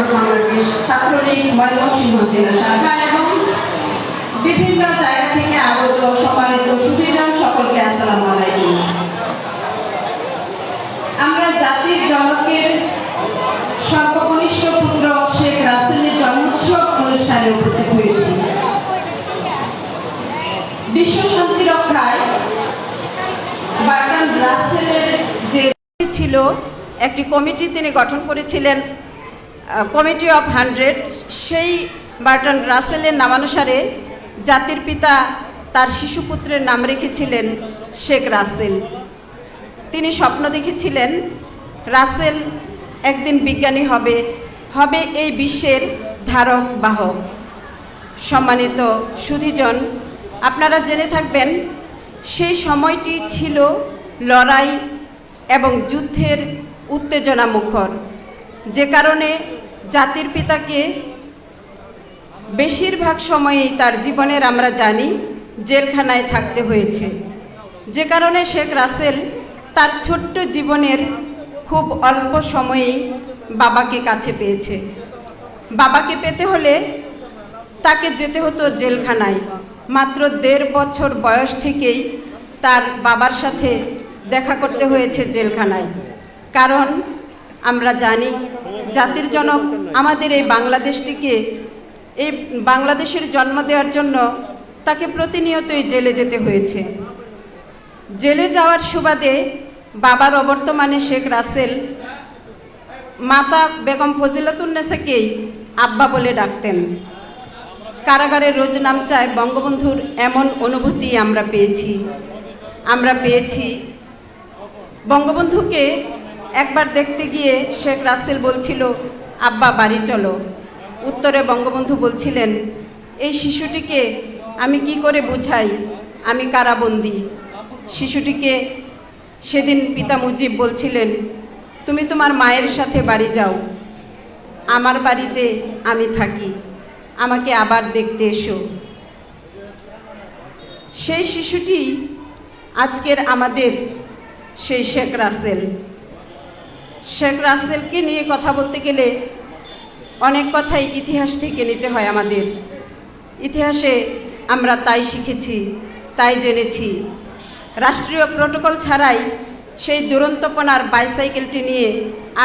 হেফাজত বাংলাদেশ ছাত্রলীগ ময়মনসিংহ জেলা শাখা এবং বিভিন্ন জায়গা থেকে আগত সম্মানিত সুধীজন সকলকে আসসালামু আলাইকুম। আমরা জাতির জনকের সর্বকনিষ্ঠ পুত্র শেখ রাসেলের জন্মোৎসব অনুষ্ঠানে উপস্থিত হয়েছি। বিশ্ব শান্তি রক্ষায় বার্ট্রান্ড রাসেলের যে ছিল একটি কমিটি তিনি গঠন করেছিলেন, কমিটি অফ 100। সেই বার্ট্রান্ড রাসেলের নামানুসারে জাতির পিতা তার শিশুপুত্রের নাম রেখেছিলেন শেখ রাসেল। তিনি স্বপ্ন দেখেছিলেন রাসেল একদিন বিজ্ঞানী হবে এই বিশ্বের ধারক বাহক। সম্মানিত সুধীজন, আপনারা জেনে থাকবেন সেই সময়টি ছিল লড়াই এবং যুদ্ধের উত্তেজনা মুখর, যে কারণে জাতির পিতাকে বেশিরভাগ সময়েই তার জীবনের আমরা জানি জেলখানায় থাকতে হয়েছে, যে কারণে শেখ রাসেল তার ছোট্ট জীবনের খুব অল্প সময়েই বাবাকে কাছে পেয়েছে। বাবাকে পেতে হলে তাকে যেতে হতো জেলখানায়। মাত্র 1.5 বছর বয়স থেকেই তার বাবার সাথে দেখা করতে হয়েছে জেলখানায়। কারণ আমরা জানি জাতির জনক আমাদের এই বাংলাদেশটিকে, এই বাংলাদেশের জন্ম দেওয়ার জন্য তাকে প্রতিনিয়তই জেলে যেতে হয়েছে। জেলে যাওয়ার সুবাদে বাবার অবর্তমানে শেখ রাসেল মাতা বেগম ফজিলাতুন্নেসাকেই আব্বা বলে ডাকতেন। কারাগারে রোজ নাম চায় বঙ্গবন্ধুর এমন অনুভূতি আমরা পেয়েছি। বঙ্গবন্ধুকে একবার দেখতে গিয়ে শেখ রাসেল বলছিল, আব্বা বাড়ি চলো। উত্তরে বঙ্গবন্ধু বলছিলেন, এই শিশুটিকে আমি কি করে বুঝাই, আমি কারাবন্দী। শিশুটিকে সেদিন পিতা মুজিব বলছিলেন, তুমি তোমার মায়ের সাথে বাড়ি যাও, আমার বাড়িতে আমি থাকি, আমাকে আবার দেখতে এসো। সেই শিশুটি আজকের আমাদের সেই শেখ রাসেল। শেখ রাসেলকে নিয়ে কথা বলতে গেলে অনেক কথাই ইতিহাস থেকে নিতে হয় আমাদের। ইতিহাসে আমরা তাই শিখেছি, তাই জেনেছি। রাষ্ট্রীয় প্রোটোকল ছাড়াই সেই দুরন্তপনার বাইসাইকেলটি নিয়ে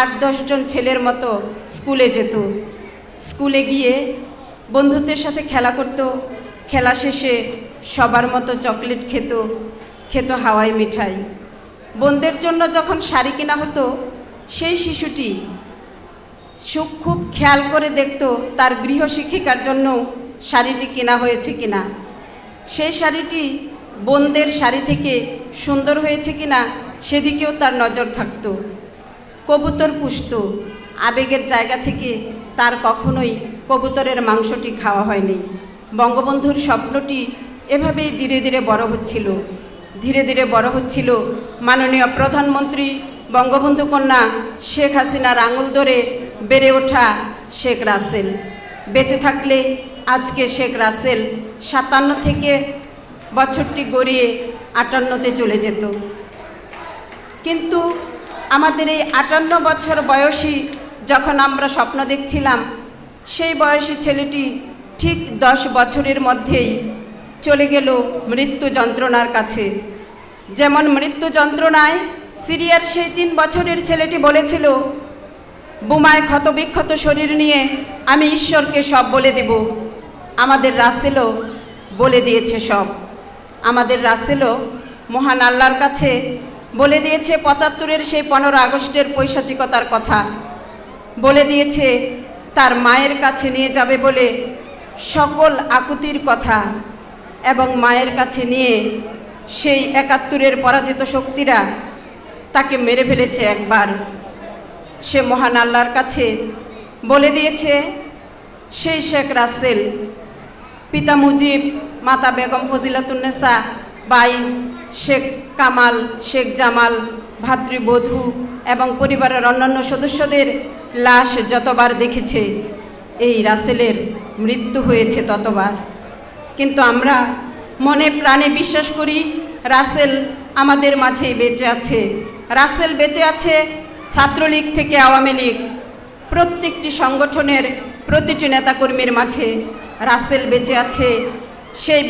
8-10 জন ছেলের মতো স্কুলে যেত। স্কুলে গিয়ে বন্ধুদের সাথে খেলা করত, খেলা শেষে সবার মতো চকলেট খেত হাওয়াই মিঠাই। বোনদের জন্য যখন শাড়ি কেনা হতো, সেই শিশুটি খুব খেয়াল করে দেখত তার গৃহশিক্ষিকার জন্য শাড়িটি কেনা হয়েছে কিনা, সেই শাড়িটি বোনদের শাড়ি থেকে সুন্দর হয়েছে কিনা সেদিকেও তার নজর থাকত। কবুতর পুষত, আবেগের জায়গা থেকে তার কখনোই কবুতরের মাংসটি খাওয়া হয়নি। বঙ্গবন্ধুর স্বপ্নটি এভাবেই ধীরে ধীরে বড় হচ্ছিল। মাননীয় প্রধানমন্ত্রী বঙ্গবন্ধু কন্যা শেখ হাসিনার আঙুল ধরে বেড়ে ওঠা শেখ রাসেল বেঁচে থাকলে আজকে শেখ রাসেল 57 থেকে বছরটি গড়িয়ে 58-তে চলে যেত। কিন্তু আমাদের এই 58 বছর বয়সী যখন আমরা স্বপ্ন দেখছিলাম, সেই বয়সী ছেলেটি ঠিক 10 বছরের মধ্যেই চলে গেল মৃত্যু যন্ত্রণার কাছে। যেমন মৃত্যু যন্ত্রণায় সিরিয়ার সেই 3 বছরের ছেলেটি বলেছিল, বোমায় ক্ষতবিক্ষত শরীর নিয়ে আমি ঈশ্বরকে সব বলে দেব। আমাদের রাসেলও বলে দিয়েছে সব। আমাদের রাসেলও মহান আল্লাহর কাছে বলে দিয়েছে 75-এর সেই 15 আগস্টের পৈশাচিকতার কথা, বলে দিয়েছে তার মায়ের কাছে নিয়ে যাবে বলে সকল আকুতির কথা, এবং মায়ের কাছে নিয়ে সেই 71-এর পরাজিত শক্তিরা তাকে মেরে ফেলেছে একবার। সে মহান আল্লাহর কাছে বলে দিয়েছে সেই শেখ রাসেল, পিতা মুজিব, মাতা বেগম ফজিলাতুন্নেসা, ভাই শেখ কামাল, শেখ জামাল, ভাতৃবধূ এবং পরিবারের অন্যান্য সদস্যদের লাশ যতবার দেখেছে, এই রাসেলের মৃত্যু হয়েছে ততবার। কিন্তু আমরা মনে প্রাণে বিশ্বাস করি রাসেল আমাদের মাঝেই বেঁচে আছে। রাসেল বেঁচে আছে ছাত্রলীগ থেকে আওয়ামী লীগ, প্রত্যেকটি সংগঠনের প্রতিটি নেতাকর্মীর মাঝে রাসেল বেঁচে আছে। সেই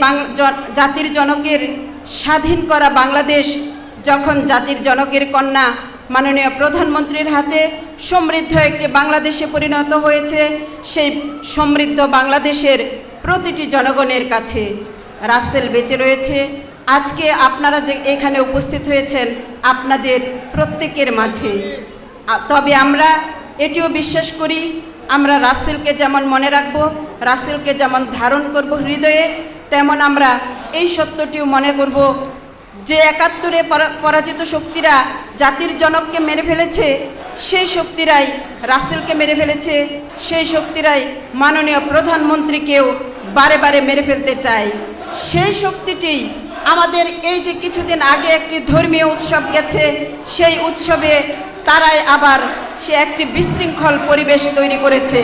জাতির জনকের স্বাধীন করা বাংলাদেশ যখন জাতির জনকের কন্যা মাননীয় প্রধানমন্ত্রীর হাতে সমৃদ্ধ একটি বাংলাদেশে পরিণত হয়েছে, সেই সমৃদ্ধ বাংলাদেশের প্রতিটি জনগণের কাছে রাসেল বেঁচে রয়েছে। আজকে আপনারা যে এখানে উপস্থিত হয়েছেন আপনাদের প্রত্যেকের মাঝে। তবে আমরা এটিও বিশ্বাস করি, আমরা রাসেলকে যেমন মনে রাখব, রাসেলকে যেমন ধারণ করব হৃদয়ে, তেমন আমরা এই সত্যটিও মনে করব যে ৭১-এ পরাজিত শক্তিরা জাতির জনককে মেরে ফেলেছে, সেই শক্তিরাই রাসেলকে মেরে ফেলেছে, সেই শক্তিরাই মাননীয় প্রধানমন্ত্রীকেও বারে বারে মেরে ফেলতে চায়। সেই শক্তিটি আমাদের এই যে কিছুদিন আগে একটি ধর্মীয় উৎসব গেছে, সেই উৎসবে তারাই আবার সে একটি বিশৃঙ্খল পরিবেশ তৈরি করেছে।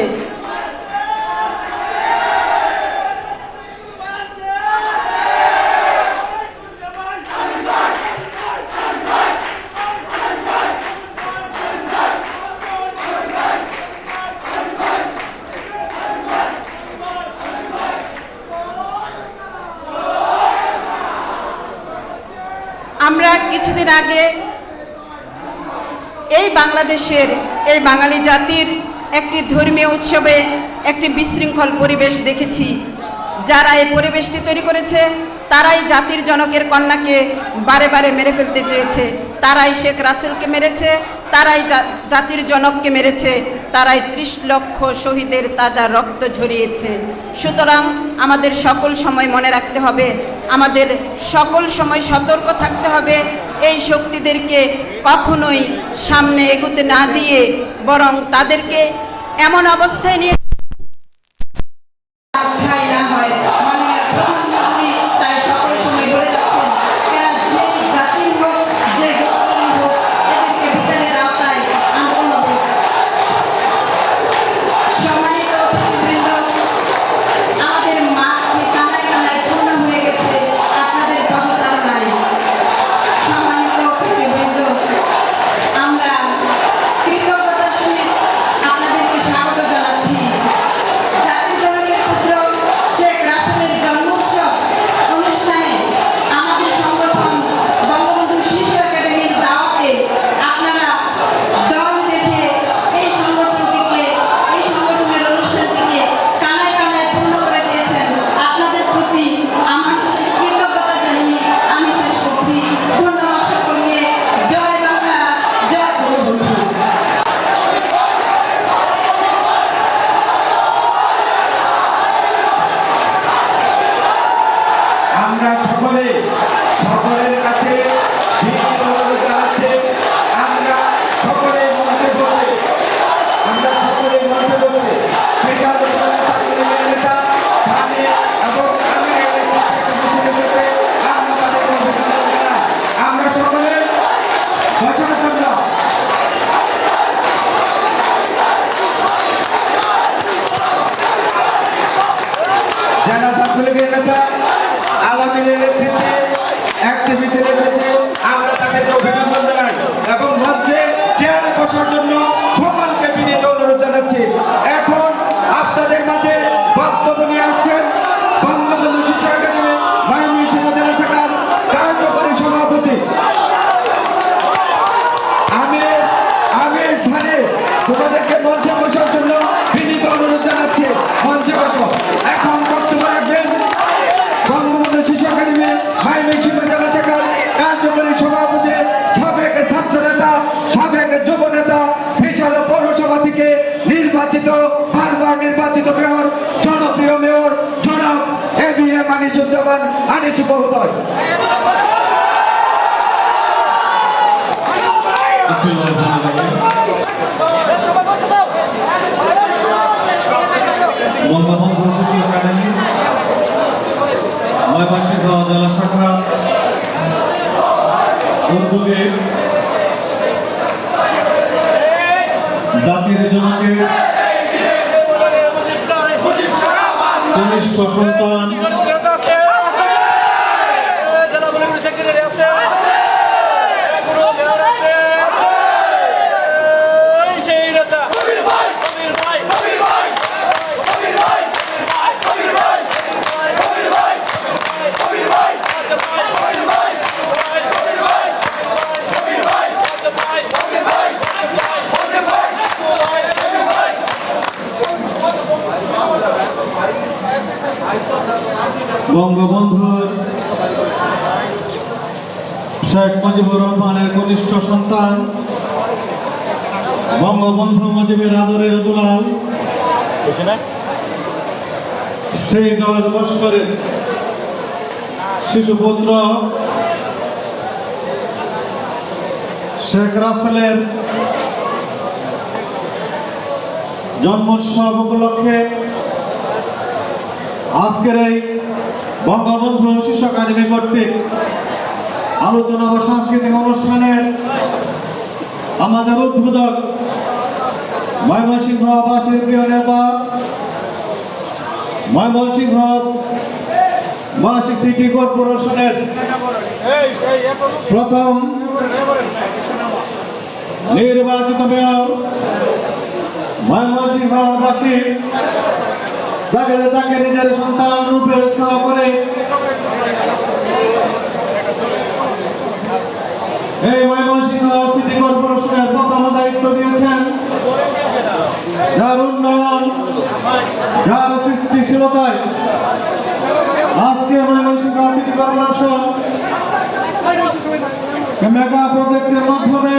আমরা কিছুদিন আগে এই বাংলাদেশের এই বাঙালি জাতির একটি ধর্মীয় উৎসবে একটি বিশৃঙ্খল পরিবেশ দেখেছি। যারা এই পরিবেশটি তৈরি করেছে তারাই জাতির জনকের কন্যাকে বারে বারে মেরে ফেলতে চেয়েছে, তারাই শেখ রাসেলকে মেরেছে, তারাই জাতির জনককে মেরেছে, তারাই ৩০ লক্ষ শহীদের তাজা রক্ত ঝরিয়েছে। সুতরাং আমাদের সকল সময় মনে রাখতে হবে, আমাদের সকল সময় সতর্ক থাকতে হবে, এই শক্তিদেরকে কখনোই সামনে এগোতে না দিয়ে বরং তাদেরকে এমন অবস্থায় নিয়ে না হয়। মাননীয় প্রধানমন্ত্রী তাই সকল সময় বলে যাচ্ছেন, এরা যে জাতির হোক, যে গোত্রের হোক, এদেরকে বিচারের আওতায় আনতে হবে। সম্মানিত অতিথিবৃন্দ, আমাদের মাঠে কানায় কানায় পূর্ণ হয়ে গেছে আপনাদের পদচারণায়। সম্মানিত অতিথিবৃন্দ, আমরা কৃতজ্ঞতার সহিত আপনাদেরকে স্বাগত জানাচ্ছি। জাতির জনকের পুত্র শেখ রাসেলের জন্মোৎসব অনুষ্ঠানে আমাদের সংগঠন বঙ্গবন্ধু শিশু একাডেমির দাওয়াতে আপনারা দল বেঁধে এই সংগঠনটিকে, এই সংগঠনের অনুষ্ঠানটিকে কানায় কানায় পূর্ণ করে দিয়েছেন। আপনাদের প্রতি আমার কৃতজ্ঞতা জানিয়ে আমি শেষ করছি। ধন্যবাদ সকলকে। জয় বাংলা, জয় বঙ্গবন্ধু। আমরা সকলের কাছে বিনীত অনুরোধ জানাচ্ছি, আমরা সকলে মঞ্চে বসে পেশাদ নেতা সামনে এবং আমরা তাদেরকে অভিনন্দন জানাই। আমরা সকলে বসার জন্য জেলা ছাত্রলীগের নেতা আলামিনের নেতৃত্বে একটি মিছিল এসেছে, আমরা তাদেরকে অভিনন্দন জানাই এবং মঞ্চে চেয়ারে বসার জন্য সকলকে বিনীত অনুরোধ জানাচ্ছি। এখন আপনাদের মাঝে বক্তব্য নিয়ে আসছেন বঙ্গবন্ধু শিশু একাডেমি ময়মনসিংহ জেলা শাখার কার্যকরী সভাপতি আমির স্থানে তোমাদেরকে মঞ্চে বসার জন্য বিনীত অনুরোধ জানাচ্ছি। মঞ্চে বসো। এখন বক্তব্য রাখবেন বঙ্গবন্ধু শিশু একাডেমি ময়মনসিংহ জেলা শাখার কার্যকরী সভাপতি, সাবেক ছাত্র নেতা, সাবেক যুব নেতা, বিশাল পৌরসভা থেকে বারবার নির্বাচিত মেয়র, জনপ্রিয় মেয়র জনাব ABM আনিসুজ্জামান আনিস মহোদয়। বঙ্গবন্ধু শিশু একাডেমি ময়মনসিংহ জেলা শাখা উদ্যোগে জাতির জনকের কনিষ্ঠ সন্তান সেই নেতা বঙ্গবন্ধুর শেখ মুজিবুর রহমানের কনিষ্ঠ সন্তান, বঙ্গবন্ধু মুজিবের আদরের দুলাল, সেই 10 বৎসরের শিশুপুত্র শেখ রাসেলের জন্মোৎসব উপলক্ষে আজকের এই বঙ্গবন্ধু শিশু একাডেমি কর্তৃক আলোচনা ও সাংস্কৃতিক অনুষ্ঠানের আমাদের উদ্বোধক ময়মনসিংহবাসীর প্রিয় নেতা, ময়মনসিংহবাসী সিটি কর্পোরেশনের প্রথম নির্বাচিত মেয়র, ময়মনসিংহবাসী তাকে নিজের সন্তান রূপে স্নেহ করে এই ময়মনসিংহ সিটি কর্পোরেশনের প্রথম দায়িত্ব দিয়েছেন, যার উন্নয়ন, যার সৃষ্টিশীলতায় আজকে ময়মনসিংহ সিটি কর্পোরেশন মেগা প্রজেক্টের মাধ্যমে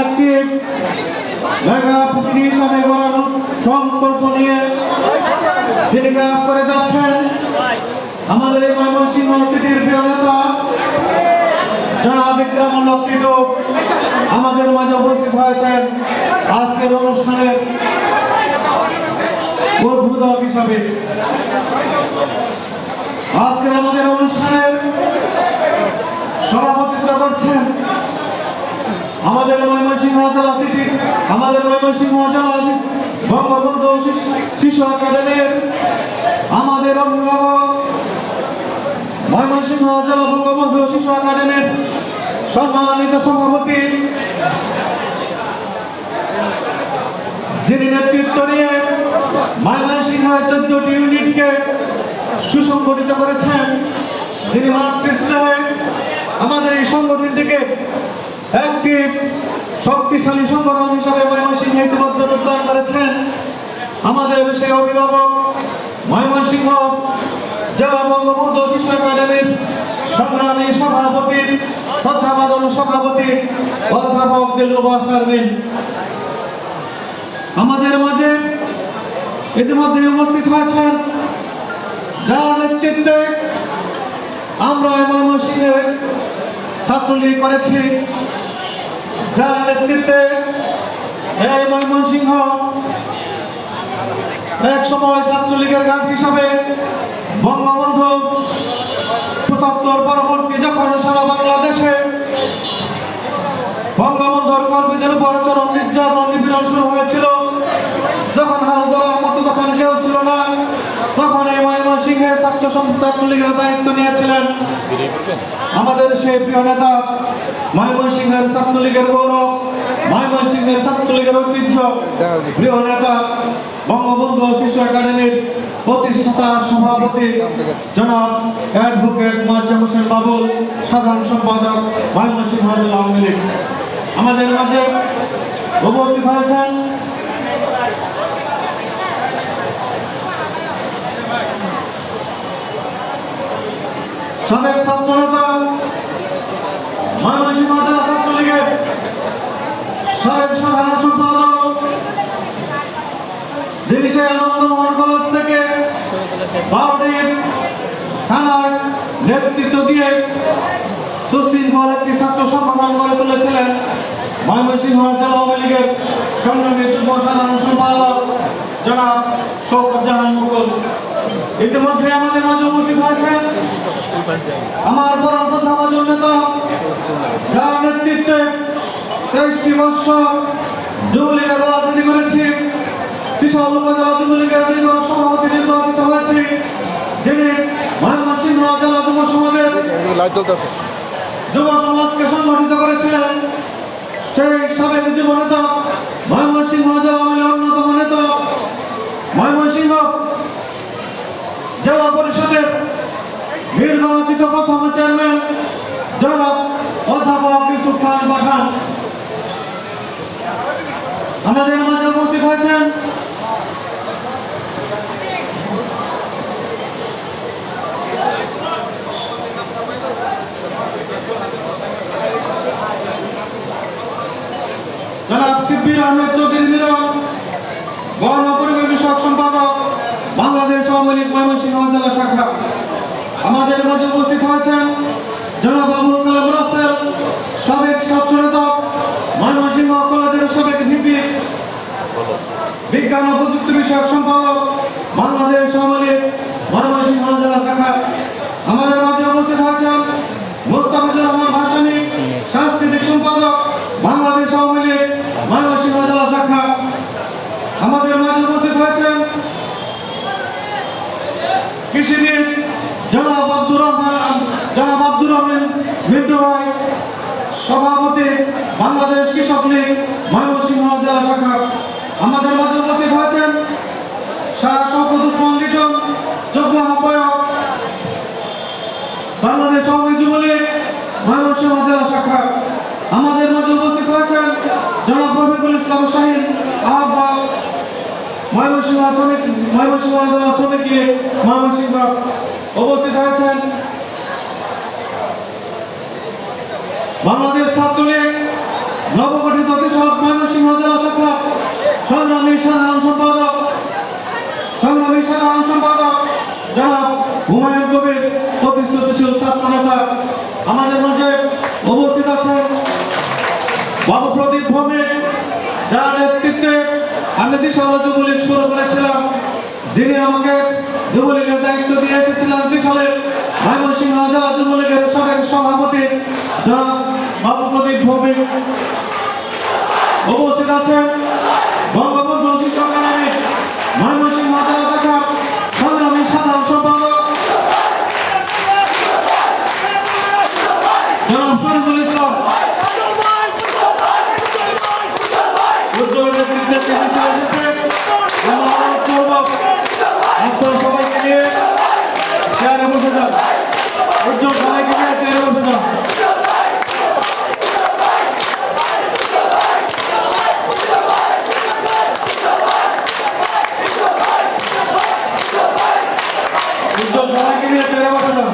একটি মেগা সিটি হিসাবে গড়ার সংকল্প নিয়ে তিনি কাজ করে যাচ্ছেন। আমাদের এই ময়মনসিংহ সিটির প্রিয় নেতা জনাব বিক্রম লক্ষ্মীটো আমাদের মাঝে উপস্থিত হয়েছেন আজকের অনুষ্ঠানের উদ্বোধক হিসাবে। আজকের আমাদের অনুষ্ঠানের সভাপতিত্ব করছেন আমাদের ময়মনসিংহ জেলা সিটি, আমাদের ময়মনসিংহ জেলা বঙ্গবন্ধু শিশু একাডেমির আমাদের অভিভাবক, ময়মনসিংহ জেলা বঙ্গবন্ধু শিশু একাডেমির সম্মানিত সভাপতি, যিনি নেতৃত্ব নিয়ে ময়মনসিংহের 14টি ইউনিটকে সুসংগঠিত করেছেন, যিনি মাতৃস্নেহে আমাদের এই সংগঠনটিকে একটি শক্তিশালী সংগঠন হিসাবে ময়মনসিংহে ইতিমধ্যে রূপায়ণ করেছেন। আমাদের সেই অভিভাবক ময়মনসিংহ জেলা বঙ্গবন্ধু শিশু একাডেমির সংগ্রামী সভাপতি, শ্রদ্ধাভাজন সভাপতি অধ্যাপক দিলরুবা শারমিন আমাদের মাঝে ইতিমধ্যে উপস্থিত হয়েছেন, যার নেতৃত্বে আমরা ময়মনসিংহে ছাত্রলীগ করেছি, যার নেতৃত্বে এই ময়মনসিংহ এক সময় ছাত্রলীগের ঘাট হিসাবে বঙ্গবন্ধু ৭৫ পরবর্তী যখন সারা বাংলাদেশে বঙ্গবন্ধুর কর্মীদের উপর চরম নির্যাতন নিপীড়ন শুরু হয়েছিল, যখন হাল ধরার মতো তখন কেউ ছিল না, তখন এই ময়মনসিংহের ছাত্রলীগের দায়িত্ব নিয়েছিলেন আমাদের সেই প্রিয় নেতা, ময়মনসিংহের ছাত্রলীগের গৌরব, ময়মনসিংহের ছাত্রলীগের ঐতিহ্য, প্রিয় নেতা বঙ্গবন্ধু শিশু একাডেমির প্রতিষ্ঠাতা সভাপতি জনাব অ্যাডভোকেট মোয়াজ্জেম হোসেন বাবুল, সাধারণ সম্পাদক ময়মনসিংহ জেলা আওয়ামী লীগ আমাদের মাঝে উপস্থিত হয়েছেন। সাবেক ছাত্রনেতা, ময়মনসিংহ জেলা ছাত্রলীগের সাবেক সাধারণ সম্পাদক, যিনি সেই আনন্দমোহন কলেজ থেকে 12টি থানার নেতৃত্ব দিয়ে সুশৃঙ্খল একটি ছাত্র সংগঠন গড়ে তুলেছিলেন, ময়মনসিংহ জেলা আওয়ামী লীগের সংগ্রামী যুগ্ম সাধারণ সম্পাদক জনাব শওকত জাহান মুকুল ইতিমধ্যে আমাদের মাঝে উপস্থিত হয়েছেন। আমার পরম শ্রদ্ধাভাজন নেতা, যার নেতৃত্বে 23টি বৎসর যুবলীগের রাজনীতি করেছি, ত্রিশাল উপজেলা যুবলীগের সভাপতি নির্বাচিত হয়েছি, যিনি ময়মনসিংহ জেলা যুব সমাজের যুব সমাজকে সংগঠিত করেছিলেন, সেই সাবেক যুব নেতা, ময়মনসিংহ জেলা আওয়ামী লীগের অন্যতম নেতা, ময়মনসিংহ জেলা পরিষদের নির্বাচিত প্রথম চেয়ারম্যান জনাব অধ্যাপক ইউসুফ খান পাঠান আমাদের মাঝে উপস্থিত হয়েছেন। জনাব শিববির আহমেদ চৌধুরী মিলন, গণ পরিবহন বিষয়ক সম্পাদক, বাংলাদেশ আওয়ামী লীগ ময়মনসিংহ জেলা শাখা। আমাদের মাঝে উপস্থিত হয়েছেন জনাব আবুল কালাম রাসেল, সাবেক ছাত্র নেতা, ময়মনসিংহ কলেজের সাবেক ভিপি, বিজ্ঞান ও প্রযুক্তি বিষয়ক সম্পাদক, বাংলাদেশ আওয়ামী লীগ ময়মনসিংহ জেলা শাখা। আমাদের মাঝে উপস্থিত হয়েছেন মোস্তাফিজুর রহমান ভাসানী, সাংস্কৃতিক সম্পাদক, বাংলাদেশ আওয়ামী লীগ ময়মনসিংহ জেলা শাখা। আমাদের মাঝে উপস্থিত হয়েছেন কৃষিবিদ জনাব আব্দুর রহমান মিন্টু ভাই, সভাপতি, বাংলাদেশ কৃষক লীগ ময়মনসিংহ জেলা শাখা। আমাদের মাঝে উপস্থিত হয়েছেন শাহ শওকত ওসমান লিটন, যুগ্ম আহ্বায়ক, বাংলাদেশ আওয়ামী যুবলীগ ময়মনসিংহ জেলা শাখা। আমাদের মাঝে উপস্থিত হয়েছেন জনাব রফিকুল ইসলাম শাহীন, আহ্বায়ক, ময়মনসিংহ জেলা শ্রমিক লীগ ময়মনসিংহ। উপস্থিত হয়েছেন বাংলাদেশ ছাত্রলীগ নবগঠিত কৃষক ময়মনসিংহ জেলা শাখা সংগ্রামী সাধারণ সম্পাদক জনাব হুমায়ুন কবির, প্রতিশ্রুতিশীল ছাত্র নেতা। আমাদের মাঝে উপস্থিত আছেন বাবু প্রদীপ ভৌমিক, যার নেতৃত্বে আমি ত্রিশাল যুবলীগ শুরু করেছিলাম, যিনি আমাকে যুবলীগের দায়িত্ব দিয়ে এসেছিলেন ত্রিশালে। ময়মনসিংহ জেলা যুবলীগের সাবেক সভাপতি জনাব বাবু প্রদীপ ভৌমিক। উপস্থিত আছেন বঙ্গবন্ধু শিশু একাডেমি ময়মনসিংহ জেলা শাখা সংগ্রামী সাধারণ সম্পাদক জনাব শরীফুল ইসলাম। উজ্জ্বল নেতৃত্বে এসেছে। আমরা অনুরোধ করব আপনারা সবাইকে নিয়ে চেয়ারে বসে যান। উজ্জ্বল সবাইকে নিয়ে চেয়ারে বসে যান। সবাইকে নিয়ে চেয়ারে বসে যান।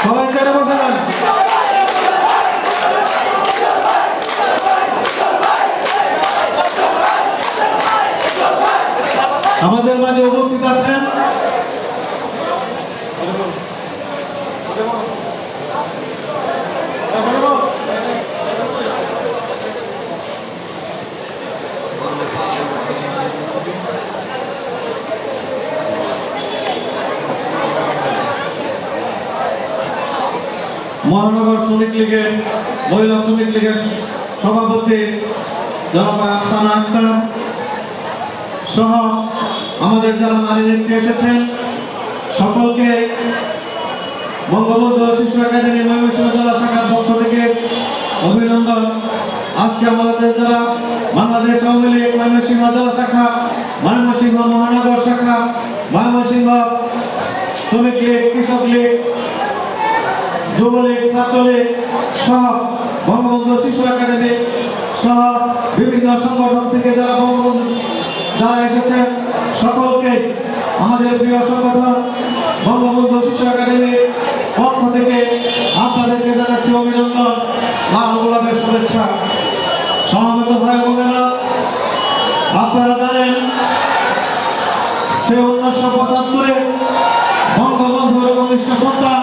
সবাই চেয়ারে বসে যান। আমাদের মাঝে উপস্থিত আছেন মহানগর শ্রমিক লীগের মহিলা শ্রমিক লীগের সভাপতি জনাব আফসানা আক্তার সহ আমাদের যারা নারী নেত্রী এসেছেন সকলকে বঙ্গবন্ধু শিশু একাডেমি ময়মনসিংহ জেলা শাখার পক্ষ থেকে অভিনন্দন। আজকে আমাদের যারা বাংলাদেশ আওয়ামী লীগ ময়মনসিংহ জেলা শাখা, ময়মনসিংহ মহানগর শাখা, ময়মনসিংহ শ্রমিক লীগ, কৃষক লীগ, যুবলীগ, ছাত্রলীগ সহ বঙ্গবন্ধু শিশু একাডেমি সহ বিভিন্ন সংগঠন থেকে যারা এসেছেন সকলকে আমাদের প্রিয় সংগঠন বঙ্গবন্ধু শিশু একাডেমির পক্ষ থেকে আপনাদেরকে জানাচ্ছি অভিনন্দন, লাল গোলাপের শুভেচ্ছা। সহমত ভাই বোনেরা, আপনারা জানেন সে 1975-এ বঙ্গবন্ধুর কনিষ্ঠ সন্তান,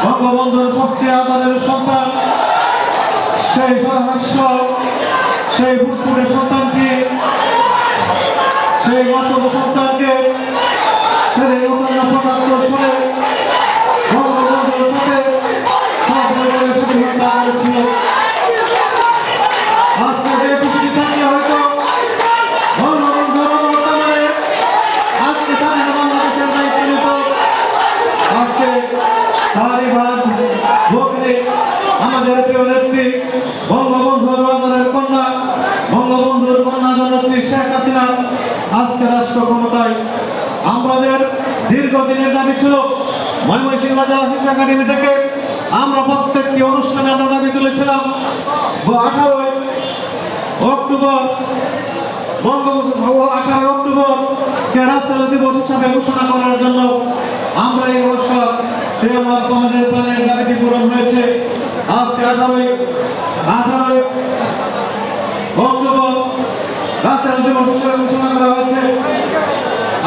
বঙ্গবন্ধুর সবচেয়ে আদরের সন্তান, সেই সহাস্য, সেই ফুটফুটে সন্তানটি, সেই মাসুম সন্তানকে সেই 1975 সালে বঙ্গবন্ধুর সাথে সপরিবারের সাথে হত্যা করেছিল। আজকে যে শিশুটি থাকলে হয়তো বঙ্গবন্ধুর বর্তমানে আজকে স্বাধীন বাংলাদেশের দায়িত্ব নিত, আজকে তারই ভাগ ভগ্নে আমাদের প্রিয় নেত্রী বঙ্গবন্ধুর আদরের কন্যা, বঙ্গবন্ধুর কন্যা জননেত্রী শেখ হাসিনা আজকে রাষ্ট্র ক্ষমতায়। আমাদের দীর্ঘদিনের দাবি ছিল ময়মনসিংহ জেলা শিশু একাডেমি থেকে আমরা প্রত্যেকটি অনুষ্ঠানে আমরা দাবি তুলেছিলাম 18 অক্টোবর কে রাষ্ট্র দিবস হিসাবে ঘোষণা করার জন্য আমরা এই বর্ষ সে আমাদের প্রাণের দাবিটি পূরণ হয়েছে। আজকে 18 অক্টোবর রাসেল দিবস হিসেবে ঘোষণা করা হয়েছে।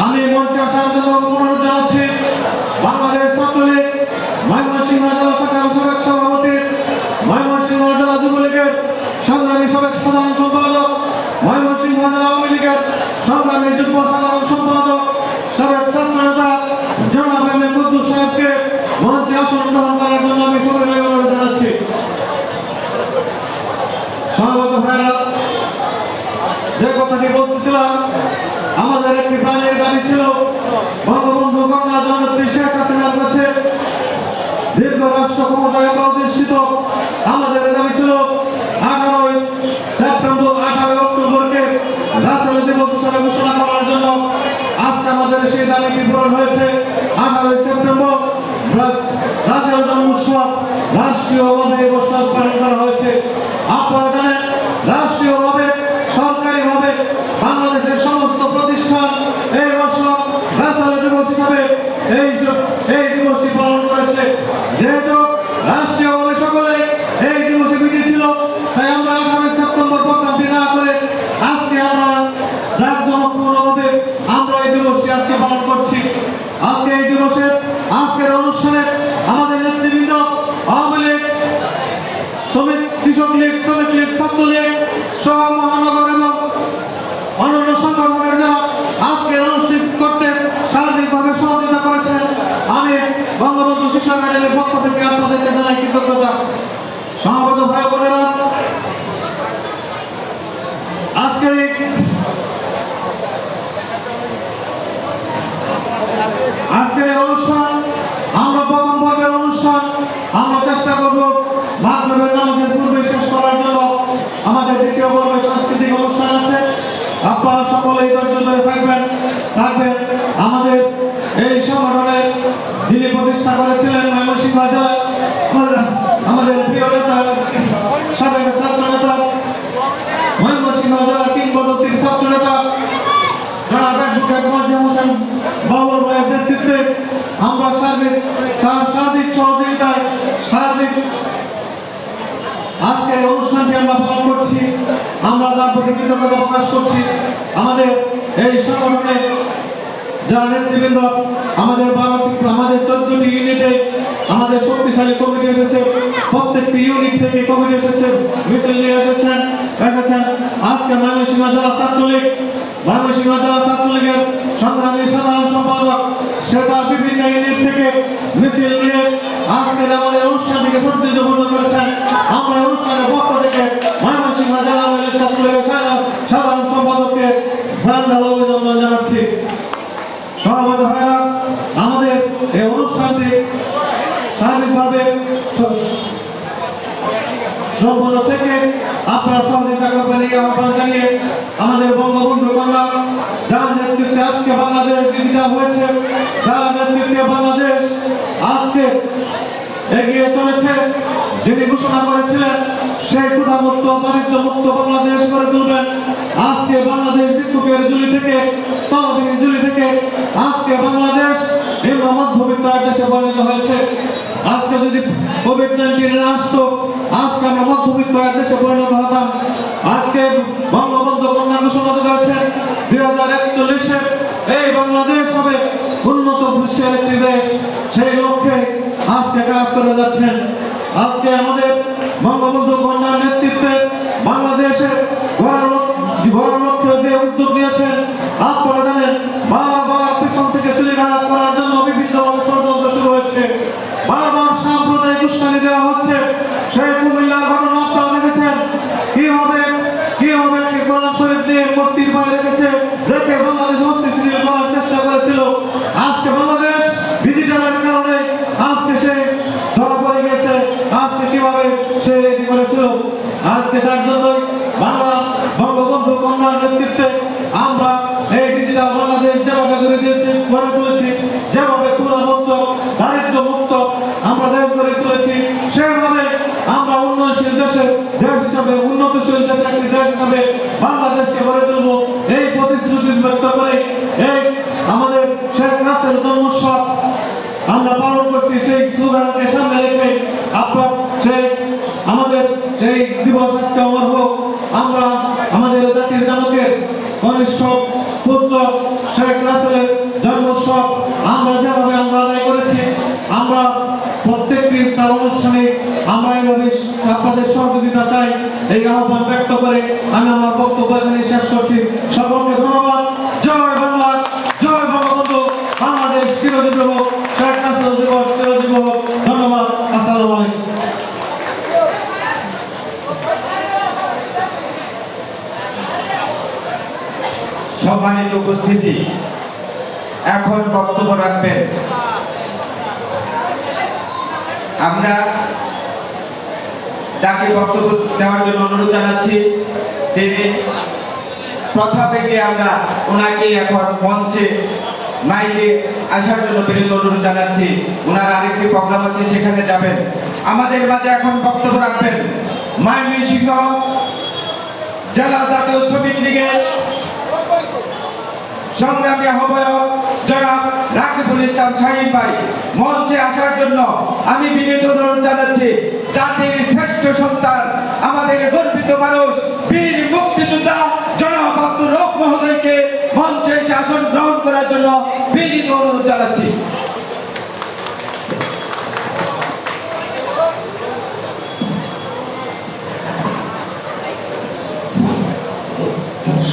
আমি মঞ্চে আসার জন্য অনুরোধ জানাচ্ছি বাংলাদেশ ছাত্রলীগ ময়মনসিংহ জেলা শাখার সাবেক সভাপতি, ময়মনসিংহ জেলা যুবলীগের সংগ্রামী সাবেক সাধারণ সম্পাদক, ময়মনসিংহ জেলা আওয়ামী লীগের সংগ্রামী যুগ্ম সাধারণ সম্পাদক, সাবেক ছাত্র নেতা জনাব এম এ কুদ্দুস সাহেবকে মঞ্চে আসন গ্রহণ করার জন্য আমি সবাইকে অনুরোধ জানাচ্ছি। সভাপতি ভাইরা, যে কথাটি বলতেছিলাম, আমাদের একটি প্রাণের দাবি ছিল বঙ্গবন্ধু কন্যা জননেত্রী শেখ হাসিনার কাছে দীর্ঘ রাষ্ট্র ক্ষমতায় আমরা অধিষ্ঠিত। আমাদের দাবি ছিল 18 অক্টোবরকে রাসেল দিবস হিসাবে ঘোষণা করার জন্য। আজকে আমাদের সেই দাবিটি পূরণ হয়েছে। 18 সেপ্টেম্বর রাসেল জন্মোৎসব রাষ্ট্রীয়ভাবে এই বছর পালন করা হয়েছে। আপনারা জানেন, রাষ্ট্রীয়ভাবে সরকারিভাবে বাংলাদেশের সমস্ত প্রতিষ্ঠান এই বছর রাসেল দিবস হিসাবে এই দিবসটি পালন করেছে। যেহেতু রাষ্ট্রীয়ভাবে সকলে এই দিবসে বিধি ছিল, তাই আমরা 18 সেপ্টেম্বর প্রোগ্রামটি না করে আজকে আমরা জাঁকজমকপূর্ণভাবে আমরা এই দিবসটি আজকে পালন করছি। আজকে এই দিবসে আজকের অনুষ্ঠানে আমাদের নেতৃবৃন্দ আওয়ামী লীগ, কৃষক লীগ, শ্রমিক লীগ, ছাত্রলীগ সহ মহানগর এবং অন্যান্য সংগঠনের যারা আজকে অনুষ্ঠিত করতে সার্বিকভাবে সহযোগিতা করেছেন, আমি বঙ্গবন্ধু শিশু একাডেমির পক্ষ থেকে আপনাদেরকে জানাই কৃতজ্ঞতা। সমাবেত ভাই বোনেরা, আজকের এই অনুষ্ঠান, আমরা প্রথম পর্বের অনুষ্ঠান আমরা চেষ্টা করব মাগরিবের নামাজের পূর্বে শেষ করার জন্য। আমাদের দ্বিতীয় পর্বে সাংস্কৃতিক অনুষ্ঠান আছে, আপনারা সকলেই ধৈর্য ধরে থাকবেন। আমাদের এই সংগঠনের যিনি প্রতিষ্ঠা করেছিলেন ময়মনসিংহ জেলা আমাদের প্রিয় নেতা, সাবেক ছাত্র নেতা, ময়মনসিংহ জেলা কিংবদন্তির ছাত্র নেতা জনাব অ্যাডভোকেট মোয়াজ্জেম হোসেন বাবুল ভাইয়ের নেতৃত্বে আমরা তার সার্বিক সহযোগিতায় আজকে এই অনুষ্ঠানটি আমরা পালন করছি। আমরা তার প্রতি কৃতজ্ঞতা প্রকাশ করছি। আমাদের এই সংগঠনে যারা নেতৃবৃন্দ, আমাদের 14টি ইউনিটে আমাদের শক্তিশালী কমিটি এসেছে। প্রত্যেকটি ইউনিট থেকে কমিটি এসেছে, মিছিল নিয়ে এসেছেন। আজকে ময়মনসিংহ জেলা ছাত্রলীগের সংগ্রামী সাধারণ সম্পাদক, সে তার বিভিন্ন ইউনিট থেকে মিছিল নিয়ে আজকের আমাদের অনুষ্ঠানটিকে সৌন্দর্যপূর্ণ করেছেন। আমরা অনুষ্ঠানের পক্ষ থেকে ময়মনসিংহ জেলা ছাত্রলীগের সাধারণ সম্পাদককে প্রাণঢালা অভিনন্দন জানাচ্ছি। সভাপতি ভাইরা, আমাদের এই অনুষ্ঠানটি সার্বিকভাবে সম্পূর্ণ থেকে আপনারা সহযোগিতা করবেন এই আহ্বান জানিয়ে আমাদের বঙ্গবন্ধু কন্যা যার নেতৃত্বে আজকে বাংলাদেশ ডিজিটাল হয়েছে, যার নেতৃত্বে বাংলাদেশ আজকে এগিয়ে চলেছে, যিনি ঘোষণা করেছিলেন সেই ক্ষুধামুক্ত দারিদ্র মুক্ত বাংলাদেশ গড়ে তুলবেন। আজকে বাংলাদেশ ভিক্ষুকের ঝুলি থেকে, তলবিহীন ঝুলি থেকে আজকে বাংলাদেশ নিম্ন মধ্যবিত্ত দেশে পরিণত হয়েছে। আজকে যদি কোভিড-19 না আসতো, আজকে আমরা মধ্যবিত্ত দেশে পরিণত হতাম। আজকে বঙ্গবন্ধু কন্যা ঘোষণা করেছেন 2041-এ এই বাংলাদেশ হবে উন্নত বিশ্বের একটি দেশ। সেই লক্ষ্যে আজকে কাজ করে যাচ্ছেন। আজকে আমাদের বঙ্গবন্ধু কন্যার নেতৃত্বে বাংলাদেশের গড়ার লক্ষ্যে যে উদ্যোগ নিয়েছেন, আপনারা জানেন বারবার পিছন থেকে চুরিঘাত করার জন্য বিভিন্নভাবে ষড়যন্ত্র শুরু হয়েছে। বারবার সাম্প্রদায়িক উস্কানি দেওয়া হচ্ছে। সেই কুমিল্লার ঘটনা আপনারা দেখেছেন, কিভাবে কোরআন শরীফ নিয়ে মূর্তির পায়ে রেখে বাংলাদেশ অস্থিতিশীল করার চেষ্টা করেছিল। আজকে বাংলাদেশ ডিজিটালের কারণে আজকে সে ধরা পড়ে গেছে। আজকে কিভাবে সে এটি করেছিল, আজকে তার জন্যই বঙ্গবন্ধু কন্যার নেতৃত্বে আমরা এই ডিজিটাল বাংলাদেশ যেভাবে গড়ে তুলেছি, যেভাবে ক্ষুধামুক্ত দারিদ্র মুক্ত আমরা দেশ গড়ে তুলেছি, সেভাবে আমরা উন্নয়নশীল দেশ হিসাবে, উন্নতশীল দেশ একটি দেশ হিসাবে বাংলাদেশকে গড়ে তুলব। এই প্রতিশ্রুতি ব্যক্ত করে এই আমাদের শেখ রাসেল জন্মোৎসব আমরা পালন করছি। সেই স্লোগানকে সামনে রেখে আপনার সেই আমাদের এই দিবস আজকে অমর হোক। আমরা আমাদের জাতির জনকের কনিষ্ঠ পুত্র শেখ রাসেলের জন্মোৎসব আমরা যেভাবে আমরা আদায় করেছি, আমরা প্রত্যেকটি তার অনুষ্ঠানে আমরা এইভাবে আপনাদের সহযোগিতা চাই। এই আহ্বান ব্যক্ত করে আমি আমার বক্তব্য এখানে শেষ করছি। সকলকে ধন্যবাদ। জয় বাংলা, জয় বঙ্গবন্ধু, বাংলাদেশ চিরজীবী হোক, শেখ রাসেল দিবস চিরজীবী হোক। ধন্যবাদ। আসসালামু আলাইকুম। সম্মানিত উপস্থিতি, এখন বক্তব্য রাখবেন আমরা যাকে বক্তব্য দেওয়ার জন্য অনুরোধ জানাচ্ছি, তিনি প্রথা থেকে আমরা ওনাকে এখন মঞ্চে মাইকে আসার জন্য বিনীত অনুরোধ জানাচ্ছি। ওনার আরেকটি প্রোগ্রাম আছে, সেখানে যাবেন। আমাদের মাঝে এখন বক্তব্য রাখবেন ময়মনসিংহ জেলা জাতীয় শ্রমিক লীগের সংগ্রামী আহ্বায়ক জনাব রাকিবুল ইসলাম শাহীন ভাই। মঞ্চে আসার জন্য আমি বিনীত অনুরোধ জানাচ্ছি। জাতির শ্রেষ্ঠ সন্তান, আমাদের গর্বিত মানুষ, বীর মুক্তিযোদ্ধা জনাব আব্দুর রউফ মহোদয়কে মঞ্চে এসে আসন গ্রহণ করার জন্য বিনীত অনুরোধ জানাচ্ছি।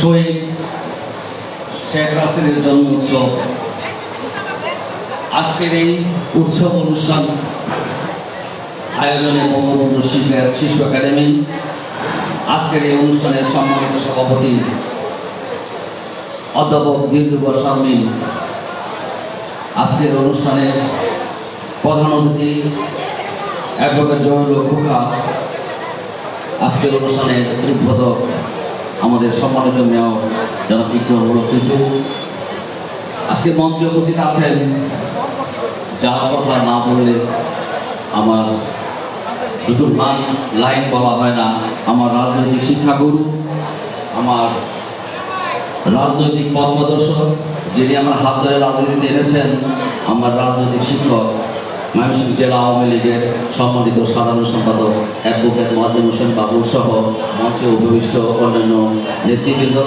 শহীদ শেখ রাসেলের জন্ম উৎসব, আজকের এই উৎসব অনুষ্ঠান আয়োজনে বঙ্গবন্ধু শিশু একাডেমি, আজকের এই অনুষ্ঠানের সম্মানিত সভাপতি অধ্যাপক দিলরুবা শারমিন, আজকের অনুষ্ঠানের প্রধান অতিথি অ্যাডভোকেট জহুরুল খোকা, আজকের অনুষ্ঠানের উদ্বোধক আমাদের সম্মানিত মেয়র জনাব ইকরামুল টিটু, আজকে মঞ্চে উপস্থিত আছেন যার কথা না বললে আমার দুটো লাইন বলা হয় না, আমার রাজনৈতিক শিক্ষাগুরু, আমার রাজনৈতিক পথ প্রদর্শক, যিনি আমার হাত ধরে রাজনীতিতে এনেছেন, আমার রাজনৈতিক শিক্ষক, ময়মনসিংহ জেলা আওয়ামী লীগের সম্মানিত সাধারণ সম্পাদক অ্যাডভোকেট মোয়াজ্জেম হোসেন বাবুল সহ মঞ্চে উপবিষ্ট অন্যান্য নেতৃবৃন্দ,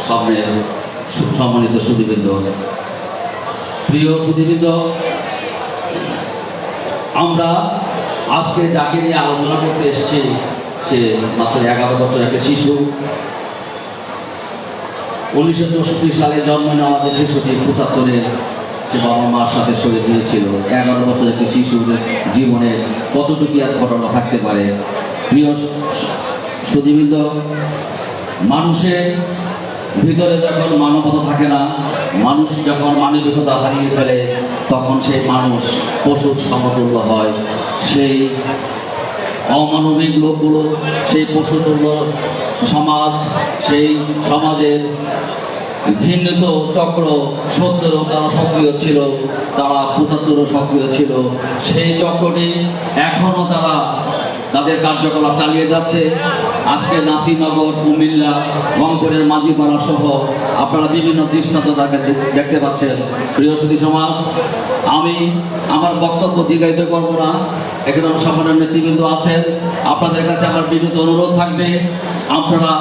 সামনের সম্মানিত সুধীবৃন্দ, প্রিয় সুধীবৃন্দ, আমরা আজকে যাকে নিয়ে আলোচনা করতে এসেছি সে মাত্র 11 বছর একটা শিশু। 1964 সালে জন্ম নেওয়া আমাদের শিশুটি 75-এ সে বাবা মার সাথে শহীদ হয়েছিল। 11 বছর একটি শিশুর জীবনে কতটুকু আর ঘটনা থাকতে পারে। প্রিয় সুধীবৃন্দ, মানুষের ভিতরে যখন মানবতা থাকে না, মানুষ যখন মানবিকতা হারিয়ে ফেলে, তখন সেই মানুষ পশুর সমতুল্য হয়। সেই অমানবিক লোকগুলো, সেই পশুতুল্য সমাজ, সেই সমাজের ভিন্নত চক্র 70-ও তারা সক্রিয় ছিল, তারা 75-ও সক্রিয় ছিল। সেই চক্রটি এখনও তারা তাদের কার্যকলাপ চালিয়ে যাচ্ছে। আজকে নাসিরনগর, কুমিল্লা, রংপুরের মাঝিপাড়া সহ আপনারা বিভিন্ন দৃষ্টান্ত দেখতে পাচ্ছেন। প্রিয় সুধী সমাজ, আমি আমার বক্তব্য দীর্ঘায়িত করব না। এখানে সম্মানের নেতৃবৃন্দ আছেন, আপনাদের কাছে আমার বিনীত অনুরোধ থাকবে, আপনারা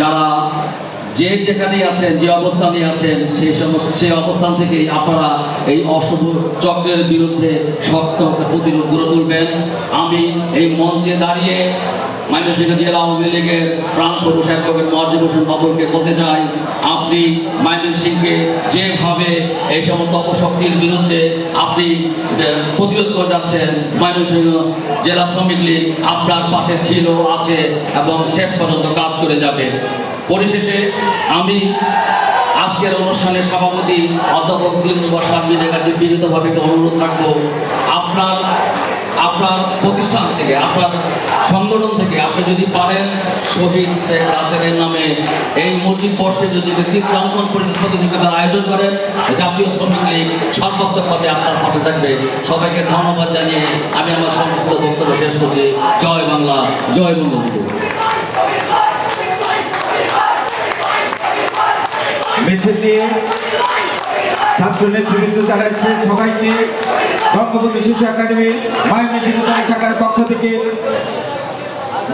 যারা যে যেখানেই আছেন, যে অবস্থানে আছেন, সেই অবস্থান থেকেই আপনারা এই অশুভ চক্রের বিরুদ্ধে শক্ত প্রতিরোধ গড়ে তুলবেন। আমি এই মঞ্চে দাঁড়িয়ে ময়মনসিংহ জেলা আওয়ামী লীগের প্রাণপুরুষ অ্যাডভোকেট মোয়াজ্জেম হোসেন বাবুকে বলতে চাই, আপনি ময়মনসিংহকে যেভাবে এই সমস্ত অপশক্তির বিরুদ্ধে আপনি প্রতিরোধ করে যাচ্ছেন, ময়মনসিংহ জেলা শ্রমিক লীগ আপনার পাশে ছিল, আছে এবং শেষ পর্যন্ত কাজ করে যাবে। পরিশেষে আমি আজকের অনুষ্ঠানের সভাপতি অধ্যাপক দিলরুবা শারমিনের কাছে বিনীতভাবে একটা অনুরোধ রাখবো, আপনার প্রতিষ্ঠান থেকে, আপনার সংগঠন থেকে আপনি যদি পারেন শহীদ শেখ রাসেলের নামে এই মসজিদ বর্ষে যদি চিত্রাঙ্কন প্রতিযোগিতার আয়োজন করেন, জাতীয় শ্রমিক লীগ সর্বাত্মকভাবে আপনার পাশে থাকবে। সবাইকে ধন্যবাদ জানিয়ে আমি আমার সংক্ষিপ্ত বক্তব্য শেষ করছি। জয় বাংলা, জয় বঙ্গবন্ধু। মিছিল নিয়ে ছাত্র নেতৃবৃন্দ যারা এসেছেন সবাইকে বঙ্গবন্ধু শিশু একাডেমি ময়মনসিংহ শাখার পক্ষ থেকে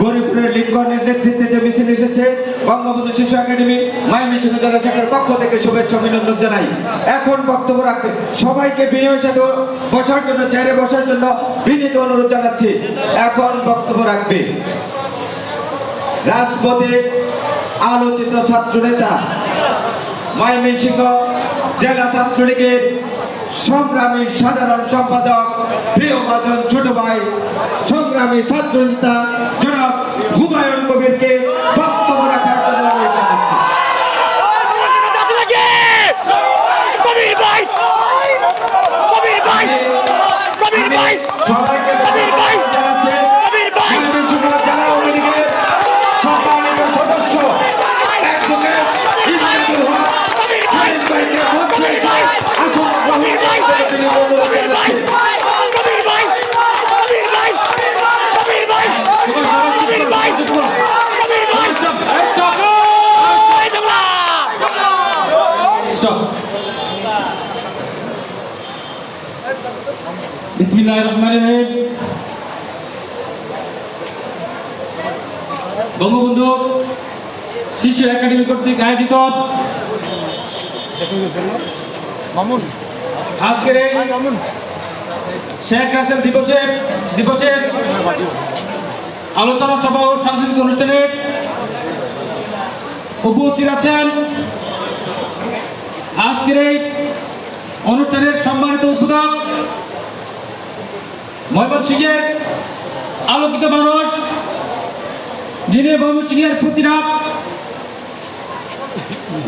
গরিপুরের লিঙ্কনের নেতৃত্বে যে মিছিল এসেছে বঙ্গবন্ধু শিশু একাডেমি ময়মনসিংহ জেলা শাখার পক্ষ থেকে শুভেচ্ছা অভিনন্দন জানাই। এখন বক্তব্য রাখবে সবাইকে বিনয়ের সাথে বসার জন্য, চেয়ারে বসার জন্য বিনীত অনুরোধ জানাচ্ছি। এখন বক্তব্য রাখবে রাজপথে আলোচিত ছাত্র নেতা ময়মনসিংহ জেলা ছাত্রলীগের সংগ্রামী সাধারণ সম্পাদক প্রিয় মহাজন ছোট ভাই সংগ্রামী ছাত্র নেতা জনাব হুমায়ুন কবিরকে বক্তব্য রাখার জন্য অনুরোধ জানাচ্ছি। সবাইকে জানাচ্ছি ময়মনসিংহ জেলা আওয়ামী লীগের সম্মানিত সদস্য অ্যাডভোকেট ইমদাদুল হক সাহেব ভাইকে মঞ্চে আসন গ্রহণ করতে তিনি অনুরোধ জানাচ্ছি। বিসমিল্লাহির রহমানির রহিম। বঙ্গবন্ধু শিশু একাডেমি কর্তৃক আয়োজিত আজকের এই শেখ রাসেল দিবসের আলোচনা সভা ও সাংস্কৃতিক অনুষ্ঠানে উপস্থিত আছেন আজকের এই অনুষ্ঠানের সম্মানিত উদ্বোধক, ময়মনসিংহের আলোকিত মানুষ, যিনি ময়মনসিংহের প্রতিটা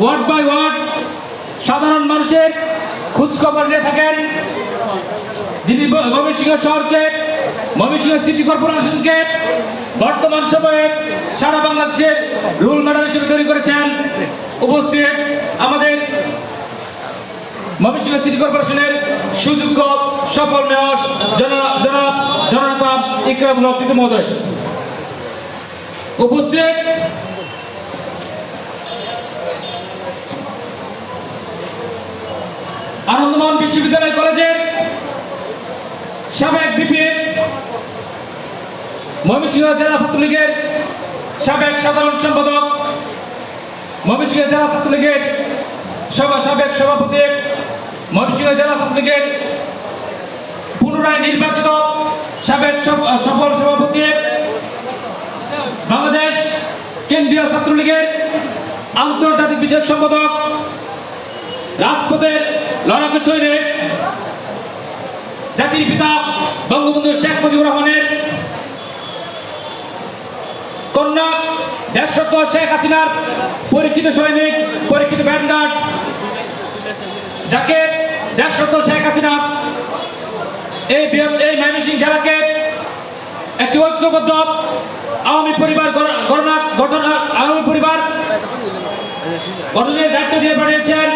ওয়ার্ড বাই ওয়ার্ড সাধারণ মানুষের খোঁজখবর নিয়ে থাকেন, যিনি ময়মনসিংহ শহরকে, ময়মনসিংহ সিটি কর্পোরেশনকে বর্তমান সময়ে সারা বাংলাদেশের রোল মডেল হিসেবে তৈরি করেছেন। উপস্থিত আমাদের ময়মনসিংহ সিটি কর্পোরেশনের সুযোগ্য সফল মেয়র জনাব জননেতা ইকরামুল হক টিটু মহোদয়। উপস্থিত আনন্দমোহন বিশ্ববিদ্যালয় কলেজের সাবেক ভিপি, ময়মনসিংহ জেলা ছাত্রলীগের সাবেক সাধারণ সম্পাদক, ময়মনসিংহ জেলা ছাত্রলীগের সাবেক সভাপতি, ময়মনসিংহ জেলা ছাত্রলীগের পুনরায় নির্বাচিত সাবেক সফল সভাপতি, বাংলাদেশ কেন্দ্রীয় ছাত্রলীগের আন্তর্জাতিক বিষয়ক সম্পাদক, রাজপথের লড়াকু সৈনিক, জাতির পিতা বঙ্গবন্ধু শেখ মুজিবুর রহমানের কন্যা দেশরত্ন শেখ হাসিনার পরীক্ষিত সৈনিক, পরীক্ষিত ব্যান্ডার্ড, যাকে দেশরত্ন শেখ হাসিনা এই ময়মনসিংহ জেলাকে একটি ঐক্যবদ্ধ আওয়ামী পরিবার গঠনের দায়িত্ব দিয়ে পাঠিয়েছেন।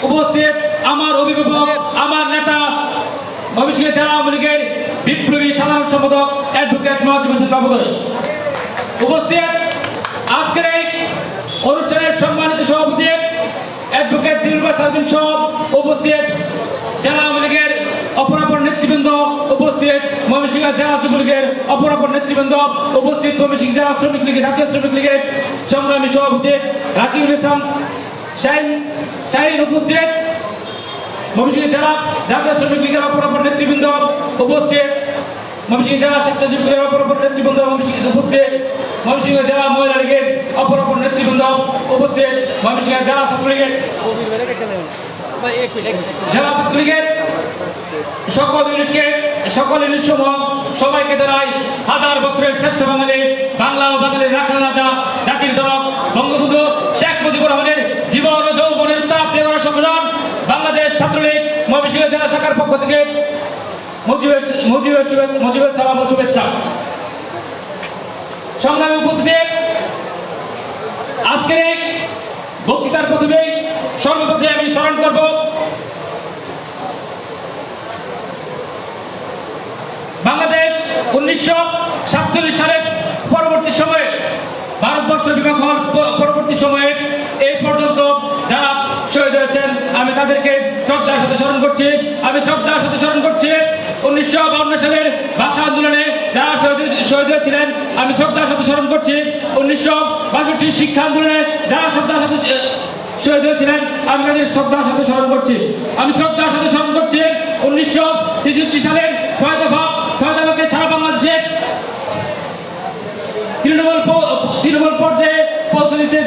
উপস্থিত আমার অভিভাবক, আমার নেতা, ময়মনসিংহ জেলা আওয়ামী লীগের বিপ্লবী সাধারণ সম্পাদক অ্যাডভোকেট মহাজিব হোসেন বাবুদয়। উপস্থিত আজকের এই অনুষ্ঠানের সম্মানিত সভাপতি অ্যাডভোকেট দিলরুবা শারমিন সহ উপস্থিত জেলা আওয়ামী লীগের অপরাপর নেতৃবৃন্দ, উপস্থিত ময়মনসিংহ জেলা যুবলীগের অপরাপর নেতৃবৃন্দ, উপস্থিত ময়মনসিংহ জেলা শ্রমিক লীগের, জাতীয় শ্রমিক লীগের সংগ্রামী সভাপতি রাকিবুল ইসলাম শাহিন, উপস্থিত ময়মনসিংহ জেলা জাতীয় শ্রমিক লীগের অপরাপর নেতৃবৃন্দ, উপস্থিত ময়মনসিংহ জেলা স্বেচ্ছাসেবক লীগের অপরাপর নেতৃবৃন্দ, উপস্থিত ময়মনসিংহ জেলা মহিলা লীগের অপরাপর নেতৃবৃন্দ, উপস্থিত ময়মনসিংহ জেলা ছাত্রলীগের সকল ইউনিট সমূহ সবাইকে জানাই হাজার বছরের শ্রেষ্ঠ বাঙালি, বাংলা ও বাঙালির রাখাল রাজা, জাতির জনক বঙ্গবন্ধু শেখ মুজিবুর রহমানের জীবন ও যৌবনের তাপ দিয়ে গড়া সংগঠন বাংলাদেশ ছাত্রলীগ ময়মনসিংহ জেলা শাখার পক্ষ থেকে মুজিবের সালাম ও শুভেচ্ছা। সংগ্রামী উপস্থিতি, আজকের এই বক্তৃতার প্রথমেই সর্বপ্রথমে আমি স্মরণ করব বাংলাদেশ 1947 সালের পরবর্তী সময়ে, ভারতবর্ষ বিভাগ হওয়ার পরবর্তী সময়ে এই পর্যন্ত যারা শহীদ হয়েছেন আমি তাদেরকে শ্রদ্ধার সাথে স্মরণ করছি। 1947 1952 সালের ভাষা আন্দোলনে যারা শহীদ হয়েছিলেন আমি শ্রদ্ধার সাথে স্মরণ করছি। 1962 শিক্ষা আন্দোলনে যারা শ্রদ্ধার সাথে শহীদ হয়েছিলেন আমি তাদের শ্রদ্ধার সাথে স্মরণ করছি। আমি শ্রদ্ধার সাথে স্মরণ করছি 1966 সালের 6 দফাকে সারা বাংলাদেশে তৃণমূল পর্যায়ে পৌঁছে দিতে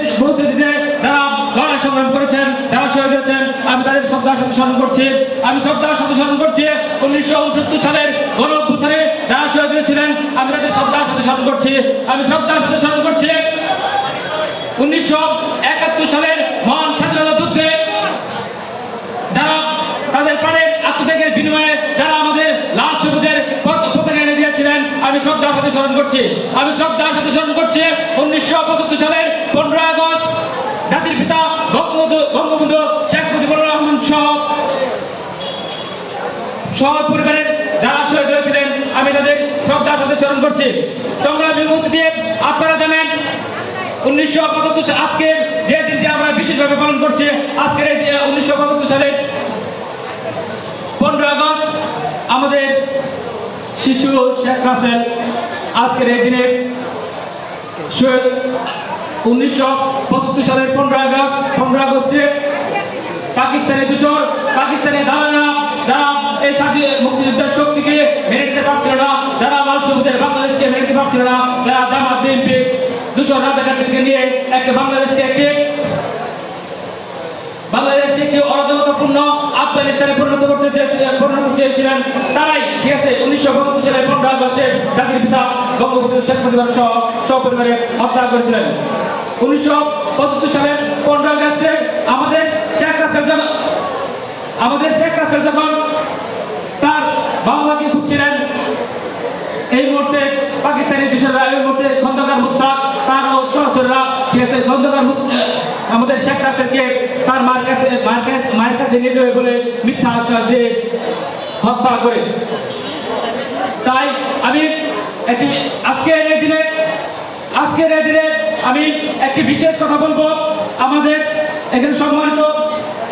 যারা লড়াই সংগ্রাম করেছেন, যারা শহীদ হয়েছেন আমি তাদের শ্রদ্ধার সাথে স্মরণ করছি। আমি শ্রদ্ধার সাথে স্মরণ করছি 1969 সালের গণঅভ্যুত্থানে যারা শহীদ হয়েছিলেন আমি তাদের শ্রদ্ধার সাথে স্মরণ করছি। আমি শ্রদ্ধার সাথে স্মরণ করছি 1971 সালের মহান স্বাধীনতা যুদ্ধে যারা তাদের প্রাণের আত্মত্যাগের বিনিময়ে যারা আমাদের লাল সবুজের পতাকা এনে দিয়েছিলেন আমি শ্রদ্ধার সাথে স্মরণ করছি। আমি শ্রদ্ধার সাথে স্মরণ করছি 1975 সালের 15 আগস্ট জাতির পিতা বঙ্গবন্ধু শেখ মুজিবুর রহমান সহ পরিবারের যারা শহীদ হয়েছিলেন আমি তাদের শ্রদ্ধার সাথে স্মরণ করছি। সংগ্রামী উপস্থিতি, আপনারা জানেন 1975 আজকের যে দিনটি আমরা বিশেষভাবে পালন করছি, আজকের এই 1975 সালের 15 আগস্ট আমাদের শিশু শেখ রাসেল আজকের এই দিনে 1975 সালের 15 আগস্টে পাকিস্তানি দূষর পাকিস্তানি দালালরা যারা এই স্বাধীন মুক্তিযুদ্ধের শক্তিকে মেনে নিতে পারছিল না, যারা লাল সবুজের বাংলাদেশকে মেনে নিতে পারছিল না, যারা জামাত বিএনপি দূষর রাজাকারদেরকে নিয়ে একটা বাংলাদেশকে একটি অরাজকতাপূর্ণ আফগানিস্তানে পরিণত চেয়েছিলেন তারাই ঠিক আছে 1975 সালের 15 আগস্টে জাতির পিতা বঙ্গবন্ধু শেখ মুজিবুর সপরিবারে হত্যা করেছিলেন। 1975 সালের 15 আগস্টে আমাদের শেখ রাসেল যখন তার বাবা মাকে খুঁজছিলেন এই মুহূর্তে পাকিস্তানি দূষররা এই মুহূর্তে খন্দকার মুস্তাক তার সহচররা ঠিক আছে খন্দকার আমাদের শেখ রাসেলকে তার মায়ের কাছে নিয়ে যাবে বলে মিথ্যা আশ্বাস দিয়ে হত্যা করে। তাই আমি আজকের এই দিনে আমি একটি বিশেষ কথা বলবো। আমাদের এখানে সম্মানিত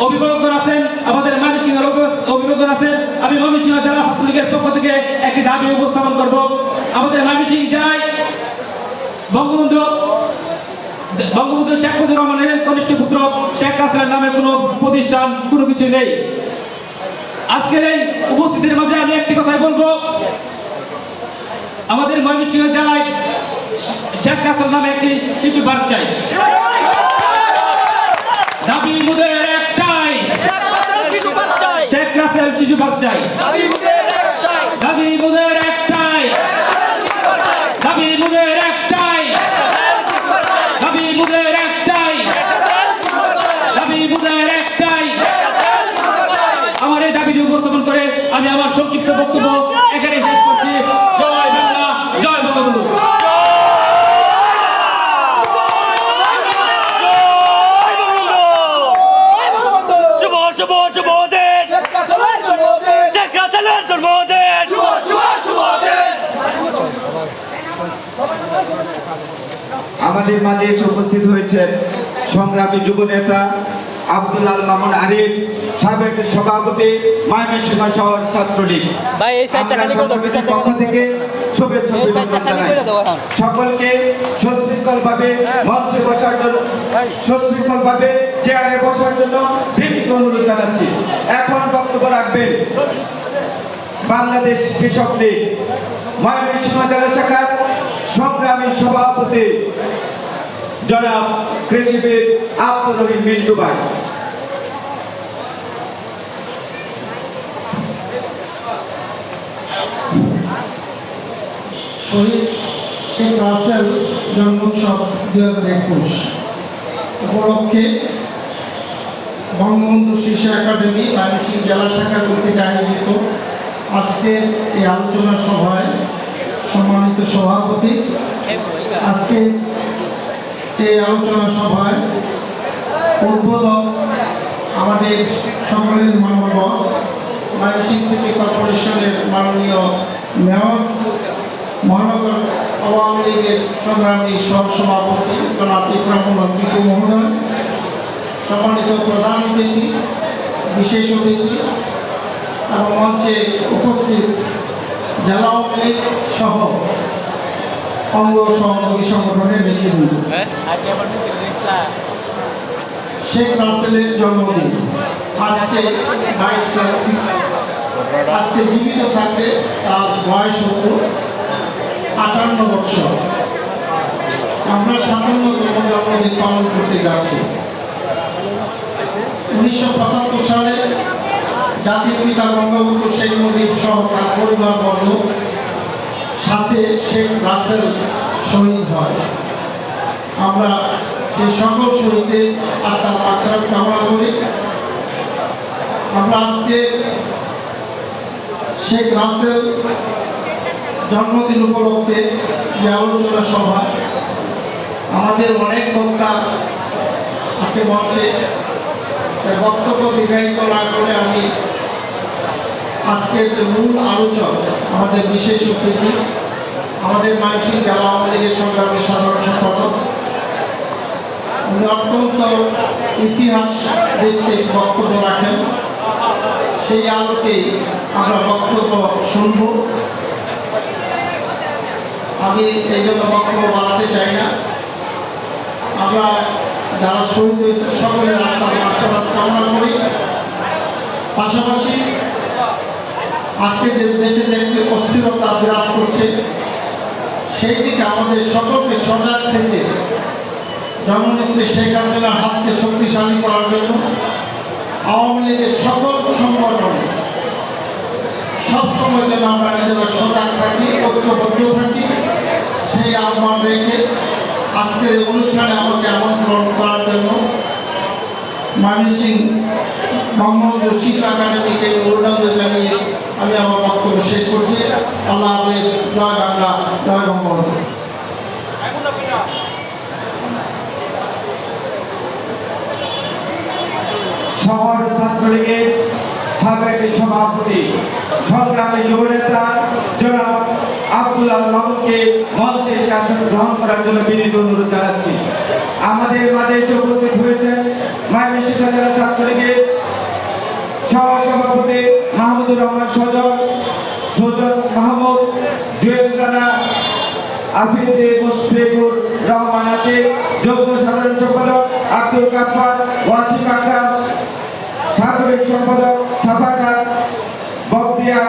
অভিভাবকগণ আছেন, আমাদের ময়মনসিংহের অভিভাবকগণ আছেন। আমি ময়মনসিংহ জেলা ছাত্রলীগের পক্ষ থেকে একটি দাবি উপস্থাপন করব। আমাদের ময়মনসিংহ জেলায় বঙ্গবন্ধু শেখ মুজিবুর রহমানের কনিষ্ঠ পুত্র শেখ রাসেলের নামে কোনো প্রতিষ্ঠান কোনো কিছু নেই। আজকের এই উপস্থিতির মাঝে আমি একটি কথাই বলবো, আমাদের ময়মনসিংহ জেলায় শেখ রাসেল নামে একটি শিশু পার্ক চাই। দাবি মুদের একটাই, শেখ রাসেল শিশু পার্ক চাই। দাবি মুদের একটাই, দাবি মুদের একটাই, দাবি মুদের একটাই, দাবি মুদের একটাই। আমার এই দাবিটি উপস্থাপন করে আমি আমার সংক্ষিপ্ত বক্তব্য এখানে শেষ করছি। জয় বাংলা, জয় বঙ্গবন্ধু। আমাদের মাঝে এসে উপস্থিত হয়েছেন সংগ্রামী যুব নেতা আব্দুল আল মামুন আরিফ, সাবেক সভাপতি ময়মনসিংহ শহর ছাত্রলীগ। পক্ষ থেকে শুভেচ্ছা অভিনন্দন জানাই। সকলকে সুশৃঙ্খলভাবে মঞ্চে বসার জন্য, সুশৃঙ্খলভাবে চেয়ারে বসার জন্য বিনীত অনুরোধ জানাচ্ছি। এখন বক্তব্য রাখবেন বাংলাদেশ কৃষক লীগ ময়মনসিংহ জেলা শাখার সংগ্রামী সভাপতি জনাব কৃষিবিদ আব্দুর রহিম মিন্টু ভাই। শহীদ শেখ রাসেল জন্মোৎসব 2021 উপলক্ষে বঙ্গবন্ধু শিশু একাডেমি ময়মনসিংহ জেলা শাখা কর্তৃক আয়োজিত আজকের এই আলোচনা সভায় সম্মানিত সভাপতি, আজকে এই আলোচনা সভায় উদ্বোধক আমাদের সকলের মাননীয় ময়মনসিংহ সিটি কর্পোরেশনের মাননীয় মেয়র, মহানগর আওয়ামী লীগের সংগ্রামী সহসভাপতি জনাব ইকরামুল্লাহ টিকু মহোদয়, সম্মানিত প্রধান অতিথি, বিশেষ অতিথি এবং মঞ্চে উপস্থিত জেলা আওয়ামী লীগ সহ অঙ্গ সহযোগী সংগঠনের নেতৃবৃন্দ, শেখ রাসেলের জন্মদিন আজকে 22 তারিখ। আজকে জীবিত থাকতে তার বয়স হতো 58 বছর। আমরা 57তম জন্মদিন পালন করতে যাচ্ছি। 1975 সালে জাতির পিতা বঙ্গবন্ধু শেখ মুজিব সহ তার পরিবারবর্গ সাথে শেখ রাসেল শহীদ হয়। আমরা সেই সকল শহীদদের আত্মার মাত্রা কামনা করি। আমরা আজকে শেখ রাসেল জন্মদিন উপলক্ষে যে আলোচনা সভা, আমাদের অনেক বক্তা আজকে মঞ্চে, তাই বক্তব্য দীর্ঘায়িত না করে আমি আজকের যে মূল আলোচক, আমাদের বিশেষ অতিথি, আমাদের ময়মনসিংহ জেলা আওয়ামী লীগের সংগ্রামী সাধারণ সম্পাদক, উনি অত্যন্ত ইতিহাস ভিত্তিক বক্তব্য রাখেন। সেই আলোকে আমরা বক্তব্য শুনব। আমি এই জন্য বক্তব্য বাড়াতে চাই না। আমরা যারা শহীদ হয়েছে সকলের আত্মার মাত্রা কামনা করি। পাশাপাশি আজকে যে দেশে যে একটি অস্থিরতা বিরাজ করছে, সেই দিকে আমাদের সকলকে সজাগ থেকে জননেত্রী শেখ হাসিনার হাতকে শক্তিশালী করার জন্য আওয়ামী লীগের সকল সংগঠনে সবসময় যেন আমরা নিজেরা সজাগ থাকি, ঐক্যবদ্ধ থাকি, সেই আহ্বান রেখে আজকের এই অনুষ্ঠানে আমাকে আমন্ত্রণ করার জন্য ময়মনসিংহ বঙ্গবন্ধু শিশু একাডেমিকে অভিনন্দন জানিয়ে আমি আমার বক্তব্য শেষ করছি। আল্লাহ হাফেজ। জয় বাংলা, জয় বঙ্গবন্ধু। শহর ছাত্রলীগের সাবেক সভাপতি সংগ্রামী যুবনেতা জনাব আব্দুল আল মাহমুদকে মঞ্চে এসে আসন গ্রহণ করার জন্য বিনীত অনুরোধ জানাচ্ছি। আমাদের মাঝে এসে উপস্থিত হয়েছেন ময়মনসিংহ জেলা ছাত্রলীগের সহসভাপতি মাহমুদুর রহমান সুজন মাহমুদ, জুয়েল রানা, আফিদে মুশফিকুর রহমান আতিক, যুগ্ম সাধারণ সম্পাদক আব্দুল কাফার, ওয়াসিম আকরাম, সাধারণ সম্পাদক সাফাকাত বখতিয়ার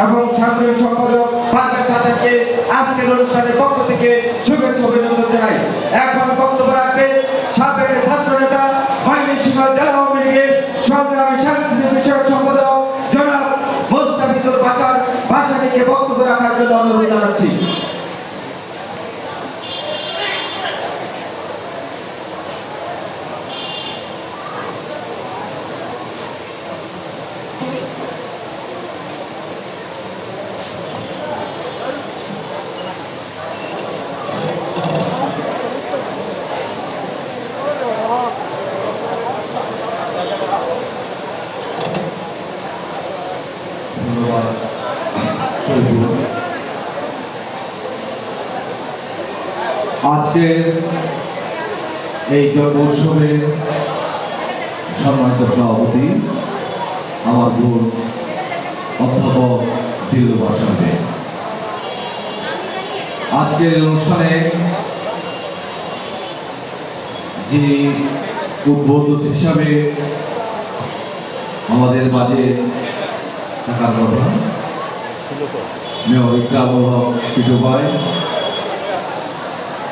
এবং সাধারণ সম্পাদক পারভেজ হাসানকে আজকের অনুষ্ঠানের পক্ষ থেকে শুভেচ্ছা অভিনন্দন জানাই। এখন বক্তব্য রাখবেন সাবেক ছাত্র নেতা ময়মনসিংহ জেলা আওয়ামী লীগের সংগ্রামী সাংস্কৃতিক বিষয়ক সম্পাদক জনাব মোস্তাফিজুর ভাসানীকে বক্তব্য রাখার জন্য অনুরোধ জানাচ্ছি। আজকের এই জন্ম উৎসবে সম্মানিত সভাপতি আমার বোন অধ্যাপক দিলরুবা সাহেব, আজকের অনুষ্ঠানে যিনি উদ্বোধক হিসাবে আমাদের মাঝে থাকার কথা, মেয়র ইকরামুল হক পিটু ভাই,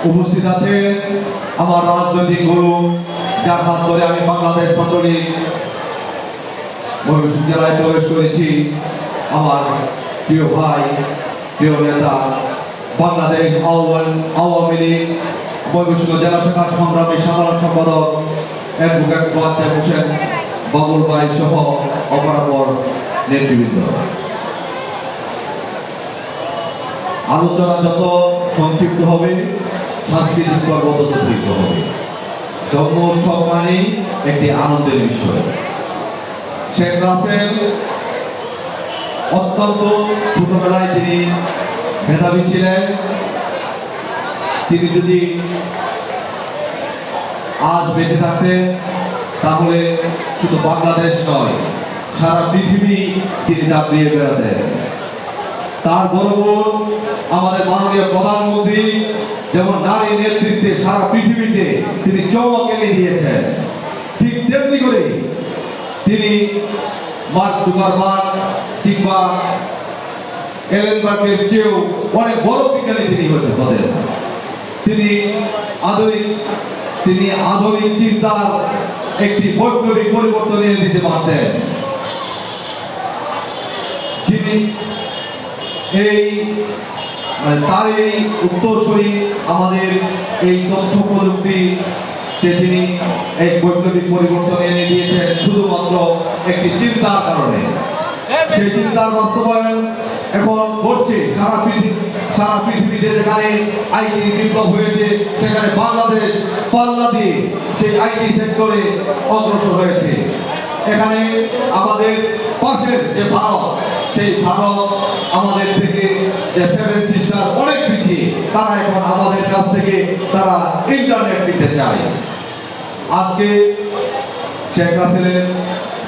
উপস্থিত আছেন আমার রাজনৈতিক গুরু, যার হাত ধরে আমি বাংলাদেশ ছাত্রলীগ ময়মনসিংহ জেলায় প্রবেশ করেছি, আমার প্রিয় ভাই, প্রিয় নেতা, বাংলাদেশ আওয়ামী লীগ ময়মনসিংহ জেলা শাখার সংগ্রামী সাধারণ সম্পাদক অ্যাডভোকেট মোয়াজ্জেম হোসেন বাবুল ভাই সহ অপরাপর নেতৃবৃন্দ। আলোচনা যত সংক্ষিপ্ত হবে, সাংস্কৃতিক পর্ব তত তীব্র হবে। জন্ম উৎসব মানে একটি আনন্দের বিষয়। শেখ রাসেল অত্যন্ত ছোটবেলায় তিনি মেধাবী ছিলেন। তিনি যদি আজ বেঁচে থাকতেন তাহলে শুধু বাংলাদেশ নয়, সারা পৃথিবী তিনি দাপিয়ে বেড়াতেন। তার বড় বোন আমাদের মাননীয় প্রধানমন্ত্রী যেমন নারী নেতৃত্বে সারা পৃথিবীতে তিনি চমক এনে দিয়েছেন, ঠিক তেমনি করে তিনি মার্ক জুকারবার্গ কিংবা এলেন বার্গের চেয়েও অনেক বড় বিজ্ঞানী তিনি হতেন। তিনি আধুনিক চিন্তার একটি বৈপ্লবিক পরিবর্তন এনে দিতে পারতেন। যিনি তার এই উত্তরসূরি আমাদের এই তথ্য প্রযুক্তিতে তিনি এক বৈপ্লবিক পরিবর্তন এনে দিয়েছেন শুধুমাত্র একটি চিন্তার কারণে। সেই চিন্তার বাস্তবায়ন এখন ঘটছে সারা পৃথিবীতে। যেখানে আইটি বিপ্লব হয়েছে সেখানে বাংলাদেশ পাল্লা দিয়ে সেই আইটি সেক্টরে অগ্রসর হয়েছে। এখানে আমাদের পাশের যে ভারত, সেই ভারত আমাদের থেকে যে সেভেন সিস্টার অনেক পিছিয়ে, তারা এখন আমাদের কাছ থেকে তারা ইন্টারনেট নিতে চায়। আজকে শেখ রাসেলের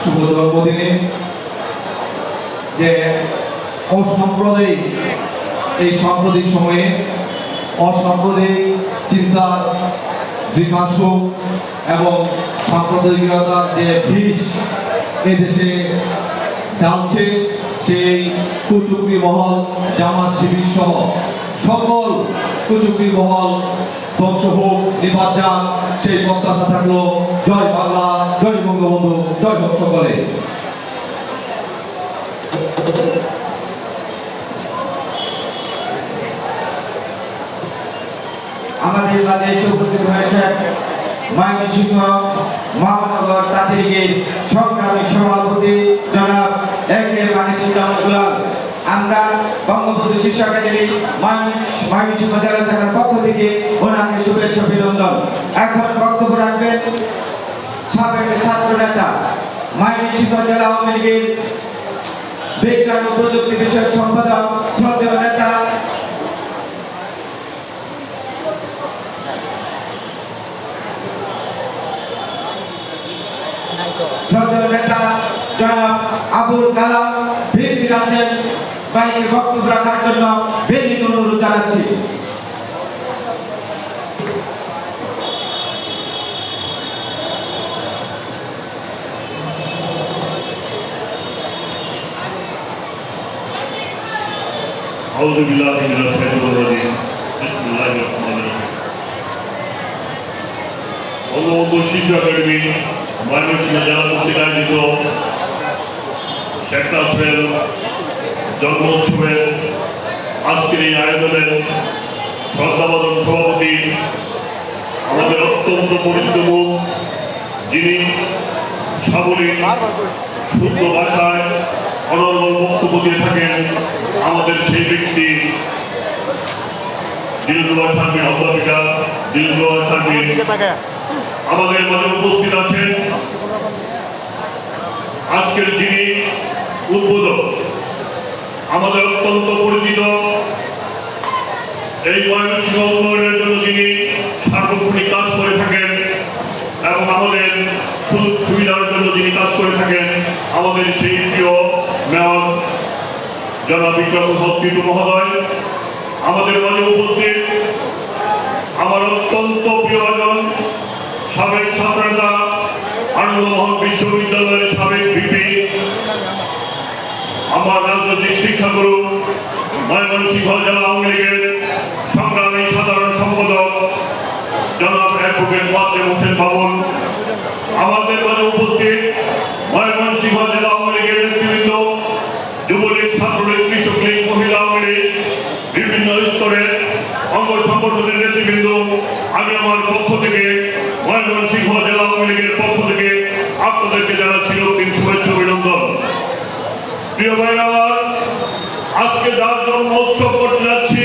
শুভ জন্মদিনে যে অসাম্প্রদায়িক এই সাম্প্রতিক সময়ে অসাম্প্রদায়িক চিন্তার বিকাশ হোক এবং সাম্প্রদায়িকতার যে বিষ এদেশে ঢালছে, সেই কুচুকরি মহল, জামাত শিবির সহ সকল কুচুকরি মহল ধ্বংস হোক, নিপাত যান, সেই প্রত্যাশা থাকলো। জয় বাংলা, জয় বঙ্গবন্ধু, জয় হোক সকলে। আমাদের মাঝে এসে উপস্থিত হয়েছেন ময়মনসিংহ মহানগর তাঁতিলীগের সংগ্রামী সভাপতি জনাব একের মানিসুজ্জামান। আমরা বঙ্গবন্ধু শিশু একাডেমি ময়মনসিংহ জেলা শাখার পক্ষ থেকে ওনাকে শুভেচ্ছা অভিনন্দন। এখন বক্তব্য রাখবেন সাবেক ছাত্র নেতা ময়মনসিংহ জেলা আওয়ামী লীগের বিজ্ঞান ও প্রযুক্তি বিষয়ক সম্পাদক শ্রদ্ধেয় নেতা জনাব আবুল কালাম ভিপি রাসেল ভাইকে বক্তব্য রাখার জন্য বিনীত অনুরোধ জানাচ্ছি। আউযু বিল্লাহি মিনাশ শাইতানির রাজিম। বিসমিল্লাহির রহমানির রহিম। বঙ্গবন্ধু শিশু একাডেমি ময়মনসিংহ জেলা কর্তৃক আয়োজিত শেখ রাসেল জন্ম উৎসবের আজকের এই আয়োজনের শ্রদ্ধাভাজন সভাপতি আমাদের অত্যন্ত পরিচিত মুখ, যিনি সাবলীল শুদ্ধ ভাষায় অনর্গল বক্তব্য দিয়ে থাকেন, আমাদের সেই ব্যক্তি দিলরুবা শারমিন অধ্যাপিকা দিলরুবা শারমিন আমাদের মাঝে উপস্থিত আছেন। আজকের যিনি উদ্বোধক, আমাদের অত্যন্ত পরিচিত, এই ময়মনসিংহ উন্নয়নের জন্য যিনি সার্বক্ষণিক কাজ করে থাকেন এবং আমাদের সুযোগ সুবিধার জন্য যিনি কাজ করে থাকেন, আমাদের সেই প্রিয় মেয়র জনাব বিক্রম টিটু মহোদয় আমাদের মাঝে উপস্থিত। আমার অত্যন্ত প্রিয়জন সাবেক ছাত্রনেতা আনন্দমোহন বিশ্ববিদ্যালয়ের সাবেক ভিপি, আমার রাজনৈতিক শিক্ষাগুরু ময়মনসিংহ জেলা আওয়ামী লীগের সংগ্রামী সাধারণ সম্পাদক জনাব অ্যাডভোকেট ওয়াসিম হোসেন বাবুল, আমাদের মাঝে উপস্থিত ময়মনসিংহ জেলা আওয়ামী লীগের নেতৃবৃন্দ, যুবলীগ, ছাত্রলীগ, কৃষক লীগ, মহিলা আওয়ামী লীগ, বিভিন্ন স্তরের অঙ্গ সংগঠনের নেতৃবৃন্দ, আমি আমার পক্ষ থেকে ময়মনসিংহ জেলা আওয়ামী লীগের পক্ষ থেকে আপনাদেরকে জানাচ্ছি অগ্রিম শুভেচ্ছা অভিনন্দন। প্রিয় ভাই আমার, আজকে যার জন্ম উৎসব করতে যাচ্ছি,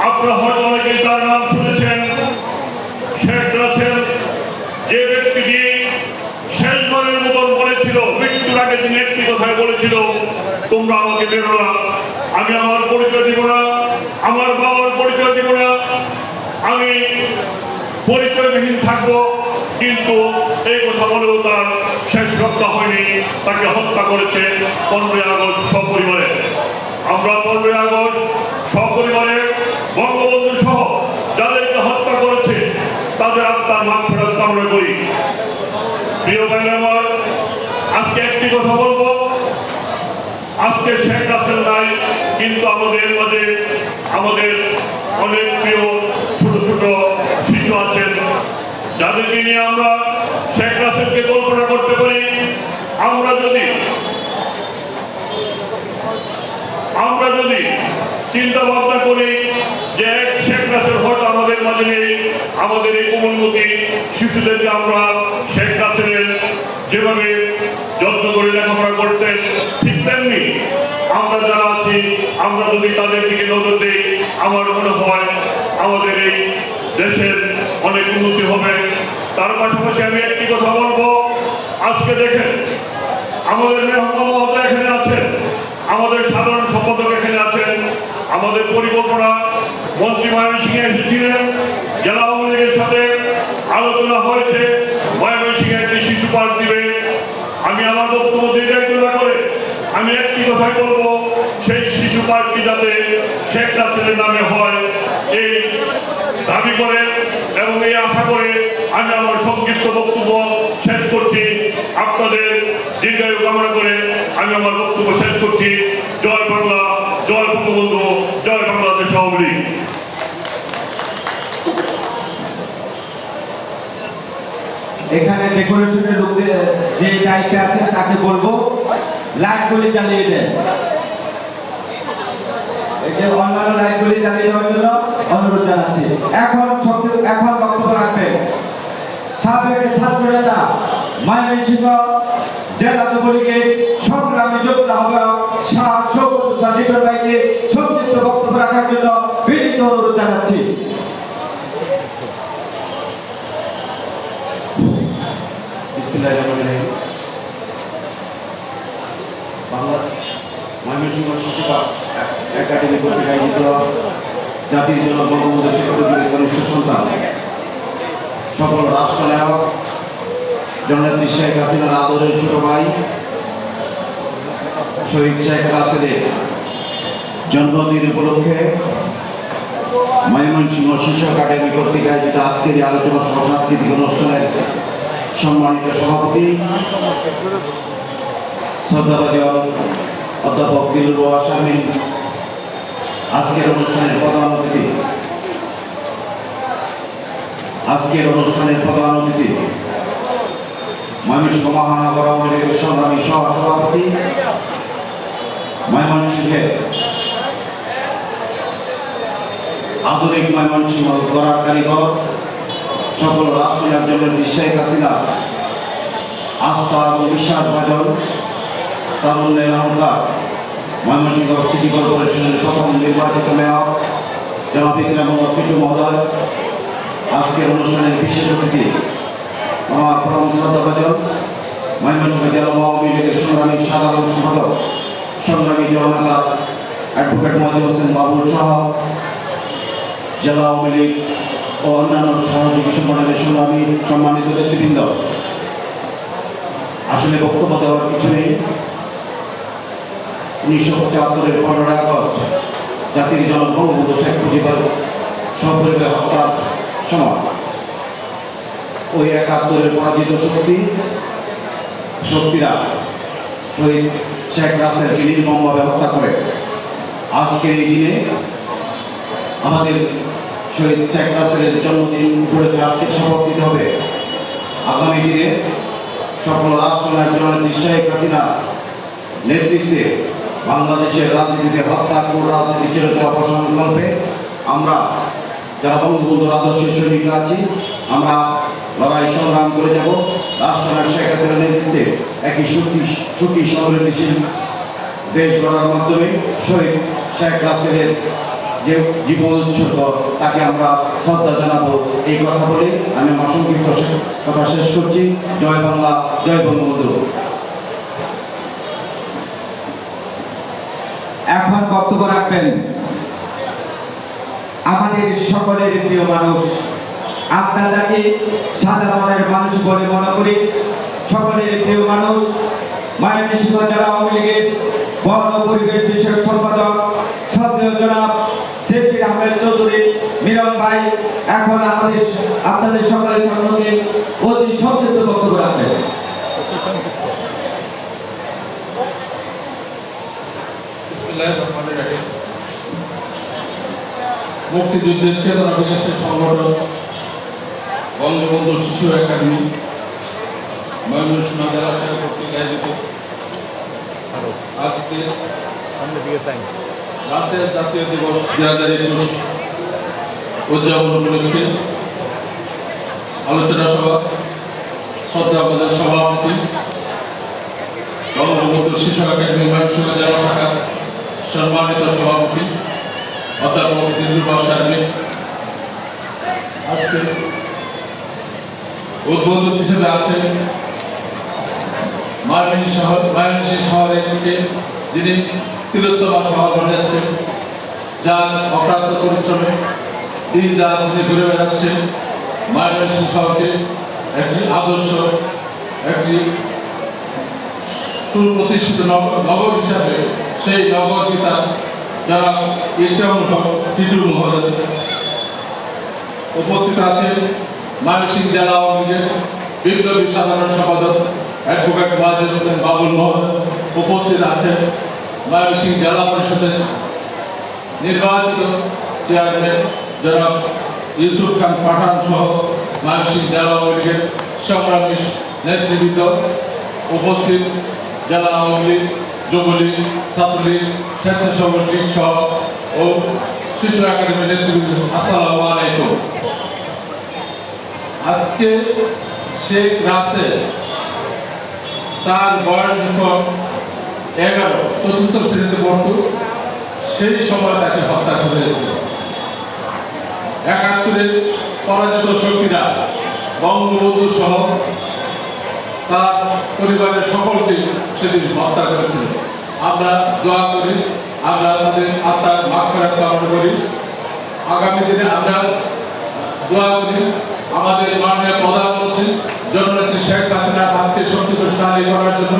আপনারা হয়তো অনেকেই তার নাম শুনেছেন, শেখ রাসেল। যে ব্যক্তিটি শেষবারের মতন বলেছিল, মৃত্যুর আগে তিনি একটি কথায় বলেছিল, তোমরা আমাকে বেরো না, আমি আমার পরিচয় দিব না, আমার বাবার পরিচয় দিব না, আমি পরিচয়বিহীন থাকবো। কিন্তু এই কথা বলেও তার শেষ রক্ষা হয়নি, তাকে হত্যা করেছে 15ই আগস্ট সপরিবারে। আমরা 15 আগস্ট সপরিবারে বঙ্গবন্ধু সহ যাদেরকে হত্যা করেছে তাদের আত্মার মাগফিরাত কামনা করি। প্রিয় ভাই আমার, আজকে একটি কথা বলবো, আজকে শেখ রাসেল নাই, কিন্তু আমাদের মাঝে আমাদের অনেক প্রিয় ছোট ছোট শিশু আছেন যাদেরকে নিয়ে আমরা শেখ রাসেলকে কল্পনা করতে পারি। আমরা যদি চিন্তা ভাবনা করি যে শেখ রাসেল হয়তো আমাদের মাঝে নেই, আমাদের এই কোমলমতি শিশুদেরকে আমরা শেখ রাসেলের যেভাবে যত্ন করে লেখাপড়া করতেন ঠিক তেমনি আমরা যারা আছি আমরা যদি তাদের দিকে নজর দিই, আমার মনে হয় আমাদের এই দেশের অনেক উন্নতি হবে। তার পাশাপাশি আমি একটি কথা বলবো, আজকে দেখেন আমাদের মেহমান এখানে আছেন, আমাদের সাধারণ সম্পাদক এখানে আছেন, আমাদের পরিকল্পনা মন্ত্রী ময়মনসিংহে এসেছিলেন, জেলা আওয়ামী লীগের সাথে আলোচনা হয়েছে ময়মনসিংহে একটি শিশু পার্ক দিবে। আমি আমার বক্তব্য দীর্ঘায়িত না করে আমি একটি কথাই বলবো, সেই শিশু পার্কটি যাতে শেখ রাসেলের নামে হয় এই দাবি করে এবং এই আশা করে আমি আমার সংক্ষিপ্ত বক্তব্য শেষ করছি। আপনাদের দীর্ঘায়ু কামনা করে আমি আমার বক্তব্য শেষ করছি। জয় বাংলা, জয় বঙ্গবন্ধু, জয় বাংলাদেশ আওয়ামী লীগ। এখানে ডেকোরেশনের লোকদের যে দায়িত্বে আছে তাকে বলবো লাইটগুলি জ্বালিয়ে দেন, অন্যান্য লাইটগুলি জ্বালিয়ে দেওয়ার জন্য অনুরোধ জানাচ্ছি। এখন বক্তব্য রাখবেন সাবেক ছাত্র নেতা ময়মনসিংহ জেলা যুবলীগের সংগ্রামী যোদ্ধা আহ্বায়ক শাহ শওকত লিটন ভাইকে সংক্ষিপ্ত বক্তব্য রাখার জন্য বিনীত অনুরোধ জানাচ্ছি। বাংলা ময়মনসিংহ শিশু একাডেমি কর্তৃক আয়োজিত জাতির জন্য বঙ্গবন্ধু শেখ মুজিবের কনিষ্ঠ সন্তান সকল রাষ্ট্রনায়ক জননেত্রী শেখ হাসিনার আদরের ছোট ভাই শহীদ শেখ রাসেলের জন্মদিন উপলক্ষে ময়মনসিংহ শিশু একাডেমি কর্তৃক আয়োজিত আজকের এই আলোচনা সহ সাংস্কৃতিক অনুষ্ঠানের সম্মানিত সভাপতি শ্রদ্ধাভাজন অধ্যাপক দিলরুবা শারমিন, আজকের অনুষ্ঠানের প্রধান অতিথি ময়মনসিংহ মহানগর আওয়ামী লীগের সংগ্রামী সহসভাপতি, ময়মনসিংহের আধুনিক ময়মনসিংহ গড়ার কারিগর সকল রাষ্ট্রনায়ক জননেত্রী শেখ হাসিনা আস্থা এবং বিশ্বাসভাজন তারুণ্যের অহংকার ময়মনসিংহ সিটি কর্পোরেশনের প্রথম নির্বাচিত মেয়র জনাব ইকরাম মোহাম্মদ পিটু মহোদয়, আজকের অনুষ্ঠানের বিশেষ অতিথি আমার পরম শ্রদ্ধাভাজন ময়মনসিংহ জেলা আওয়ামী লীগের সংগ্রামী সাধারণ সম্পাদক সংগ্রামী জননেতা অ্যাডভোকেট মজিবুর হোসেন বাবুল সহ জেলা আওয়ামী লীগ ও অন্যান্য সহযোগী সংগঠনের সংগ্রামী সম্মানিত নেতৃবৃন্দ, আসলে বক্তব্য দেওয়ার কিছু নেই। 1975-এর 15 আগস্ট জাতির জনক বঙ্গবন্ধু শেখ মুজিবের সপরিবারে হত্যার সময় ওই 71-এর পরাজিত শক্তিরা শহীদ শেখ রাসেলকে নির্মমভাবে হত্যা করে। আজকের এই দিনে আমাদের শহীদ শেখ রাসেলের জন্মদিন উপলক্ষে আজকে শপথ নিতে হবে। আগামী দিনে সকল রাষ্ট্রনায়ক জননেত্রী শেখ হাসিনা নেতৃত্বে বাংলাদেশের রাজনীতিতে হত্যা রাজনীতি চিরতরে অপসারণ করবে। আমরা যারা বঙ্গবন্ধুর আদর্শের সৈনিকরা আছি, আমরা লড়াই সংগ্রাম করে যাব রাষ্ট্রনায়ক শেখ হাসিনার নেতৃত্বে একই সুখী সমৃদ্ধিশীল দেশ গড়ার মাধ্যমে শহীদ শেখ রাসেলের যে জীবন উৎসর্গ তাকে আমরা শ্রদ্ধা জানাবো। এই কথা বলে আমি আমার সংক্ষিপ্ত কথা শেষ করছি। জয় বাংলা, জয় বঙ্গবন্ধু। এখন বক্তব্য রাখবেন আমাদের সকলের প্রিয় মানুষ, আমরা যাকে সাধারণের মানুষ বলে মনে করি, সকলের প্রিয় মানুষ ময়মনসিংহ জেলা আওয়ামী লীগের বন ও পরিবেশ বিষয়ক সম্পাদক শ্রদ্ধেয় জনাব শিল্পী আহমেদ চৌধুরী মিলন ভাই এখন আপনাদের সকলের সম্মুখে অতি সংক্ষিপ্ত বক্তব্য রাখবেন। মুক্তিযুদ্ধের চেতনা বিকাশের সংগঠন বঙ্গবন্ধু শিশু একাডেমি ময়মনসিংহ জেলা শাখা কর্তৃক আয়োজিত আজকে রাসেল জাতীয় দিবস 2021 উদযাপন উপলক্ষে আলোচনা সভা শ্রদ্ধা আমাদের সভাপতি বঙ্গবন্ধু শিশু একাডেমি ময়মনসিংহ জেলা শাখা সম্মানিত সভাপতি অধ্যাপক দিলরুবা সার্বিক আজকে উদ্বোধক হিসেবে আছেন ময়মনসিংহ শহরের থেকে যিনি তিলোত্তমা শহর বানাচ্ছেন, যার অক্লান্ত পরিশ্রমে দিন রাত তিনি ঘুরে বেড়াচ্ছেন ময়মনসিংহ শহরকে একটি আদর্শ, একটি সুপ্রতিষ্ঠিত নগর হিসাবে সেই নগরপিতা যারা ইকরামুল হক টিটু মহোদয় উপস্থিত আছেন, ময়মনসিংহ জেলা আওয়ামী লীগের বিপ্লবী সাধারণ সম্পাদক অ্যাডভোকেট ওয়াজিদ হোসেন বাবুল মহোদয় উপস্থিত আছেন, ময়মনসিংহ জেলা পরিষদের নির্বাচিত চেয়ারম্যান জনাব ইউসুফ খান পাঠান সহ ময়মনসিংহ জেলা আওয়ামী লীগের সংগ্রামী নেতৃবৃন্দ উপস্থিত, জেলা আওয়ামী লীগ, যুবলীগ, ছাত্রলীগ, স্বেচ্ছাসেবক লীগ সহ ও শিশু একাডেমির নেতৃবৃন্দ, আসসালামু আলাইকুম। আজকে শেখ রাসেল তার বয়স যখন 11 চতুর্থ শ্রেণীতে পড়ত সেই সময় তাকে হত্যা করেছিল। 71-এর পরাজিত শক্তিরা বঙ্গবন্ধু সহ তার পরিবারের সকলকে সেদিন হত্যা করেছিল। আমরা দোয়া করি, আমরা তাদের আত্মার মাগফিরাত কামনা করি। আগামী দিনে আমরা দোয়া করি আমাদের মাননীয় প্রধানমন্ত্রী জননেত্রী শেখ হাসিনার হাতকে শক্তিশালী করার জন্য।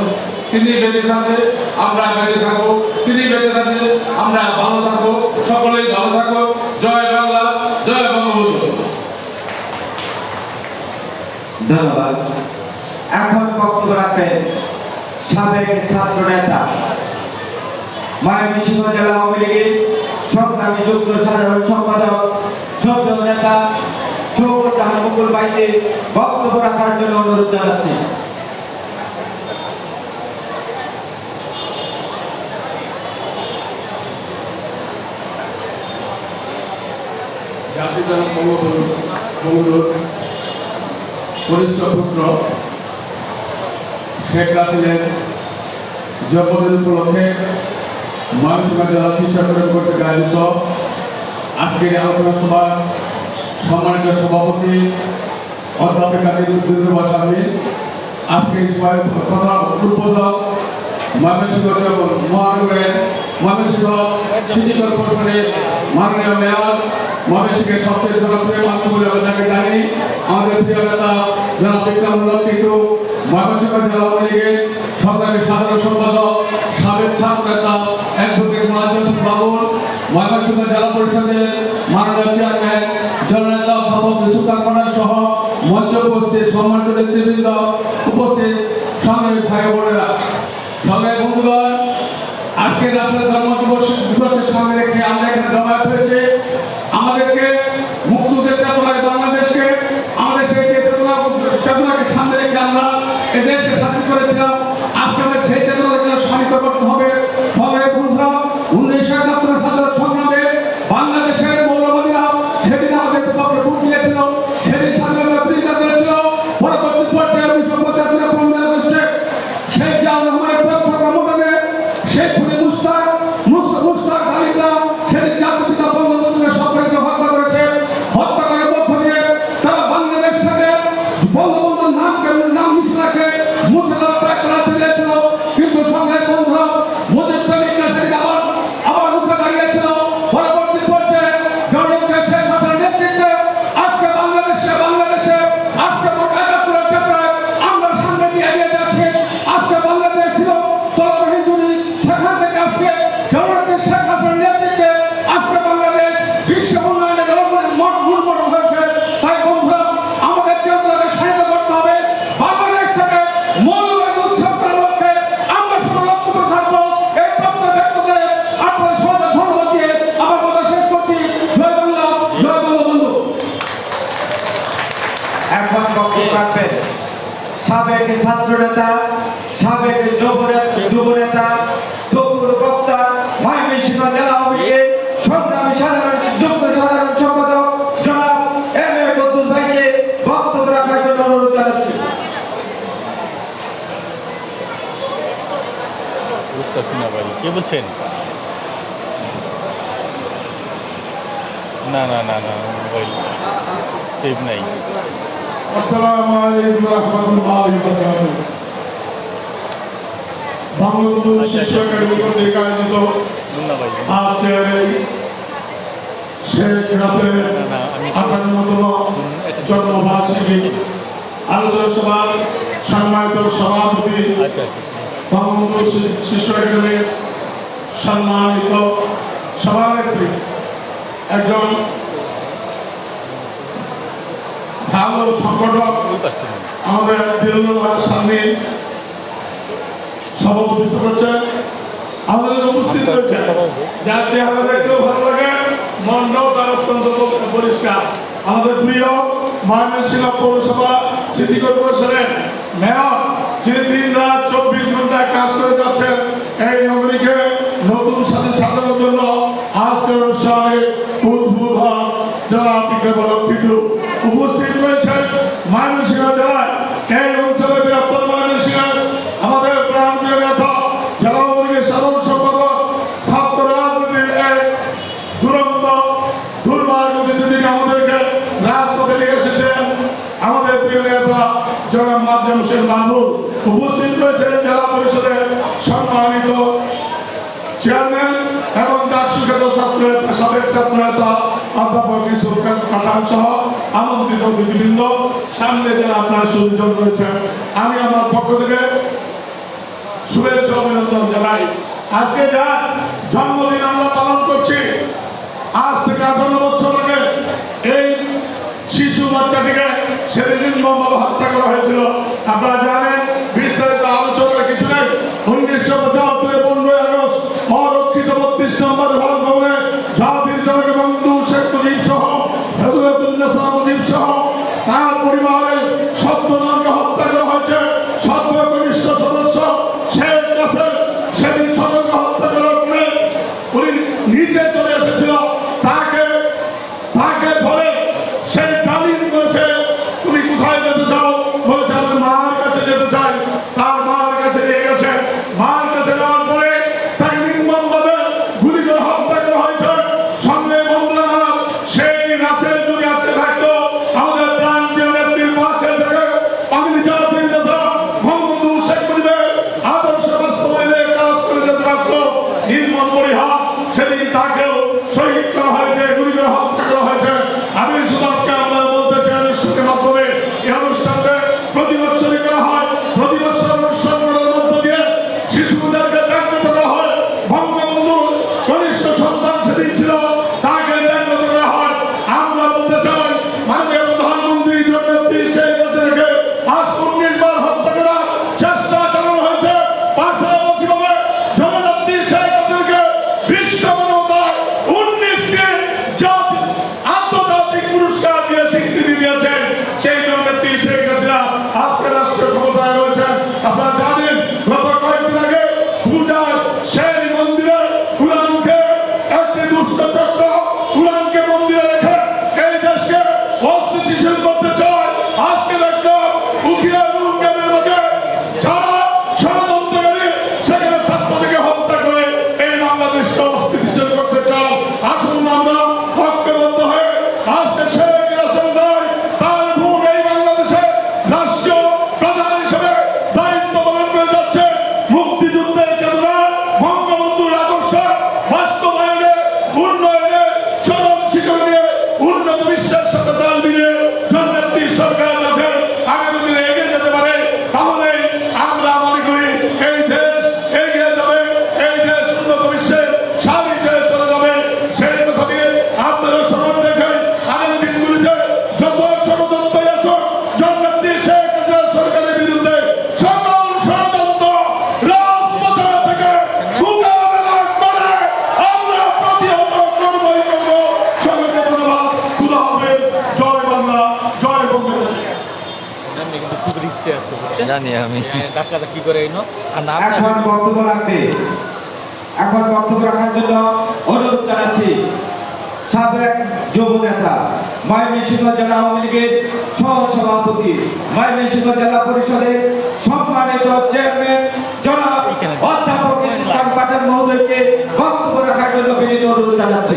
তিনি বেঁচে থাকলে আমরা বেঁচে থাকবো, তিনি বেঁচে থাকলে আমরা ভালো থাকবো, সকলেই ভালো থাকবো। জয় বাংলা, জয় বঙ্গবন্ধু। ধন্যবাদ। এখন বক্তব্য রাখবেন সাবেক ছাত্র নেতা ময়মনসিংহ জেলা আওয়ামী লীগের সংগ্রামী যুগ্ম সাধারণ সম্পাদক শ্রদ্ধেয় নেতা শওকত জাহান মুকুল ভাইকে বক্তব্য রাখার জন্য অনুরোধ জানাচ্ছি। জাতির জনক বঙ্গবন্ধুর কনিষ্ঠ পুত্র শেখ রাসেলের জন্মদিন উপলক্ষে ময়মনসিংহ জেলা শিশু একাডেমি কর্তৃক আয়োজিত আজকের আলোচনা সভা সম্মানিত সভাপতি অধ্যাপিকা দিলরুবা সার্বিক, আজকের সভায় প্রধান উদ্বোধক ময়মনসিংহ মহানগরের ময়মনসিংহ সিটি কর্পোরেশনের মাননীয় মেয়র, ময়মনসিংহের সবচেয়ে জনপ্রিয় মানুষ বলে যাকে জানি, আমাদের প্রিয় নেতা জনাব ইকরামুল হক টিটু, ময়মনসিংহ জেলা আওয়ামী লীগের সংগ্রামী সাধারণ সম্পাদক, সাবেক ছাত্র নেতা অ্যাডভোকেট ওয়াজিদ হোসেন বাবুল, ময়মনসিংহ জেলা পরিষদের মাননীয় চেয়ারম্যান জননেতা অধ্যাপক ইউসুফ খান পাঠান সহ মঞ্চে উপস্থিত সম্মানিত নেতৃবৃন্দ, উপস্থিত সংগ্রামী ভাই বোনেরা, সংগ্রামী বন্ধুগণ, আজকে রাসেল জন্মদিবসের সামনে রেখে আমরা এখানে জমায়েত হয়েছে। আমাদেরকে মুক্তিযুদ্ধের চেতনায় বাংলাদেশকে আমাদের সেই চেতনাকে সামনে রেখে আমরা এ দেশকে স্বাধীন করেছিলাম। আজকে আমাদের সেই চেতনাকে শানিত করতে হবে। সংগ্রামী বন্ধুরা, 1971 সালের সংগ্রামে বাংলাদেশের মৌলবাদীরা সেদিন আমাদের বিপক্ষে ভোট দিয়েছিল, সেদিন স্বাধীনতা বিরোধিতা করেছিল। পরবর্তী পর্যায়ে 1975 15 আগস্টে শেখ জিয়াউর রহমানের পক্ষ ক্ষমতাকে শেখ মুস্তাক আলীরা সেদিন জাতির পিতা বঙ্গবন্ধুকে সপরিবারে হত্যা করেছে। হত্যা করার মধ্য দিয়ে তারা বাংলাদেশ থেকে বঙ্গবন্ধুর নাম মিশে রাখে মুছে দেওয়ার ট্রাই করা চেয়েছিল। কিন্তু সংগ্রামী বন্ধুরা, মোদীর প্রেমিকরা সেদিন আবার উঠে দাঁড়িয়েছিল। পরবর্তী পর্যায়ে জননেত্রী শেখ হাসিনার নেতৃত্বে আজকে বাংলাদেশ রাখবেন। সাবেক ছাত্র নেতা, সাবেক যুব নেতা, তবুর বক্তা, ময়মনসিংহ জেলা আওয়ামী লীগের সংগ্রামী যুগ্ম সাধারণ সম্পাদক জনাব এম এ কুদ্দুস ভাইকে বক্তব্য রাখার জন্য অনুরোধ জানাচ্ছি। বুঝতেছি না ভাই, কে বলছেন? না না না না মোবাইল সেভ নাই। আসসালামু আলাইকুম রহমতুল্লাহি ওয়া বারাকাতুহু। বঙ্গবন্ধু শিশু একাডেমি কর্তৃক আয়োজিত আজকের এই শেখ রাসেলের ৫৮তম জন্মবার্ষিকী আলোচনা সভার সম্মানিত সভাপতি, বঙ্গবন্ধু শিশু একাডেমির সম্মানিত সভানেত্রী, একজন ভালো সংগঠক আমাদের দিলুল্লাহ সামনে সভাপতিত্ব করছেন, আমাদের উপস্থিত রয়েছে, যার চেহারা দেখতেও ভালো লাগে, মনটাও তার অত্যন্ত পরিষ্কার। আমাদের প্রিয় ময়মনসিংহ পৌরসভা সিটি কর্পোরেশনের মেয়র, যিনি দিন রাত ২৪ ঘন্টায় কাজ করে যাচ্ছেন এই নগরীকে নতুন সাথে সাজানোর জন্য আজকের অনুষ্ঠানে উদ্ভূত হন জনাব পিটু উপস্থিত রয়েছেন। ময়মনসিংহ জেলায় এই অঞ্চলে বৃহত্তর ময়মনসিংহ আমাদের প্রাণপ্রিয় নেতা, জেলা আওয়ামী লীগের সাধারণ সম্পাদক, ছাত্র রাজনীতির এক দুরন্ত দুর্ভাগ্য দিকে আমাদেরকে রাজপথে নিয়ে এসেছেন আমাদের প্রিয় নেতা জনাব মাহজাম হোসেন মাহমুদ। উপস্থিত রয়েছেন জেলা পরিষদের সম্মানিত চেয়ারম্যান এবং ডাকসু খ্যাত সাবেক ছাত্র নেতা অধ্যাপক ইউসুফ পাঠান সহ আমন্ত্রিত অতিথিবৃন্দ, সামনে যারা আপনার সুযোগ রয়েছেন, আমি আমার পক্ষ থেকে শুভেচ্ছা অভিনন্দন জানাই। আজকে যার জন্মদিন আমরা পালন করছি, আজ থেকে ৫৮ বছর আগে এই শিশু বাচ্চাটিকে সেদিন নির্মমভাবে হত্যা করা হয়েছিল। আপনারা জানেন, বিস্তারিত আলোচনার কিছু নেই। ১৯৭৫ 15ই আগস্ট অরক্ষিত ৩২ নম্বর ভবনে জাতির জনক বন্ধু শেখ মুজিব সহ ফজলুন্নেসা মুজিব সহ তার পরিবারের ১৭ জনকে হত্যা করা হয়েছে। সর্বকনিষ্ঠ সদস্য শেখ রাসেল সেদিন সকলকে হত্যা করার পরে উনি নিচে চলে এসেছিল, তাকে ধরে সেই গালি করেছে, তুমি কোথায় যেতে চাও? বলেছে আমি মার কাছে যেতে চাই। তার মার কাছে নিয়ে গেছে, মার কাছে যাওয়ার পরে তাকে নির্মমভাবে গুলি করে হত্যা করা হয়েছে। সঙ্গে বন্ধুরা, সেই রাসেল যদি আজকে থাকতো আমাদের প্রাণপ্রিয় নেত্রীর পাশে থেকে বাঙালি জাতির নেতা বঙ্গবন্ধু শেখ মুজিবের আদর্শ বাস্তবায়নে কাজ করে যেতে পারত। নির্মম পরিহার সেদিন তাকেও শহীদ করা হয়েছে, গুলি করে হত্যা করা হয়েছে। আমি শুধু আজকে আপনারা বলতে চাই, অনুষ্ঠানের মাধ্যমে এই অনুষ্ঠানটা প্রতি বছরই করা হয়। প্রতি বছর অনুষ্ঠান করার মধ্য দিয়ে শিশুদেরকে জাগ্রত করা হয়। বঙ্গবন্ধু কনিষ্ঠ সন্তান সেদিন ছিল, তাকে জাগ্রত করা হয়। আমরা বলতে চাই, মাননীয় প্রধানমন্ত্রী জননেত্রী শেখ হাসিনাকে আজ ১৯ বার হত্যা করার চেষ্টা চালানো হয়েছে। পাশাপাশি ভাবে জননেত্রী শেখ হাসিনাকে বিশ্ব মানবতায় 19টি আন্তর্জাতিক পুরস্কার দিয়ে স্বীকৃতি দিয়েছেন। সেই জননেত্রী শেখ হাসিনা আজকে রাষ্ট্রীয় ক্ষমতায় রয়েছেন। আপনারা জানেন, গত কয়েকদিন আগে পূজায় সেই মন্দিরে কুরআনকে একটি দুষ্ট চক্র কুরআনকে মন্দিরে রেখে এই দেশকে অস্থিতিশীল করতে চায়। আজকে দেখলাম উকিয়া রুকেদের মধ্যে যারা ষড়যন্ত্রকারী সেখানে ছাত্রদেরকে হত্যা করে এই বাংলাদেশকে অস্থিতিশীল করতে চায়। আসুন আমরা ঐক্যবদ্ধ হয়ে আজকে শেখ রাসেল নয়, তার ভুল এই বাংলাদেশে রাষ্ট্রীয় প্রধান হিসেবে দায়িত্ব পালন করে যাচ্ছে। মুক্তিযুদ্ধের চেতনা, বঙ্গবন্ধুর আদর্শ বাস্তবায়নে, উন্নয়নে চরম শিখর নিয়ে উন্নত বিশ্বের সাথে তাল মিলিয়ে জননেত্রী সরকার যাতে আগামী দিনে এগিয়ে যেতে পারে, তাহলে আমরা মনে করি এই দেশ এগিয়ে যাবে, এই দেশ উন্নত বিশ্বের সারিতে চলে যাবে। সেই কথা নিয়ে আপনারা স্মরণ রেখে আগামী দিনগুলিতে যত ষড়যন্ত্র আসুক, জননেত্রী শেখ হাসিনা সরকারের বিরুদ্ধে সকল ষড়যন্ত্র রাজপথে থেকে মোকাবেলা করে আমরা প্রতিহত করবই করব। সকলকে ধন্যবাদ। খুদা হাফেজ। জয় বাংলা, জয় বঙ্গবন্ধু। খুব রিক্সে আছে বুঝছেন? জানি আমি। ডাক্তারটা কি করে এনো আর নাম এখন বক্তব্য রাখার জন্য অনুরোধ জানাচ্ছি সাবেক যুব নেতা ময়মনসিংহ জেলা আওয়ামী লীগের সহসভাপতি ময়মনসিংহ জেলা পরিষদের সম্মানিত চেয়ারম্যান জনাব অধ্যাপক ইসলাম পাঠান মহোদয়কে বক্তব্য রাখার জন্য বিনীত অনুরোধ জানাচ্ছি।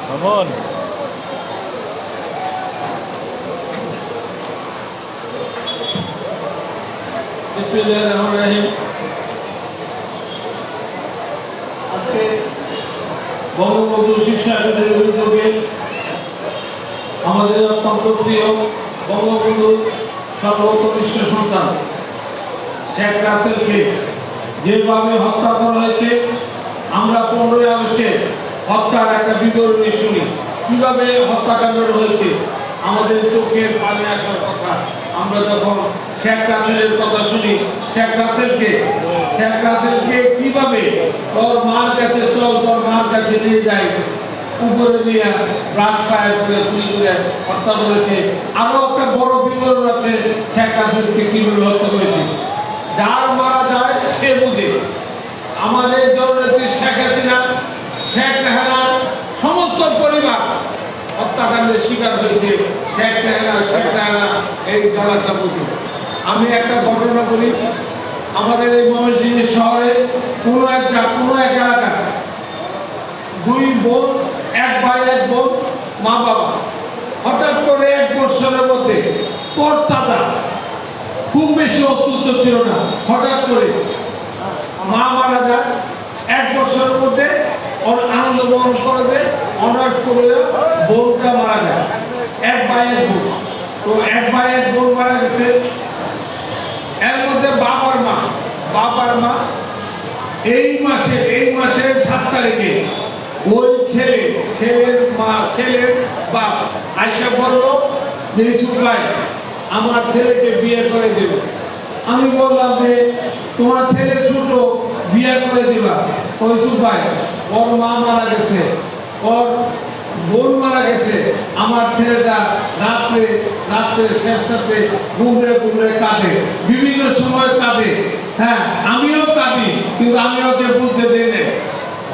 মামুন বিসমিল্লাহির আজকে বঙ্গবন্ধু শিশু একাডেমির উদ্যোগে আমাদের অত্যন্ত প্রিয় বঙ্গবন্ধুর সর্বকনিষ্ঠ সন্তান শেখ রাসেলকে যেভাবে হত্যা করা হয়েছে, আমরা 15ই আগস্টে হত্যার একটা বিবরণী শুনি, কিভাবে হত্যাকাণ্ড হয়েছে। আমাদের চোখের পানি আসার কথা। আমরা যখন শেখ রাসেলের কথা শুনি, শেখ রাসেলকে কিভাবে তোর মার কাছে চল, তোর মার কাছে নিয়ে যায়, উপরে নিয়ে ব্রাশ ফায়ার করে গুলি করে হত্যা করেছে। আরো একটা বড় বিবরণ আছে শেখ রাসেলকে কিভাবে হত্যা করেছে। যার মারা যায় সে বুঝে। আমাদের জননেত্রী শেখ হাসিনা, শেখ রেহানার সমস্ত পরিবার হত্যাকাণ্ডের শিকার হয়েছে। শেখ রেহানা এই জায়গাটা বুঝে। আমি একটা ঘটনা বলি। আমাদের এই ময়মনসিংহ শহরে কোনো এক এলাকা, দুই বোন, এক ভাই এক বোন, মা বাবা, হঠাৎ করে 1 বছরের মধ্যে তরতাজা, খুব বেশি অসুস্থ ছিল না, হঠাৎ করে মা মারা যায়। 1 বছরের মধ্যে আনন্দ বহন করবে, অনার্স করে বোনটা মারা যায়। এক ভাই এক বোন, তো এক ভাই এক বোন মারা গেছে। এর মধ্যে বাবার মা এই মাসের 7 তারিখে ওই ছেলের বাপ আয়সা বলল যে ইউসুফ ভাই আমার ছেলেকে বিয়ে করে দেবে। আমি বললাম যে তোমার ছেলে ছোট, বিয়ে করে দিবা। ইউসুফ ভাই ওর মা মারা গেছে, ওর বোন মারা গেছে, আমার ছেলেটা রাত্রে শেষ সাথে ঘুমরে কাঁদে, বিভিন্ন সময় কাঁদে। হ্যাঁ, আমিও কাঁদি, কিন্তু আমি ওকে বুঝতে দিই না।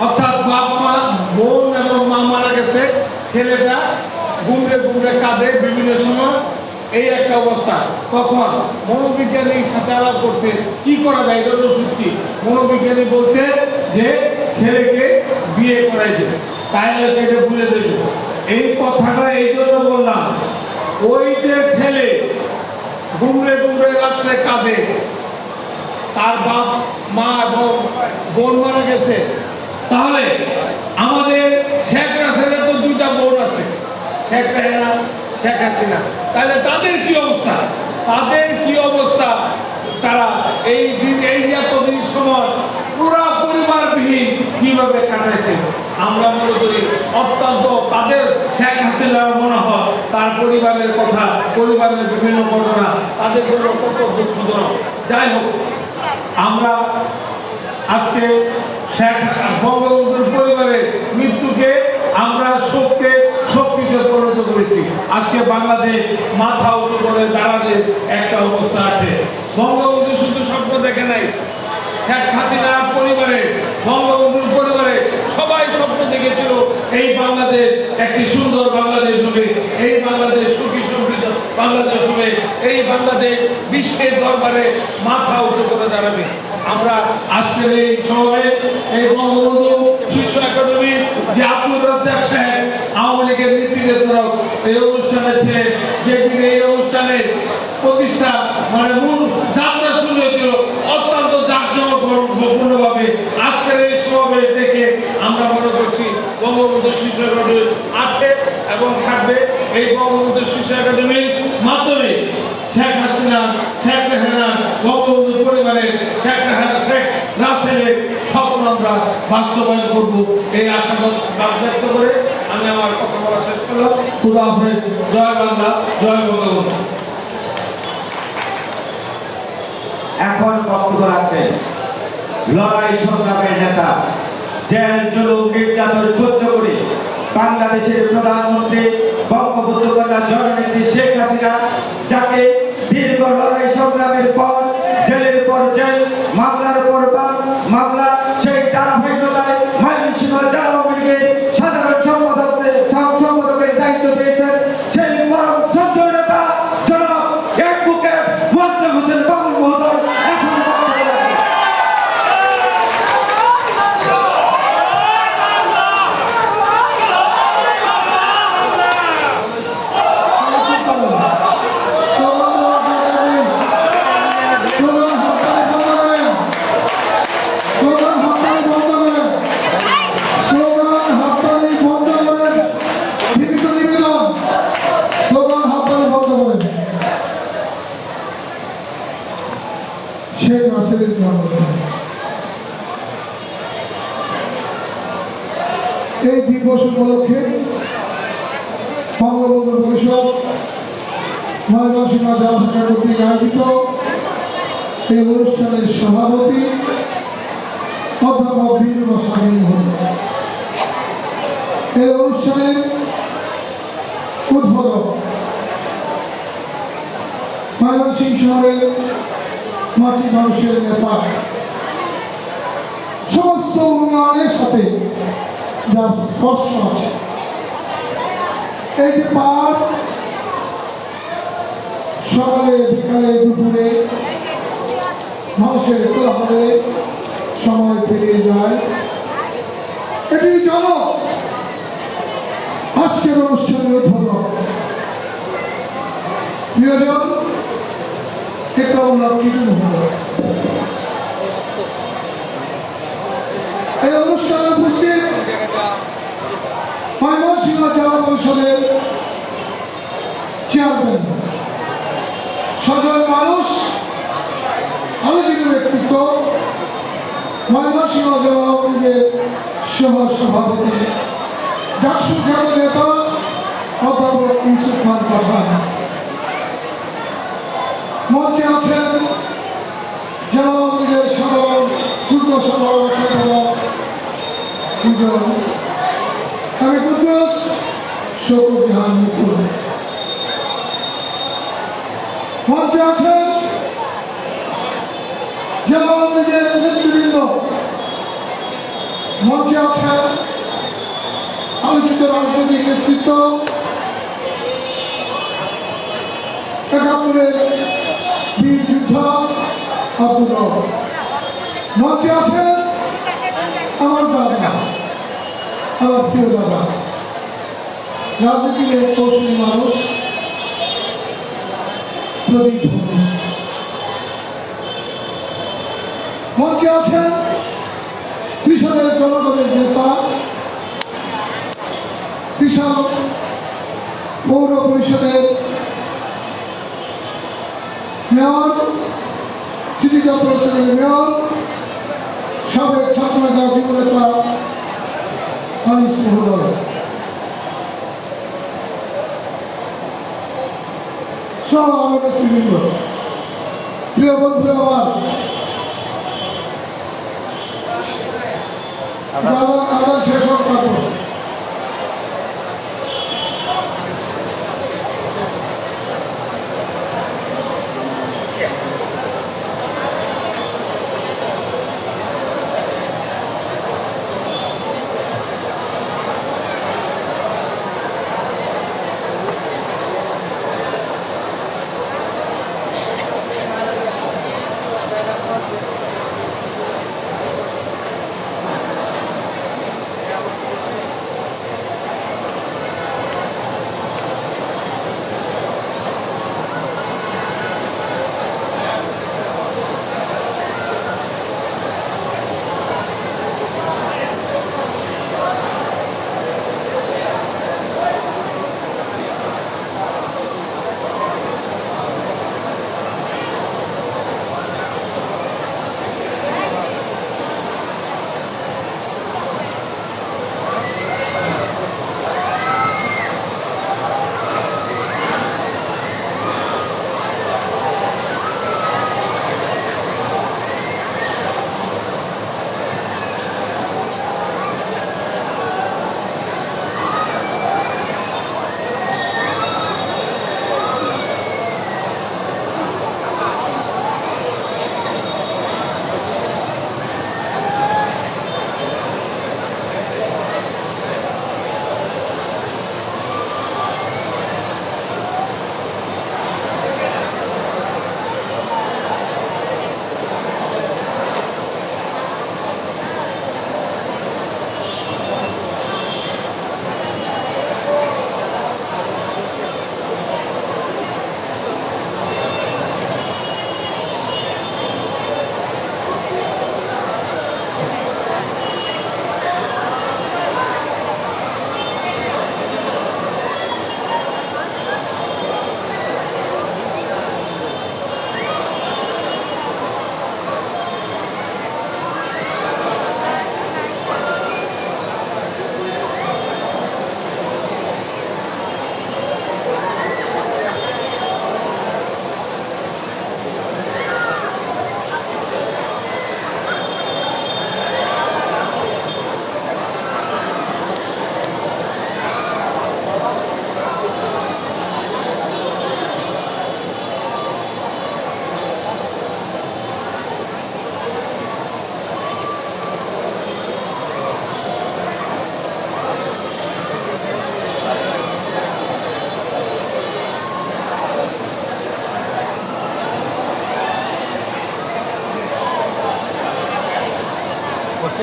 অর্থাৎ বাপ মা, বোন এবং মা মারা গেছে, ছেলেটা ঘুমরে কাঁদে বিভিন্ন সময়, এই একটা অবস্থা। তখন মনোবিজ্ঞানীর সাথে আলাপ করছে কি করা যায়, এটা ওষুধ কি। মনোবিজ্ঞানী বলছে যে ছেলেকে বিয়ে করাই দেবে, তাইলে এটা ভুলে দেবে। এই কথাটা এই জন্য বললাম, ওই যে ছেলে ঘুমরে রাত্রে কাঁদে, তার বাপ মা এবং বোন মারা গেছে। তাহলে আমাদের শেখ রাসেলের তো 2টা বোন আছে, শেখ রেহানা, শেখ হাসিনা। তাহলে তাদের কি অবস্থা? তারা এই এতদিন সময় পুরা পরিবারবিহীন কিভাবে কাটাইছে। আমরা মনে করি অত্যন্ত তাদের শেখ হাসিনার মনে হয় তার পরিবারের কথা, পরিবারের বিভিন্ন ঘটনা তাদের জন্য কত দুঃখজনক। যাই হোক, আমরা আজকে বঙ্গবন্ধুর পরিবারের মৃত্যুকে আমরা শক্তিতে পরিণত করেছি। আজকে বাংলাদেশ মাথা উঁচু করে দাঁড়ানোর একটা অবস্থা আছে। বঙ্গবন্ধু শুধু স্বপ্ন দেখে নাই, শেখ হাসিনার পরিবারে, বঙ্গবন্ধুর পরিবারে সবাই স্বপ্ন দেখেছিল এই বাংলাদেশ একটি সুন্দর বাংলাদেশ হবে, এই বাংলাদেশ সুখী সমৃদ্ধ বাংলাদেশ হবে, এই বাংলাদেশ বিশ্বের দরবারে মাথা উঁচু করে দাঁড়াবে। আমরা আজকের এই সমাবেশ, এই বঙ্গবন্ধু শিশু একাডেমি যে আব্দুর রাজ্জাক সাহেব আওয়ামী লীগের নীতিনির্ধারক এই অনুষ্ঠানে ছিলেন, যেদিন এই অনুষ্ঠানের প্রতিষ্ঠা মূল যাত্রা শুরু হয়েছিল অত্যন্ত জাঁকজমকপূর্ণভাবে। আজকের এই সমাবেশ দেখে আমরা মনে করছি বঙ্গবন্ধু শিশু একাডেমি আছে এবং থাকবে। এই বঙ্গবন্ধু শিশু একাডেমির মাধ্যমে শেখ হাসিনা, শেখ রেহানা, বঙ্গবন্ধু পরিবারের শেখ রাসেলের স্বপ্ন আমরা বাস্তবায়ন করব, এই আশাবাদ ব্যক্ত করে আমি আমার কথা বলা শেষ করলাম। খুদা হাফেজ। জয় বাংলা, জয় বঙ্গবন্ধু। এখন বক্তব্য রাখবেন লড়াই সংগ্রামের নেতা, জেল জুলুম নির্যাতন সহ্য করে বাংলাদেশের প্রধানমন্ত্রী বঙ্গবন্ধু কন্যা জননেত্রী শেখ হাসিনা, যাকে দীর্ঘ লড়াই সংগ্রামের পর জেলের পর জেল, মামলার পর মামলা, সেই ধারাবাহিকতায় ময়মনসিংহ জেলা আওয়ামী লীগের সাধারণ সম্পাদকের দায়িত্ব দিয়েছেন সেই পরম শ্রদ্ধেয় নেতা জনাব অ্যাডভোকেট মোয়াজ্জেম হোসেন বাবুল মহোদয়। এখন বক্তব্য রাখবেন। শেখ রাসেলের জন্মদিন, এই দিবস উপলক্ষে বঙ্গবন্ধু পরিষদ ময়মনসিংহ জেলা শাখা কর্তৃক আয়োজিত এই অনুষ্ঠানের সভাপতি অধ্যাপক দীর্ঘ স্বামী মহোদয়, এই অনুষ্ঠানের উদ্বোধক ময়মনসিংহ শহরের মাটি মানুষের নেতা, সমস্ত উন্নয়নের সাথে যার স্পর্শ আছে। এই যে পার সকালে বিকালে দুপুরে মানুষের কোলাহলে সময় পেরিয়ে যায়, এটির জন্য আজকের অনুষ্ঠানের উদ্বোধক প্রিয়জন এই অনুষ্ঠানে উপস্থিত ময়মনসিংহ জেলা পরিষদের চেয়ারম্যান, সজন মানুষ, আলোচিত ব্যক্তিত্ব, ময়মনসিংহ জেলা আওয়ামী লীগের সহ সভাপতি, ডাকসু খ্যাত নেতা অধ্যাপক ইউসুফ খান পাঠান। মঞ্চে আছেন জেলা আওয়ামী লীগের সাধারণ যুগ্ম সাধারণ সম্পাদক দুজন, আমি কুদ্দুস শকুর জাহান মুকুল। মঞ্চে আছেন জেলা আওয়ামী লীগের নেতৃবৃন্দ, মঞ্চে আছেন আলোচিত রাজনৈতিক নেতৃত্ব, ৭১-এর বীর যোদ্ধা আব্দুল রব। মঞ্চে আছেন আমার দাদা, আমার প্রিয় দাদা, রাজনীতির এক কৌশলী মানুষ প্রদীপ ভৌমিক। মঞ্চে আছেন কৃষকের জনগণের নেতা, কৃষক পৌর পরিষদের মেয়র, সিটি কর্পোরেশনের মেয়র, সাবেক ছাত্রনেতা যুবনেতা আনিস মহোদয়, সহ আরো নেতৃবৃন্দ, প্রিয় বন্ধুরা আমার আদান শেষ হোক তারপর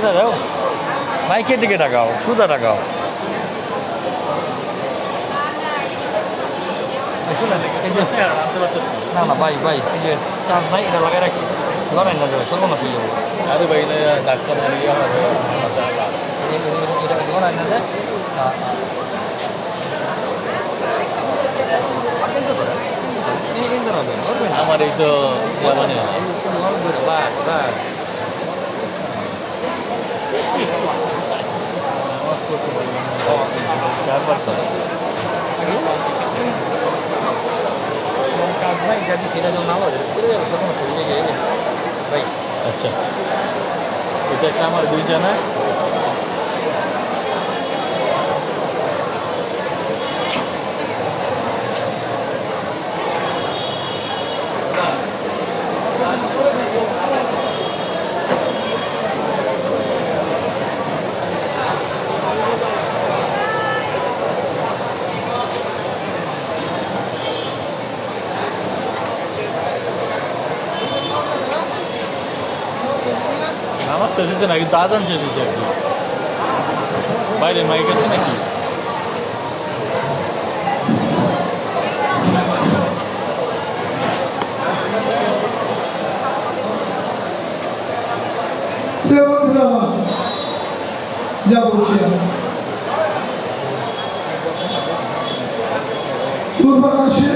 এটা দাও মাইকের দিকে টাকাও সুদা টাকাও না না ভাই ভাই এই যে চার্জ নাই এটা লাগাই রাখি লড়াই না যাবে সর্বনাশ হয়ে যাবে আরে ভাই ডাক্তার লড়াই না যায় আমার এই তো কাজ নাই যদি সেটা যখন আলো করে যাবে সকল শরীরে গিয়ে ভাই আচ্ছা এটা একটা আমার দুইটা না আমার শেষ হচ্ছে না কিন্তু আদান শেষ হচ্ছে আর কি বাইরে মাইক আছে নাকি প্রিয় বন্ধুরা আমার, যা বলছিলাম পূর্বাকাশে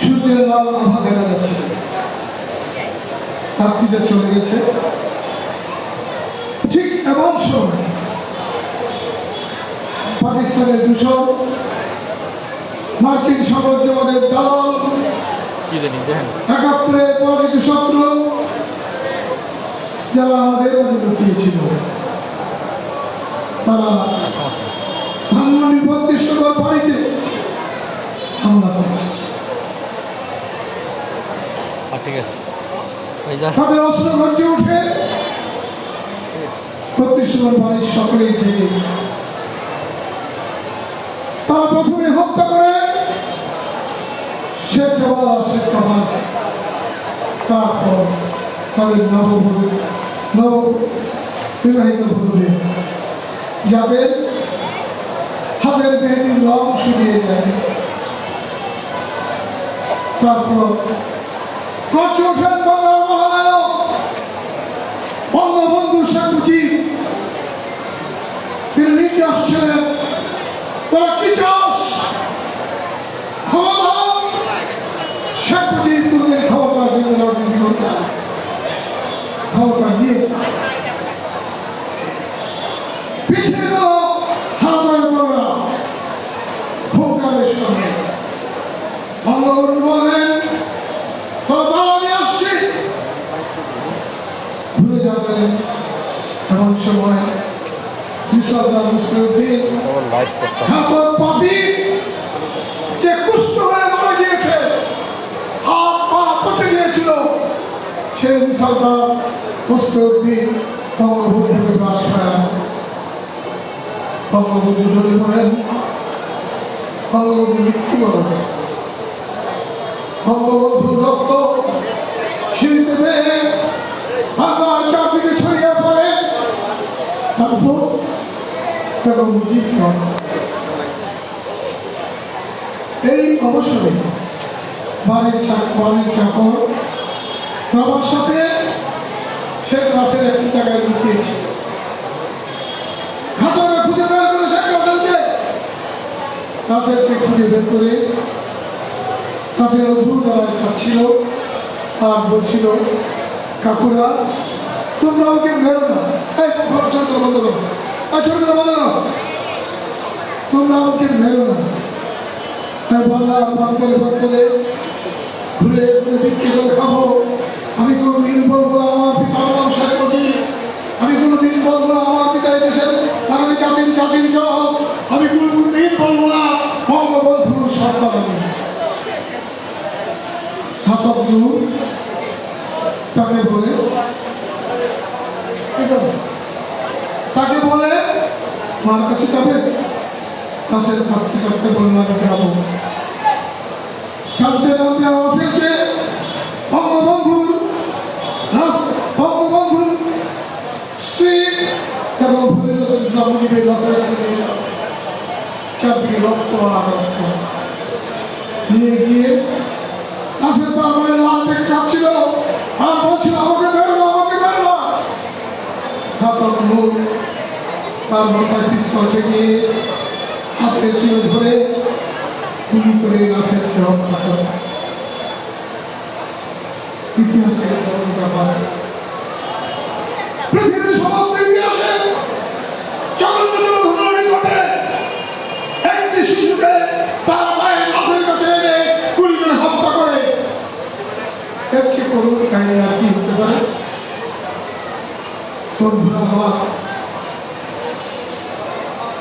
সূর্যের লাল আভা দেখা যাচ্ছে, রাত্রিটা চলে গেছে। ঠিক এমন সময় পাকিস্তানের দূষণ, মার্কিন সাম্রাজ্যবাদের দালাল, একাত্তরের পরাজিত শত্রু যারা আমাদের মাঝে লুকিয়েছিল, তারা ধানমন্ডি 32 নম্বর বাড়িতে হামলা করে। ঠিক আছে তাদের অস্ত্র গর্জে উঠে 32 নম্বর বাড়ির সকলেই থেকে তারা প্রথমে হত্যা করে শেখ জামাল শেখ কামাল, তারপর তাদের নববিবাহিত বধূদের যাদের হাতের মেহেদির রং শুকিয়ে যায়, তারপর গর্জে ওঠেন বাংলার মহানায়ক বঙ্গবন্ধু শেখ মুজিব। তিনি নিজে আসছিলেন, তোরা কি চাস? ক্ষমতা। শেখ মুজিব কোনদিন ক্ষমতার জন্য রাজনীতি করবে না, ক্ষমতা নিয়ে পিছিয়ে গেল হারাদার বড়রা ভূমিকারের সঙ্গে। বঙ্গবন্ধু বললেন, তোরা দাঁড়া, আমি আসছি। ঘুরে যাবেন এমন সময় পাপি যে কুষ্ঠ হয়ে মারা গিয়েছে, হাত পা পচে গিয়েছিল, সেই সরকার মুস্তাউদ্দিন বঙ্গবন্ধুকে বাস করা। বঙ্গবন্ধু ধরে পড়েন, বঙ্গবন্ধু মৃত্যুবরণ। বঙ্গবন্ধুর রক্ত সিঁড়িতে বেয়ে বাংলার চারদিকে ছড়িয়ে পড়ে। তারপর বেগম মুজিব খান এই অবসরে বাড়ির চাকর বাবার সাথে শেখ রাসেল একটি জায়গায় লুকিয়েছে। খাতারে খুঁজে বের করে শেখ রাসেলকে খুঁজে বের করে রাসেল অধুর দ্বারায় খাচ্ছিল আর বলছিল, কাকুরা তোমরা ওকে মেরো না, ষড়যন্ত্র বন্ধ করো, ষড়যন্ত্র বন্ধ করো, তোমরা ওকে মেরো না। তাই বাংলা প্রান্তরে প্রান্তরে ঘুরে ঘুরে বিক্রি করে খাবো। আমি কোনোদিন বলবো না আমার পিতার নাম শেখ মুজিব, আমি কোনোদিন বলবো না আমার পিতা দেশের বাঙালি জাতির জনক, আমি কোনোদিন বলবো না বঙ্গবন্ধুর সন্তান আমি। হাতবলু তাকে বলে মার কাছে যাবে। পাশের কাঁদতে কাঁদতে বললাম যাবো। কাঁদতে কাঁদতে রাসেলকে বঙ্গবন্ধুর এবং ফজিলতুল ইসলাম মুজিবের রাসেল নিয়ে চারদিকে রক্ত আর রক্ত নিয়ে গিয়ে রাসেল তার মায়ের লাল থেকে কাঁদছিল আর বলছিল আমাকে বেরো না, আমাকে বেরো না। ঘাতক লোক তার মাথায় পিস্তল ঠেকিয়ে হাতে তুলে ধরে গুলি করে রাসেলকে হত্যা করে। ইতিহাসে পৃথিবীর সমস্ত ইতিহাসে জঘন্যতম ঘটনাটি ঘটে একটি শিশুকে তার মায়ের লাশের কাছে এনে গুলি করে হত্যা করে। এর চেয়ে করুণ কাহিনী আর কি হতে পারে? বন্ধুরা আমার,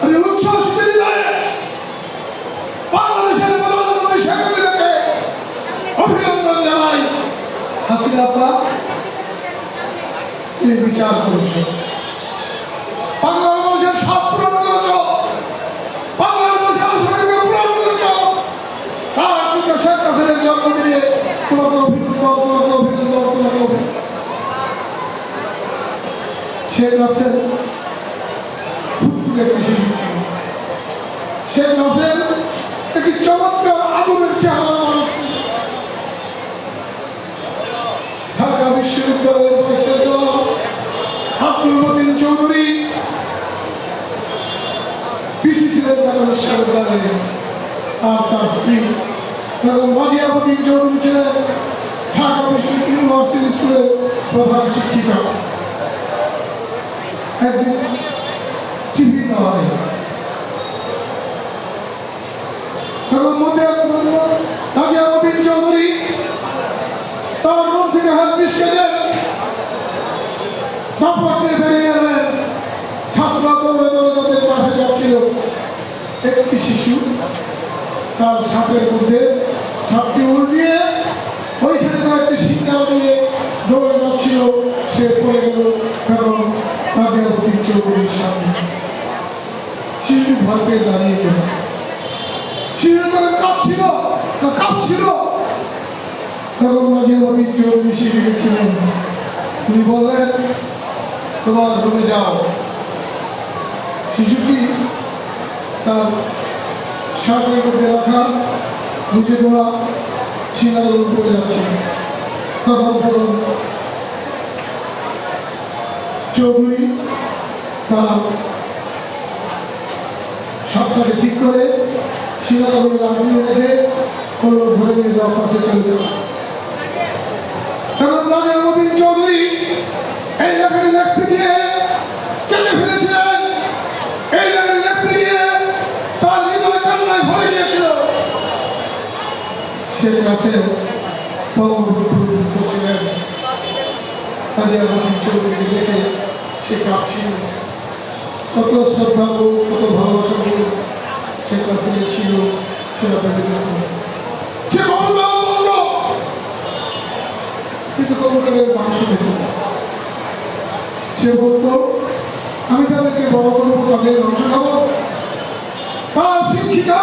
আমি উচ্ছ্বাসিত হৃদয়ে বাংলাদেশের প্রধানমন্ত্রী শেখ হাসিনাকে অভিনন্দন জানাই। হাসিনা আপা, তুমি বিচার করেছ, বাংলার মানুষের সব পূরণ করেছ, বাংলার মানুষের আশাকে পূরণ করেছ। তার যুদ্ধ শেখ হাসিনার জন্মদিনে তোমাকে অভিনন্দন, তোমাকে অভিনন্দন, তোমাকে অভিনন্দন। শেখ রাসেল ফুটফুটে একটি শিশু ছিল। শেখ রাসেল একটি চমৎকার আদরের চেহারা মানুষ ছিল। ঢাকা বিশ্ববিদ্যালয়ের ভাইস চ্যান্সেলর আব্দুল মতিন চৌধুরী পিসি ছিলেন ঢাকা বিশ্ববিদ্যালয়ে, আর তার স্ত্রী এবং মাজিয়া মতিন চৌধুরী ছিলেন ঢাকা ইউনিভার্সিটি স্কুলের প্রধান শিক্ষিকা। একদিন টিভি দেওয়া এবং মাজিয়া মতিন চৌধুরী তার রুম থেকে হাত পিছিয়ে বাপমাকে বেরিয়ে এলেন। ছাত্ররা দৌড়ে দৌড়ে তাদের পাশে যাচ্ছিল। একটি শিশু তার সাপের মধ্যে সাপটি উল্টিয়ে ওইখানে কয়েকটি শিক্ষাও নিয়ে দৌড়ে যাচ্ছিল। সে পড়ে গেল এবং মাজিয়া মতিন চৌধুরীর সামনে। শিশুটি ভয় পেয়ে দাঁড়িয়ে গেল। শিশুটি তখন কাঁপছিল না কাঁপছিল এবং মাঝে মধ্যে চৌধুরী শিশুকে ছিলেন। তিনি বললেন, তোমার রুমে যাও। শিশুটি তার শার্টের মধ্যে রাখা বুঝে দেওয়া শিলাগুলো পড়ে যাচ্ছে। তখন চৌধুরী তার সবটাকে ঠিক করে শিলাগুলো লাগিয়ে রেখে করলো ধরে নিয়ে যাওয়া পাশে চলে যাওয়া। এখন মাজিয়া মতিন চৌধুরী এই লেখাটি লিখতে গিয়ে কেটে ফেলেছিলেন। এই লেখাটি লিখতে গিয়ে তার হৃদয় কান্নায় ভরে গিয়েছিল। শেখ রাসেল বঙ্গবন্ধুর পুত্র ছিলেন। মাজিয়া মতিন চৌধুরীকে দেখে সে কাঁপছিল। কত শ্রদ্ধা বোধ, কত ভালোবাসা বোধ শেখ রাসেলের ছিল সেটা ভেবে দেখুন। সে বলতো কিন্তু কবুতরের মাংস খেত না। সে বলতো, আমি তাদেরকে বড় করবো, তাদের মাংস খাবো। তার শিক্ষিকা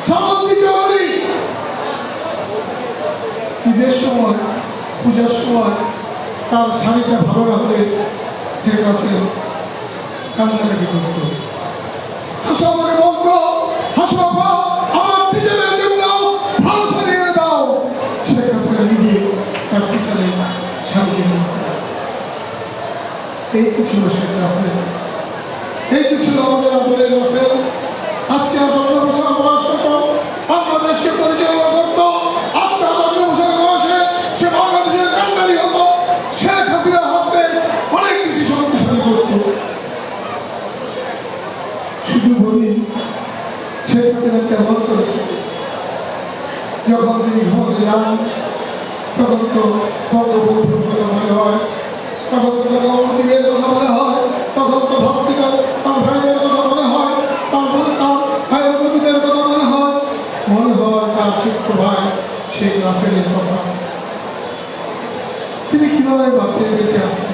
শ্যামন্তী চৌধুরী ঈদের সময়, পূজার সময় তার শাড়িটা ভালো না হলে ঠিক আছে কান্নাকাটি করত। হাসো আমাকে বলতো, হাসো বাবা, আমার টিচারের জন্য ভালো শাড়ি এনে দাও। শেখ হাসিনা নিজে তার টিচারে শাড়ি কিনে দিত। এই তো ছিল শেখ রাসেল, এই তো ছিল আমাদের আদরের রাসেল। আজকে বাংলা ভাষার বয়স হত, বাংলাদেশকে পরিচালনা করতো। আজকে বাংলা ভাষার বয়সে সে বাংলাদেশের কান্ডারি হতো। শেখ হাসিনার হাতে অনেক বেশি শক্তিশালী করতো। শুধু বলি, শেখ হাসিনা কেমন করেছে। যখন তিনি ঘরে যান তখন তো বঙ্গবন্ধুর কথা মনে হয়, তখন তো বঙ্গবন্ধুদের কথা মনে হয়, তখন তো ভক্তিকার তার ভাইদের কথা মনে হয়, তার ভাইয়ের বন্ধুদের কথা মনে হয় তার ছোট্ট ভাই শেখ রাসেলের কথা। তিনি কিভাবে বেঁচে আছেন,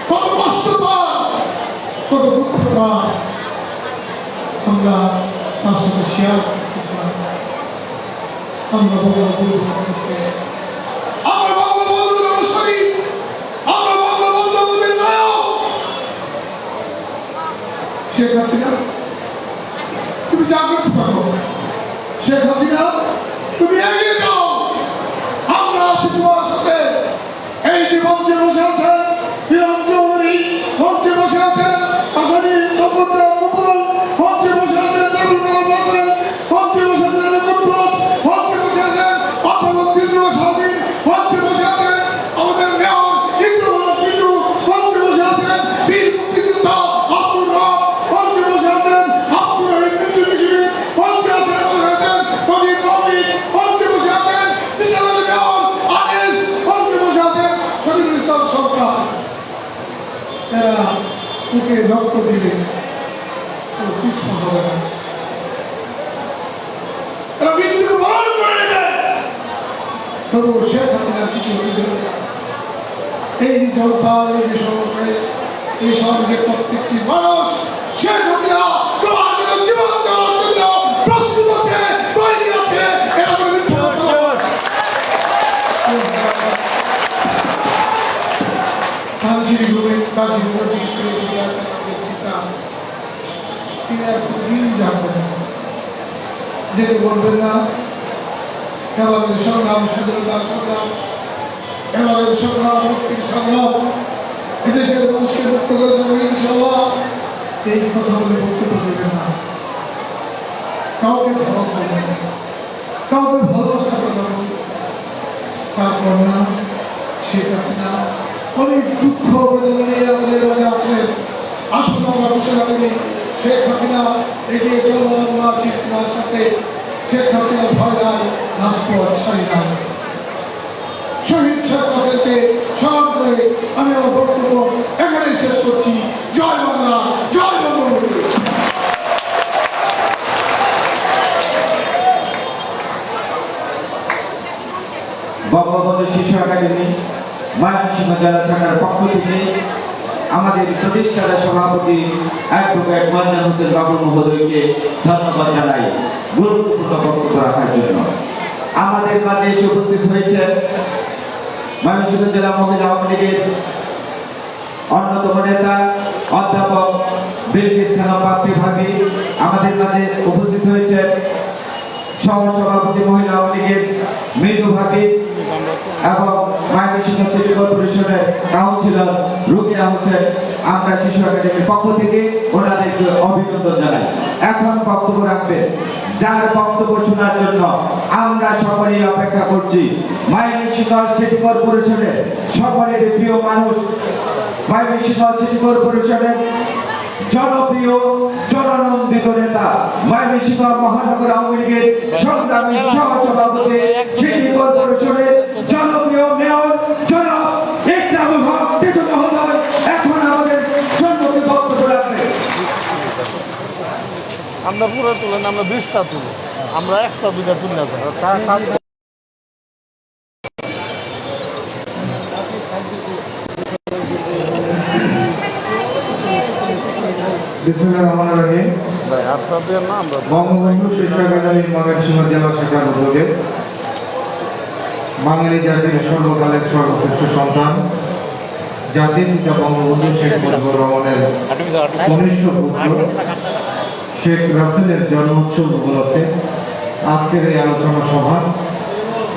কত কষ্ট তার, কত দুঃখ তার, আমরা তার সাথে শেয়ার করতে চাই। আমরা বঙ্গবন্ধুর অনুসারী, আমরা বঙ্গবন্ধু আমাদের নায়ক। শেখ হাসিনা তুমি জাগ্রত থাকো, শেখ হাসিনা তুমি এগিয়ে যাও, আমরা আছি তোমার সাথে। এই যে মঞ্চে বসে আছেন হিরণ চৌধুরী, মঞ্চে বসে আছেন আসামি মুকুল, মঞ্চে বসে আছেন রবীন্দ্রনাথ হোসেন, মঞ্চে বসে আছেন কুদ্দুস, মঞ্চে বসে আছেন অর্থমন্ত্রী স্বামী, মঞ্চে বসে আছেন আমাদের মেয়র ইন্দ্রনাথ পিটু, মঞ্চে বসে আছেন বীর মুক্তিযোদ্ধা আব্দুর রব, মঞ্চে বসে আছেন আব্দুর রহিম মিন্টু মিশির, মঞ্চে বসে আছেন প্রদীপ রবি, মঞ্চে বসে আছেন বিশালের মেয়র আনিস, মঞ্চে বসে আছেন শরীফুল ইসলাম সরকার। এরা বুকে রক্ত দিলে পিছপা হবে না, এরা মৃত্যুকে বরণ করে নেবে, তবু শেখ হাসিনার কিছু হইবে না। এই জনতা, এই যে সমাবেশ, এই সমাবেশের প্রত্যেকটি মানুষ শেখ হাসিনা তোমার জন্য জীবন দেওয়ার জন্য প্রস্তুত আছে, তৈরি আছে। এটা কোনো মিথ্যা কথা নয়। ধানসিঁড়ি গ্রুপে দার্জিলিং দিকে আছেন আমাদের পিতা, তিনি আর দিন যাবেন না, যেতে বলবেন না। এবারের সংগ্রাম স্বাধীনতা সংগ্রাম, এবারের সংগ্রাম মুক্তির সংগ্রাম, এদেশের মানুষকে মুক্ত করে দেবো ইনশাল্লাহ, এই কথা বলে বক্তব্য দেবেন না, কাউকে ভালো করবেন না, কাউকে ভালোবাসার কথা বলবেন। তারপর না শেখ হাসিনা অনেক দুঃখ বেদনা নিয়ে আমাদের মাঝে আছে। আসুন আমরা ঘোষণা করি, শেখ হাসিনা এগিয়ে চলো, আমরা আছি তোমার সাথে। শেখ হাসিনার ভয় নাই, রাজপথ ছাড়ি নাই। শহীদ শেখ হাসিনাকে স্মরণ করে আমি আমার বক্তব্য এখানেই শেষ করছি। জয় বাংলা, জয় বঙ্গবন্ধু। বঙ্গবন্ধু শিশু একাডেমি ময়মনসিংহ জেলা শাখার পক্ষ থেকে আমাদের প্রতিষ্ঠাতা সভাপতি অ্যাডভোকেট মঞ্জুর হোসেন বাবুল মহোদয়কে ধন্যবাদ জানাই গুরুত্বপূর্ণ বক্তব্য রাখার জন্য। আমাদের মাঝে এসে উপস্থিত হয়েছে ময়মনসিংহ জেলা মহিলা আওয়ামী লীগের অন্যতম নেতা অধ্যাপক বিলকিস খানম পাপড়ি ভাবি, আমাদের মাঝে উপস্থিত হয়েছে সহসভাপতি মহিলা আওয়ামী লীগের মৃদু ভাবি এবং ময়মনসিংহ সিটি কর্পোরেশনের কাউন্সিলর রুকিয়া হোসেন। আমরা শিশু একাডেমির পক্ষ থেকে ওনাদেরকে অভিনন্দন জানাই। এখন বক্তব্য রাখবেন, যার বক্তব্য শোনার জন্য আমরা সকলেই অপেক্ষা করছি, ময়মনসিংহ সিটি কর্পোরেশনের সকলের প্রিয় মানুষ, ময়মনসিংহ সিটি কর্পোরেশনের জনপ্রিয় জননন্দিত নেতা, ময়মনসিংহ মহানগর আওয়ামী লীগের সংগ্রামী সহসভাপতি, সিটি কর্পোরেশনের জনপ্রিয় মেয়র জনাব ইকরামুল হক টিটু মহোদয় এখন আমাদের সম্মুখে বক্তব্য রাখবেন। আমরা পুরো তুলেন, আমরা 20টা তুলি, আমরা 1টা 2টা তুলি না। বিসমিল্লাহির রহমানির রহিম। ভাই আপনাদের না, আমরা বঙ্গবন্ধু শিশু একাডেমি ময়মনসিংহ জেলা শাখার উদ্যোগে বাঙালি জাতির সর্বকালের সর্বশ্রেষ্ঠ সন্তান, জাতির পিতা বঙ্গবন্ধু শেখ মুজিবুর রহমানের কনিষ্ঠ পুত্র শেখ রাসেলের জন্মোৎসব উপলক্ষে আজকের এই আলোচনা সভা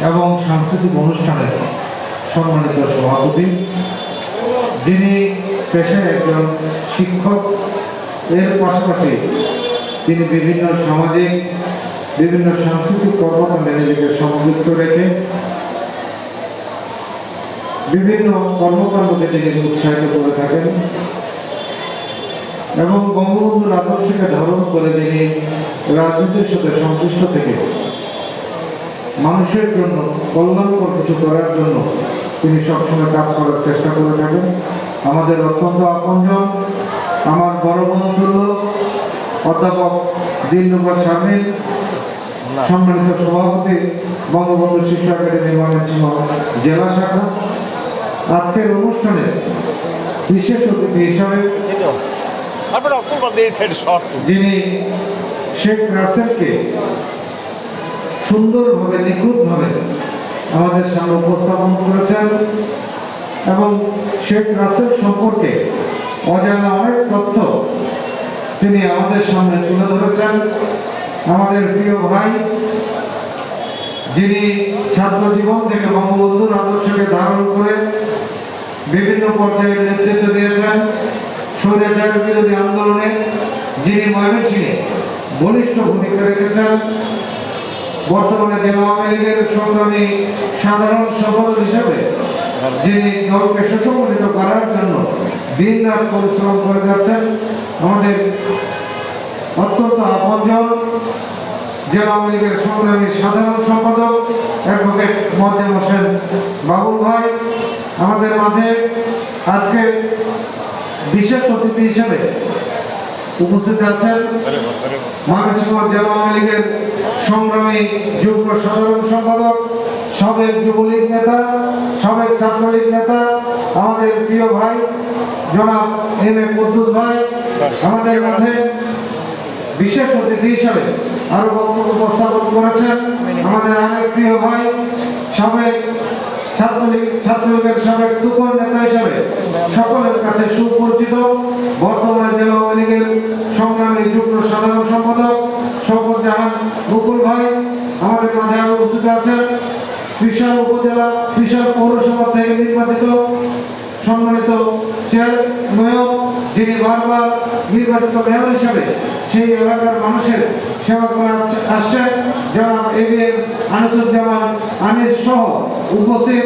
এবং সাংস্কৃতিক অনুষ্ঠানের সম্মানিত সভাপতি, যিনি পেশায় একজন শিক্ষক, এর পাশাপাশি তিনি বিভিন্ন সামাজিক বিভিন্ন সাংস্কৃতিক কর্মকাণ্ডে নিজেকে সম্পৃক্ত রেখে বিভিন্ন কর্মকাণ্ডকে তিনি উৎসাহিত করে থাকেন এবং বঙ্গবন্ধুর আদর্শকে ধারণ করে তিনি রাজনীতির সাথে সংশ্লিষ্ট থেকে মানুষের জন্য কল্যাণকর কিছু করার জন্য তিনি সবসময় কাজ করার চেষ্টা করে থাকেন। আমাদের অত্যন্ত আপনজন, আমার বড় বন্ধু অধ্যাপক দিলরুবা শারমিন, সম্মানিত সভাপতি বঙ্গবন্ধু শিশু একাডেমি ময়মনসিংহ জেলা শাখা, আজকের অনুষ্ঠানে বিশেষ অতিথি হিসাবে যিনি শেখ রাসেলকে সুন্দরভাবে নিখুঁতভাবে আমাদের সামনে উপস্থাপন করেছেন এবং শেখ রাসেল সম্পর্কে অজানা অনেক তথ্য তিনি আমাদের সামনে তুলে ধরেছেন। আমাদের প্রিয় ভাই, যিনি ছাত্র জীবন থেকে বঙ্গবন্ধুর আদর্শকে ধারণ করে বিভিন্ন পর্যায়ে নেতৃত্ব দিয়েছেন। স্বৈরাচার বিরোধী আন্দোলনে যিনি ময়মনসিংহে বলিষ্ঠ ভূমিকা রেখেছেন। বর্তমানে জেলা আওয়ামী লীগের সংগ্রামী সাধারণ সম্পাদক হিসেবে যিনি দলকে সুসংগঠিত করার জন্য দিন রাত পরিশ্রম করে যাচ্ছেন। আমাদের অত্যন্ত আপনজন জেলা আওয়ামী লীগের সংগ্রামী সাধারণ সম্পাদক অ্যাডভোকেট মোয়াজ্জেম হোসেন বাবুল ভাই আমাদের মাঝে আজকে বিশেষ অতিথি হিসেবে উপস্থিত আছেন। ময়মনসিংহ জেলা আওয়ামী লীগের সংগ্রামী যুগ্ম সাধারণ সম্পাদক, সাবেক যুবলীগ নেতা, সাবেক ছাত্রলীগ নেতা, আমাদের প্রিয় ভাই জনাব এম এ কুদ্দুস ভাই আমাদের মাঝে বিশেষ অতিথি হিসেবে আরো বক্তব্য উপস্থাপন করেছেন। আমাদের অনেক প্রিয় ভাই সাবেক ছাত্রলীগের সাবেক তুকর নেতা হিসেবে সকলের কাছে সুপরিচিত বর্তমানে জেলা আওয়ামী লীগের সংগ্রামী যুগ্ম সাধারণ সম্পাদক শওকত জাহান মুকুল ভাই আমাদের মাঝে আরো উপস্থিত আছেন। ত্রিশাল উপজেলা ত্রিশাল পৌরসভা থেকে নির্বাচিত সম্মানিত মেয়র, যিনি বারবার নির্বাচিত মেয়র হিসেবে সেই এলাকার মানুষের সেবা করে আসছেন, জনাব এবিএম আনিসুজ্জামান আনিস সহ উপস্থিত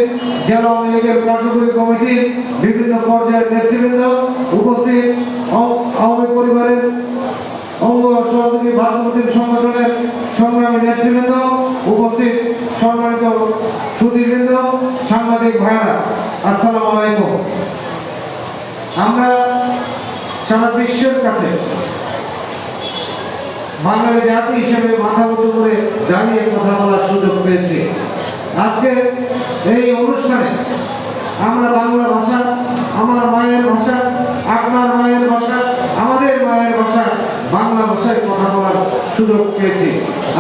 জেলা আওয়ামী লীগের কার্যকরী কমিটির বিভিন্ন পর্যায়ের নেতৃবৃন্দ, উপস্থিত আওয়ামী পরিবারের অঙ্গ সহযোগী ভারতী সংগঠনের সংগ্রামী নেতৃবৃন্দ, উপস্থিত সম্মানিত সুধীবৃন্দ, সাংবাদিক ভাইয়েরা, আসসালামু আলাইকুম। আমরা সারা বিশ্বের কাছে বাঙালি জাতি হিসেবে মাথা উঁচু করে দাঁড়িয়ে কথা বলার সুযোগ পেয়েছি। আজকে এই অনুষ্ঠানে আমরা বাংলা ভাষা, আমার মায়ের ভাষা, আপনার মায়ের ভাষা, আমাদের মায়ের ভাষা, বাংলা ভাষায় কথা বলার সুযোগ পেয়েছি।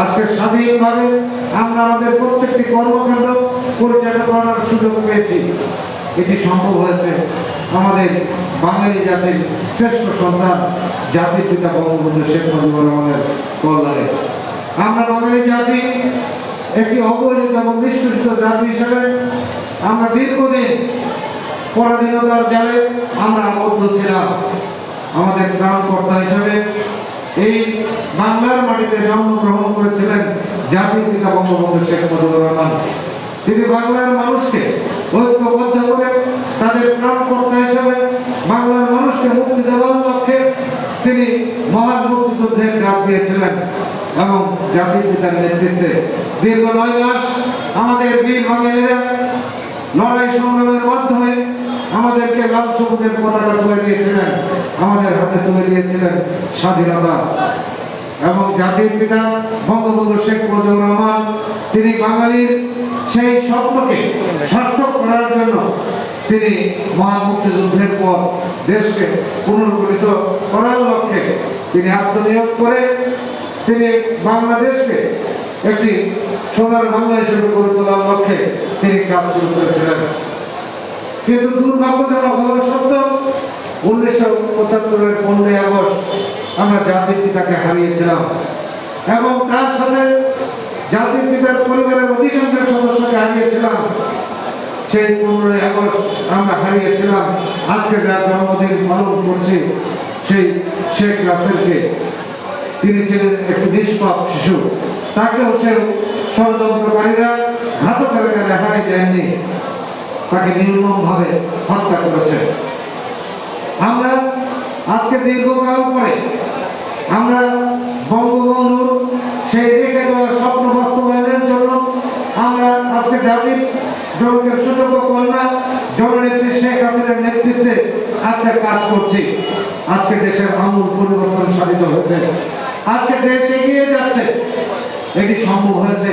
আজকে স্বাধীনভাবে আমরা আমাদের প্রত্যেকটি কর্মকাণ্ড পরিচালনা করার সুযোগ পেয়েছি। এটি সম্ভব হয়েছে আমাদের বাঙালি জাতির শ্রেষ্ঠ সন্তান জাতির পিতা বঙ্গবন্ধু শেখ মুজিবুর রহমানের কল্যাণে। আমরা বাঙালি জাতি একটি অবহেলিত এবং নিষ্পেষিত জাতি হিসেবে আমরা দীর্ঘদিন পরাধীনতার জালে আমরা আবদ্ধ ছিলাম। আমাদের ত্রাণকর্তা হিসেবে এই বাংলার মাটিতে জন্মগ্রহণ করেছিলেন জাতির পিতা বঙ্গবন্ধু শেখ মুজিবুর রহমান। তিনি বাংলার মানুষকে ঐক্যবদ্ধ করে তাদের ত্রাণকর্তা হিসেবে বাংলার মানুষকে মুক্তি দেওয়ার লক্ষ্যে তিনি মহান মুক্তিযুদ্ধের ডাক দিয়েছিলেন এবং জাতির পিতার নেতৃত্বে দীর্ঘ 9 মাস আমাদের বীর বাঙালিরা লড়াই সংগ্রামের মাধ্যমে আমাদেরকে লাল সবুজের পতাকা তুলে দিয়েছিলেন, আমাদের হাতে তুলে দিয়েছিলেন স্বাধীনতা। এবং জাতির পিতা বঙ্গবন্ধু শেখ মুজিবুর রহমান তিনি বাঙালির সেই স্বপ্নকে সার্থক করার জন্য তিনি মহান মুক্তিযুদ্ধের পর দেশকে পুনর্গঠিত করার লক্ষ্যে তিনি আত্মনিয়োগ করে তিনি বাংলাদেশকে একটি সোনার বাংলা হিসেবে গড়ে তোলার লক্ষ্যে তিনি কাজ শুরু করেছিলেন। কিন্তু দুর্ভাগ্যজনক হওয়া সত্ত্বেও 1975-এর 15ই আগস্ট আমরা জাতির পিতাকে হারিয়েছিলাম এবং তার সাথে জাতির পিতার পরিবারের অধিকাংশ সদস্যকে হারিয়েছিলাম। সেই 15ই আগস্ট আমরা হারিয়েছিলাম আজকে যার জন্মদিন পালন করছি সেই শেখ রাসেলকে। তিনি ছিলেন একটি নিষ্পাপ শিশু, তাকেও সে ষড়যন্ত্রকারীরা ঘাতকেরা রেহাই দেননি, তাকে নির্মমভাবে হত্যা করেছে। আমরা আজকে দীর্ঘকাল পরে আমরা বঙ্গবন্ধুর সেই রেখে দেওয়া স্বপ্ন বাস্তবায়নের জন্য আমরা আজকে জাতির জনকের সুযোগ্য কন্যা জননেত্রী শেখ হাসিনার নেতৃত্বে আজকে কাজ করছি। আজকে দেশের আমূল পরিবর্তন সাধিত হয়েছে, আজকে দেশ এগিয়ে যাচ্ছে। এটি সম্ভব হয়েছে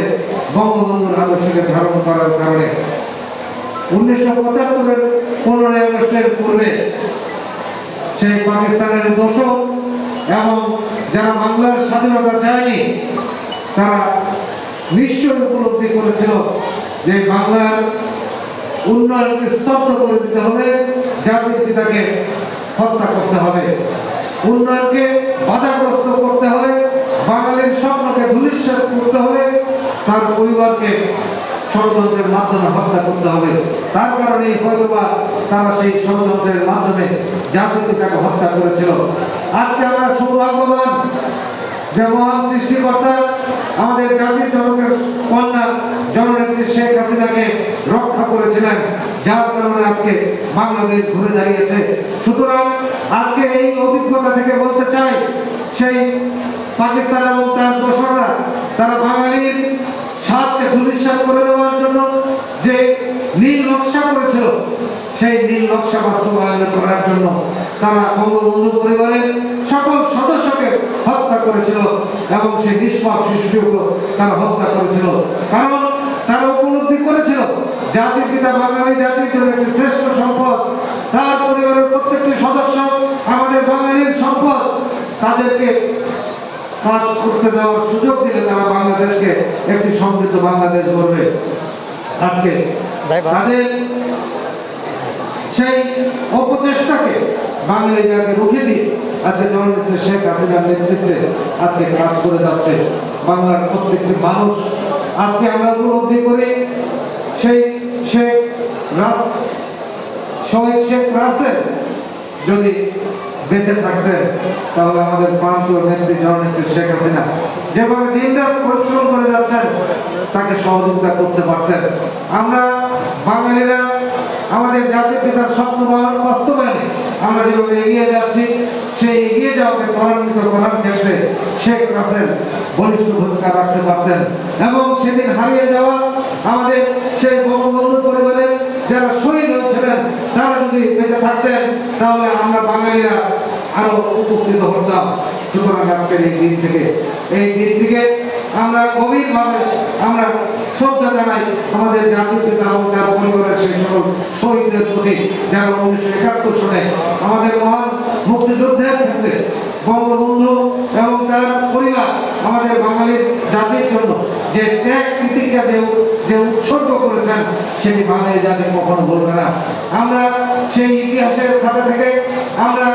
বঙ্গবন্ধুর আদর্শকে ধারণ করার কারণে। 1975-এর 15ই আগস্টের পূর্বে সেই পাকিস্তানের দোষক এবং যারা বাংলার স্বাধীনতা চায়নি তারা নিশ্চয় উপলব্ধি করেছিল যে বাংলার উন্নয়নকে স্তব্ধ করে দিতে হলে জাতির পিতাকে হত্যা করতে হবে। উন্নয়নকে বাধাগ্রস্ত করতে হবে, বাঙালির স্বপ্নকে ধূলিসাৎ করতে হবে, তার পরিবারকে ষড়যন্ত্রের মাধ্যমে হত্যা করতে হবে। তার কারণে হয়তোবা তারা সেই ষড়যন্ত্রের মাধ্যমে জাতির পিতাকে হত্যা করেছিল। আজকে আমরা সৌভাগ্যবান যে মহান সৃষ্টিকর্তা আমাদের জাতির জনকের কন্যা জননেত্রী শেখ হাসিনাকে রক্ষা করেছিলেন, যার কারণে আজকে বাংলাদেশ ঘুরে দাঁড়িয়েছে। সুতরাং আজকে এই অভিজ্ঞতা থেকে বলতে চাই, সেই পাকিস্তান এবং তার দোসররা তারা বাঙালির স্বাদকে ধূলিসাৎ করে দেওয়ার জন্য যে নীল নকশা করেছিল, সেই নীল নকশা বাস্তবায়ন করার জন্য তারা বঙ্গবন্ধু পরিবারের সকল সদস্যকে হত্যা করেছিল এবং সেই নিষ্পাপ শিশুকে তারা হত্যা করেছিল। কারণ তারা উপলব্ধি করেছিল জাতির পিতা বাঙালি জাতির জন্য একটি শ্রেষ্ঠ সম্পদ, তার পরিবারের প্রত্যেকটি সদস্য আমাদের বাঙালির সম্পদ। তাদেরকে কাজ করতে দেওয়ার সুযোগ দিলে তারা বাংলাদেশকে একটি সমৃদ্ধ বাংলাদেশ গড়বে। আজকে তাদের সেই অপচেষ্টাকে বাঙালি জাতি রুখে দিয়ে আজকে জননেত্রী শেখ হাসিনার নেতৃত্বে আজকে কাজ করে যাচ্ছে বাংলার প্রত্যেকটি মানুষ। আজকে আমরা উপলব্ধি করি সেই শহীদ শেখ রাসেল যদি বেঁচে থাকতেন তাহলে আমাদের প্রান্তীয় নেত্রী জননেত্রী শেখ হাসিনা যেভাবে দিনরাত পরিশ্রম করে যাচ্ছেন তাকে সহযোগিতা করতে পারতেন। আমরা বাঙালিরা আমাদের জাতির পিতার স্বপ্ন বাস্তবায়নে আমরা যেভাবে এগিয়ে যাচ্ছি, সেই এগিয়ে যাওয়াকে ত্বরান্বিত করার ক্ষেত্রে শেখ রাসেল বলিষ্ঠ ভূমিকা রাখতে পারতেন এবং সেদিন হারিয়ে যাওয়া আমাদের সেই বঙ্গবন্ধু পরিবারের যারা শহীদ হয়েছিলেন তারা যদি বেঁচে থাকতেন তাহলে আমরা বাঙালিরা আরো উপকৃত হতাম। সুতরাং আজকের এই দিন থেকে আমরা গভীরভাবে আমরা শ্রদ্ধা জানাই আমাদের জাতির পিতা এবং তার পরিবারের সেই সকল শহীদদের প্রতি, যারা 1971 সনে আমাদের মহান মুক্তিযুদ্ধের ক্ষেত্রে বঙ্গবন্ধু এবং তার পরিবার আমাদের বাঙালির জাতির জন্য যে ত্যাগ প্রতিজ্ঞা যে উৎসর্গ করেছেন সেটি বাঙালি জাতি কখনো বলবে না। আমরা সেই ইতিহাসের খাতা থেকে আমরা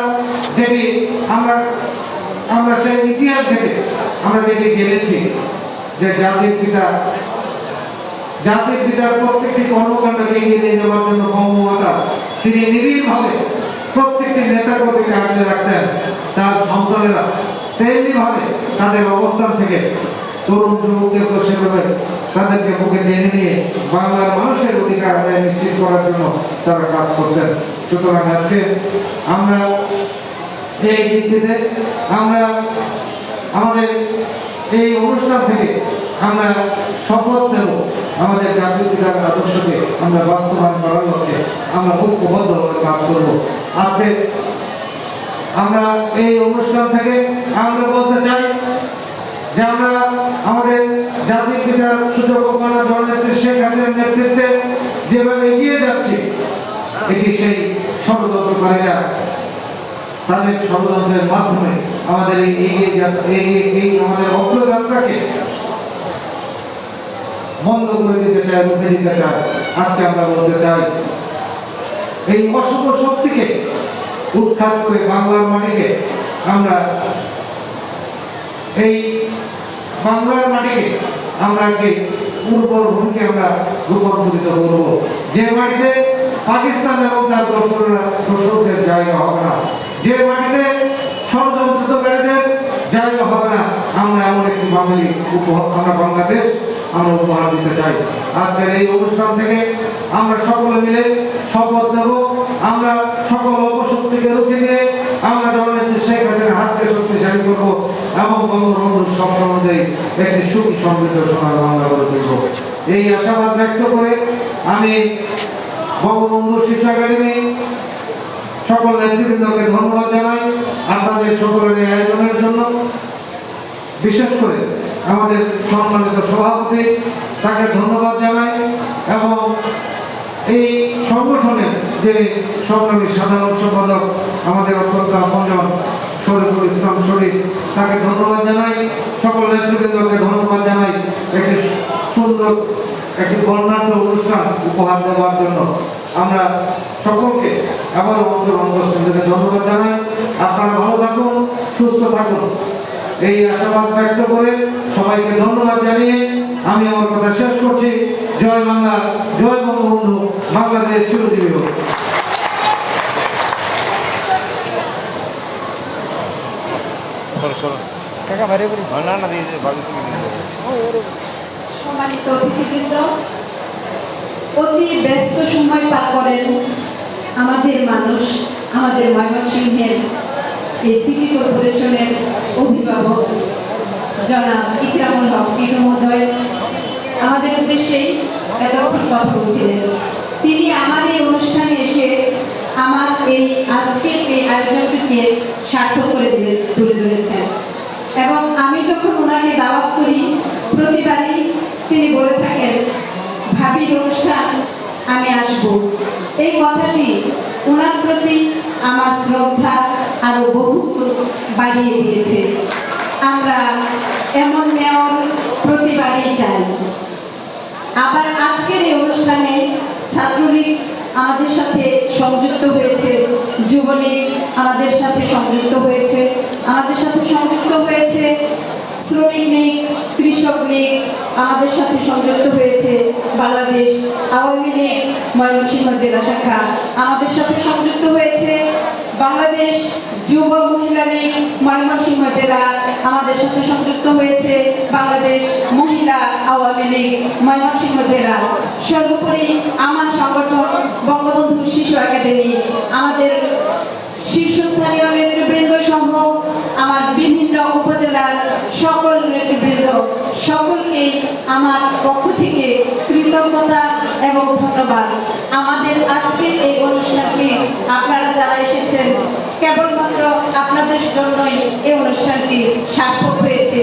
সেই ইতিহাস থেকে আমরা যেটি জেনেছি যে জাতির পিতার প্রত্যেকটি কর্মকাণ্ডকে এগিয়ে নিয়ে যাওয়ার জন্য বঙ্গমাতা তিনি নিবিড়ভাবে প্রত্যেকটি নেতা কর্মীকে আগলে রাখতেন। তার সন্তানেরা তেমনি ভাবে তাদের অবস্থান থেকে তরুণ যুবকদের সেভাবে তাদেরকে বুকে টেনে নিয়ে বাংলার মানুষের অধিকার আদায় নিশ্চিত করার জন্য তারা কাজ করতেন। সুতরাং আজকে আমরা এই দিকটিতে আমরা আমাদের এই অনুষ্ঠান থেকে আমরা শপথ নেব আমাদের জাতির পিতার আদর্শকে আমরা বাস্তবায়ন করার লক্ষ্যে আমরা ঐক্যবদ্ধভাবে কাজ করব। আজকে আমরা এই অনুষ্ঠান থেকে আমরা বলতে চাই যে আমরা আমাদের জাতির পিতার সুযোগ্য কন্যা জননেত্রী শেখ হাসিনার নেতৃত্বে যেভাবে এগিয়ে যাচ্ছি, এটি সেই ষড়যন্ত্রকারীরা তাদের ষড়যন্ত্রের মাধ্যমে আমাদের এই আমাদের অগ্রযাত্রাকে বন্ধ করে দিতে চায়, রুখে দিতে চায়। আজকে আমরা বলতে চাই এই অশুভ শক্তিকে উৎখাত করে বাংলার মাটিকে আমরা একটি উর্বর ভূমিকে আমরা রূপান্তরিত করব, যে মাটিতে পাকিস্তান এবং তার দোসরদের জায়গা হবে না, যে মাটিতে ষড়যন্ত্রকারীদের জায়গা হবে না। আমরা এমন একটি বাংলাদেশ আমরা উপহার দিতে চাই। আজকের এই অনুষ্ঠান থেকে আমরা সকলে মিলে শপথ নেব, আমরা সকল অপশক্তিকে রুখে দিয়ে আমরা জননেত্রী শেখ হাসিনার হাতকে শক্তিশালী করব এবং বঙ্গবন্ধুর স্বপ্ন অনুযায়ী একটি সুখী সমৃদ্ধ সোনার বাংলা গড়ে তুলব। এই আশাবাদ ব্যক্ত করে আমি বঙ্গবন্ধু শিশু একাডেমি সকল নেতৃবৃন্দকে ধন্যবাদ জানাই আপনাদের সকলের এই আয়োজনের জন্য। বিশেষ করে আমাদের সম্মানিত সভাপতি তাকে ধন্যবাদ জানাই এবং এই সংগঠনের যে সংগ্রামী সাধারণ সম্পাদক আমাদের অত্যন্ত আপনজন শরীফুল ইসলাম শরীফ তাকে ধন্যবাদ জানাই। সকল নেতৃবৃন্দকে ধন্যবাদ জানাই একটি সুন্দর একটি বর্ণাঢ্য অনুষ্ঠান উপহার দেওয়ার জন্য। আমরা সকলকে আবার অন্তর থেকে ধন্যবাদ জানাই। আপনারা ভালো থাকুন। এই আশাবাদ ব্যক্ত করে সবাইকে ধন্যবাদ জানিয়ে আমি আমার কথা শেষ করছি। জয় বাংলা, জয় বঙ্গবন্ধু, বাংলাদেশ চিরজীবী হোক। সম্মানিত অতিথিবৃন্দ, অতি ব্যস্ত সময় পার করেন আমাদের মানুষ, আমাদের ময়মনসিংহের এই সিটি কর্পোরেশনের অভিভাবক জনাব ইকরামুল হক ইকু মহোদয় আমাদের উদ্দেশ্যেই এতক্ষণ কথা বলছিলেন। তিনি আমার এই অনুষ্ঠানে এসে আমার এই আজকের এই আয়োজনটিকে সার্থক করে তুলে ধরেছেন এবং আমি যখন ওনাকে দাওয়াত করি প্রতিবারই তিনি বলে থাকেন ভাবির অনুষ্ঠান আমি আসব। এই কথাটি ওনার প্রতি আমার শ্রদ্ধা আরো বহুগুণ বাড়িয়ে দিয়েছে। আমরা এমন মেয়র প্রতিবারই চাই। আবার আজকের এই অনুষ্ঠানে ছাত্রলীগ আমাদের সাথে সংযুক্ত হয়েছে, যুবলীগ আমাদের সাথে সংযুক্ত হয়েছে, আমাদের সাথে সংযুক্ত হয়েছে শ্রমিক লীগ, কৃষক লীগ আমাদের সাথে সংযুক্ত হয়েছে, বাংলাদেশ আওয়ামী লীগ ময়মনসিংহ জেলা শাখা আমাদের সাথে সংযুক্ত হয়েছে, বাংলাদেশ যুব মহিলা লীগ ময়মনসিংহ জেলা আমাদের সাথে সংযুক্ত হয়েছে, বাংলাদেশ মহিলা আওয়ামী লীগ ময়মনসিংহ জেলা। সর্বোপরি আমার সংগঠন বঙ্গবন্ধু শিশু একাডেমি আমাদের শীর্ষস্থানীয় নেতৃবৃন্দ সহ আমার বিভিন্ন উপজেলার সকল নেতৃবৃন্দ সকলকেই আমার পক্ষ থেকে কৃতজ্ঞতা এবং ধন্যবাদ। আমাদের আজকের এই অনুষ্ঠানটি আপনারা যারা এসেছেন কেবলমাত্র আপনাদের জন্যই এই অনুষ্ঠানটি সার্থক হয়েছে।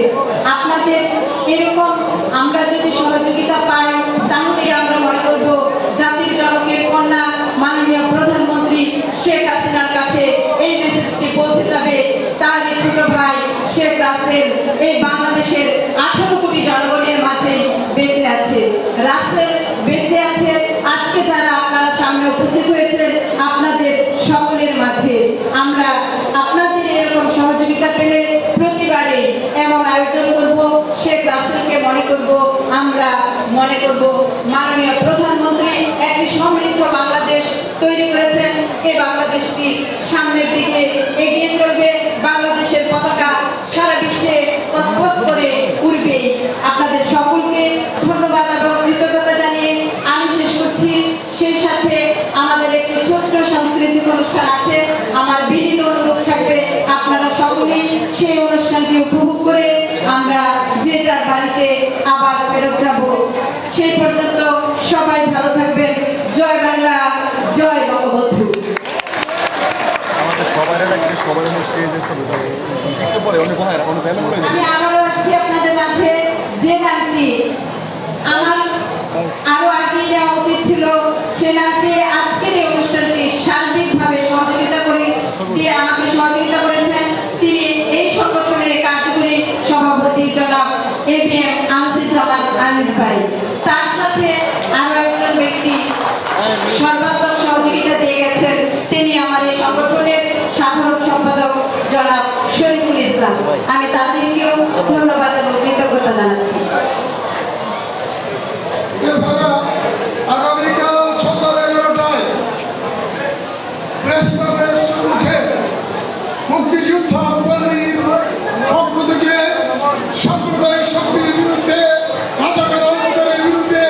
আপনাদের এরকম আমরা যদি সহযোগিতা পাই তাহলে আমরা মনে করব জাতির জনকের কন্যা মাননীয় প্রধানমন্ত্রী শেখ হাসিনার কাছে এই মেসেজটি পৌঁছে যাবে। তার ছোট ভাই শেখ রাসেল এই বাংলাদেশের 18 কোটি জনগণের মাঝে বেঁচে আছে। রাসেল বেঁচে আছে আজকে যারা আপনারা সামনে উপস্থিত হয়েছেন আপনাদের সকলের মাঝে। আমরা আপনাদের এরকম সহযোগিতা পেলে প্রতিবারে এমন আয়োজন করব, শেখ রাসেলকে মনে করব, আমরা মনে করব মাননীয় প্রধানমন্ত্রী একটি সমৃদ্ধ বাংলাদেশ তৈরি করেছেন। এই বাংলাদেশটি সামনের দিকে এগিয়ে চলবে, বাংলাদেশের পতাকা সারা বিশ্বে পথ করে উড়বে। আপনাদের সকলকে ধন্যবাদ এবং কৃতজ্ঞতা জানিয়ে আমি শেষ করছি। সেই সাথে আমাদের একটি ছোট্ট সাংস্কৃতিক অনুষ্ঠান আছে। আমার বিনীত অনুরোধ থাকবে আপনারা সকলেই সেই অনুষ্ঠানটি উপভোগ করে আমরা যে যার বাড়িতে আবার ফেরত যাব। সেই পর্যন্ত সবাই ভালো থাকবেন। জয় বাংলা, জয় বঙ্গবন্ধু। আমি আবারও আসছি আপনাদের মাঝে যে নামটি আমার আরো আগে দেওয়া উচিত ছিল সে নামটি আজকের এই অনুষ্ঠানটি সার্বিকভাবে সহযোগিতা করে দিয়ে আমাকে সহযোগিতা করেছেন। তিনি এই সংগঠনের কার্যকরী সভাপতি জনাব ABM আনিসুজ্জামান আনিস ভাই। তার সাথে আরো একজন ব্যক্তি সর্বাত্মক সহযোগিতা দিয়ে গেছেন, তিনি আমার এই সংগঠনের সাধারণ সম্পাদক জনাব শরীফুল ইসলাম। আমি তাদেরকেও ধন্যবাদ এবং কৃতজ্ঞতা জানাচ্ছি। আগামীকাল সকাল 11টায় প্রেস ক্লাবের সম্মুখে মুক্তিযুদ্ধ পল্লীর পক্ষ থেকে সাম্প্রদায়িক শক্তির বিরুদ্ধে, রাজাকার আন্দোলনের বিরুদ্ধে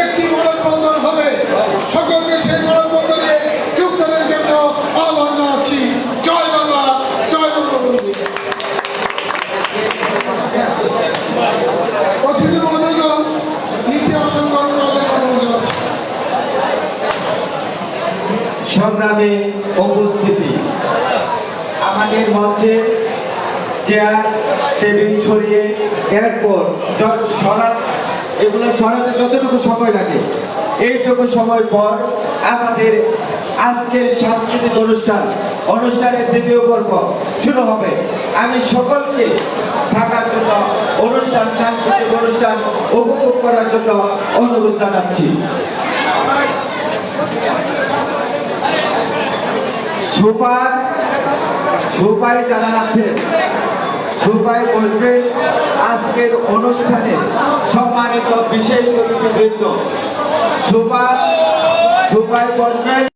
একটি মানববন্ধন হবে। সকলকে সেই মানববন্ধনে যোগদানের জন্য আহ্বান জানাচ্ছি। জয় বাংলা, জয় বঙ্গবন্ধু। অতিথি মহোদয়গণ নিচে অসংখ্য অনুরোধ জানাচ্ছি। সংগ্রামে উপস্থিতি, আমাদের মঞ্চে চেয়ার টেবিল সরিয়ে এরপর এগুলো সরাতে যতটুকু সময় লাগে এইটুকু সময় পর আমাদের আজকের সাংস্কৃতিক অনুষ্ঠানের দ্বিতীয় পর্ব শুরু হবে। আমি সকলকে থাকার জন্য সাংস্কৃতিক অনুষ্ঠান উপভোগ করার জন্য অনুরোধ জানাচ্ছি। সুপার যারা আছেন, সুপার সোফায় বসবেন আজকের অনুষ্ঠানে সম্মানিত বিশেষ অতিথিবৃন্দ। সোফায় বসবেন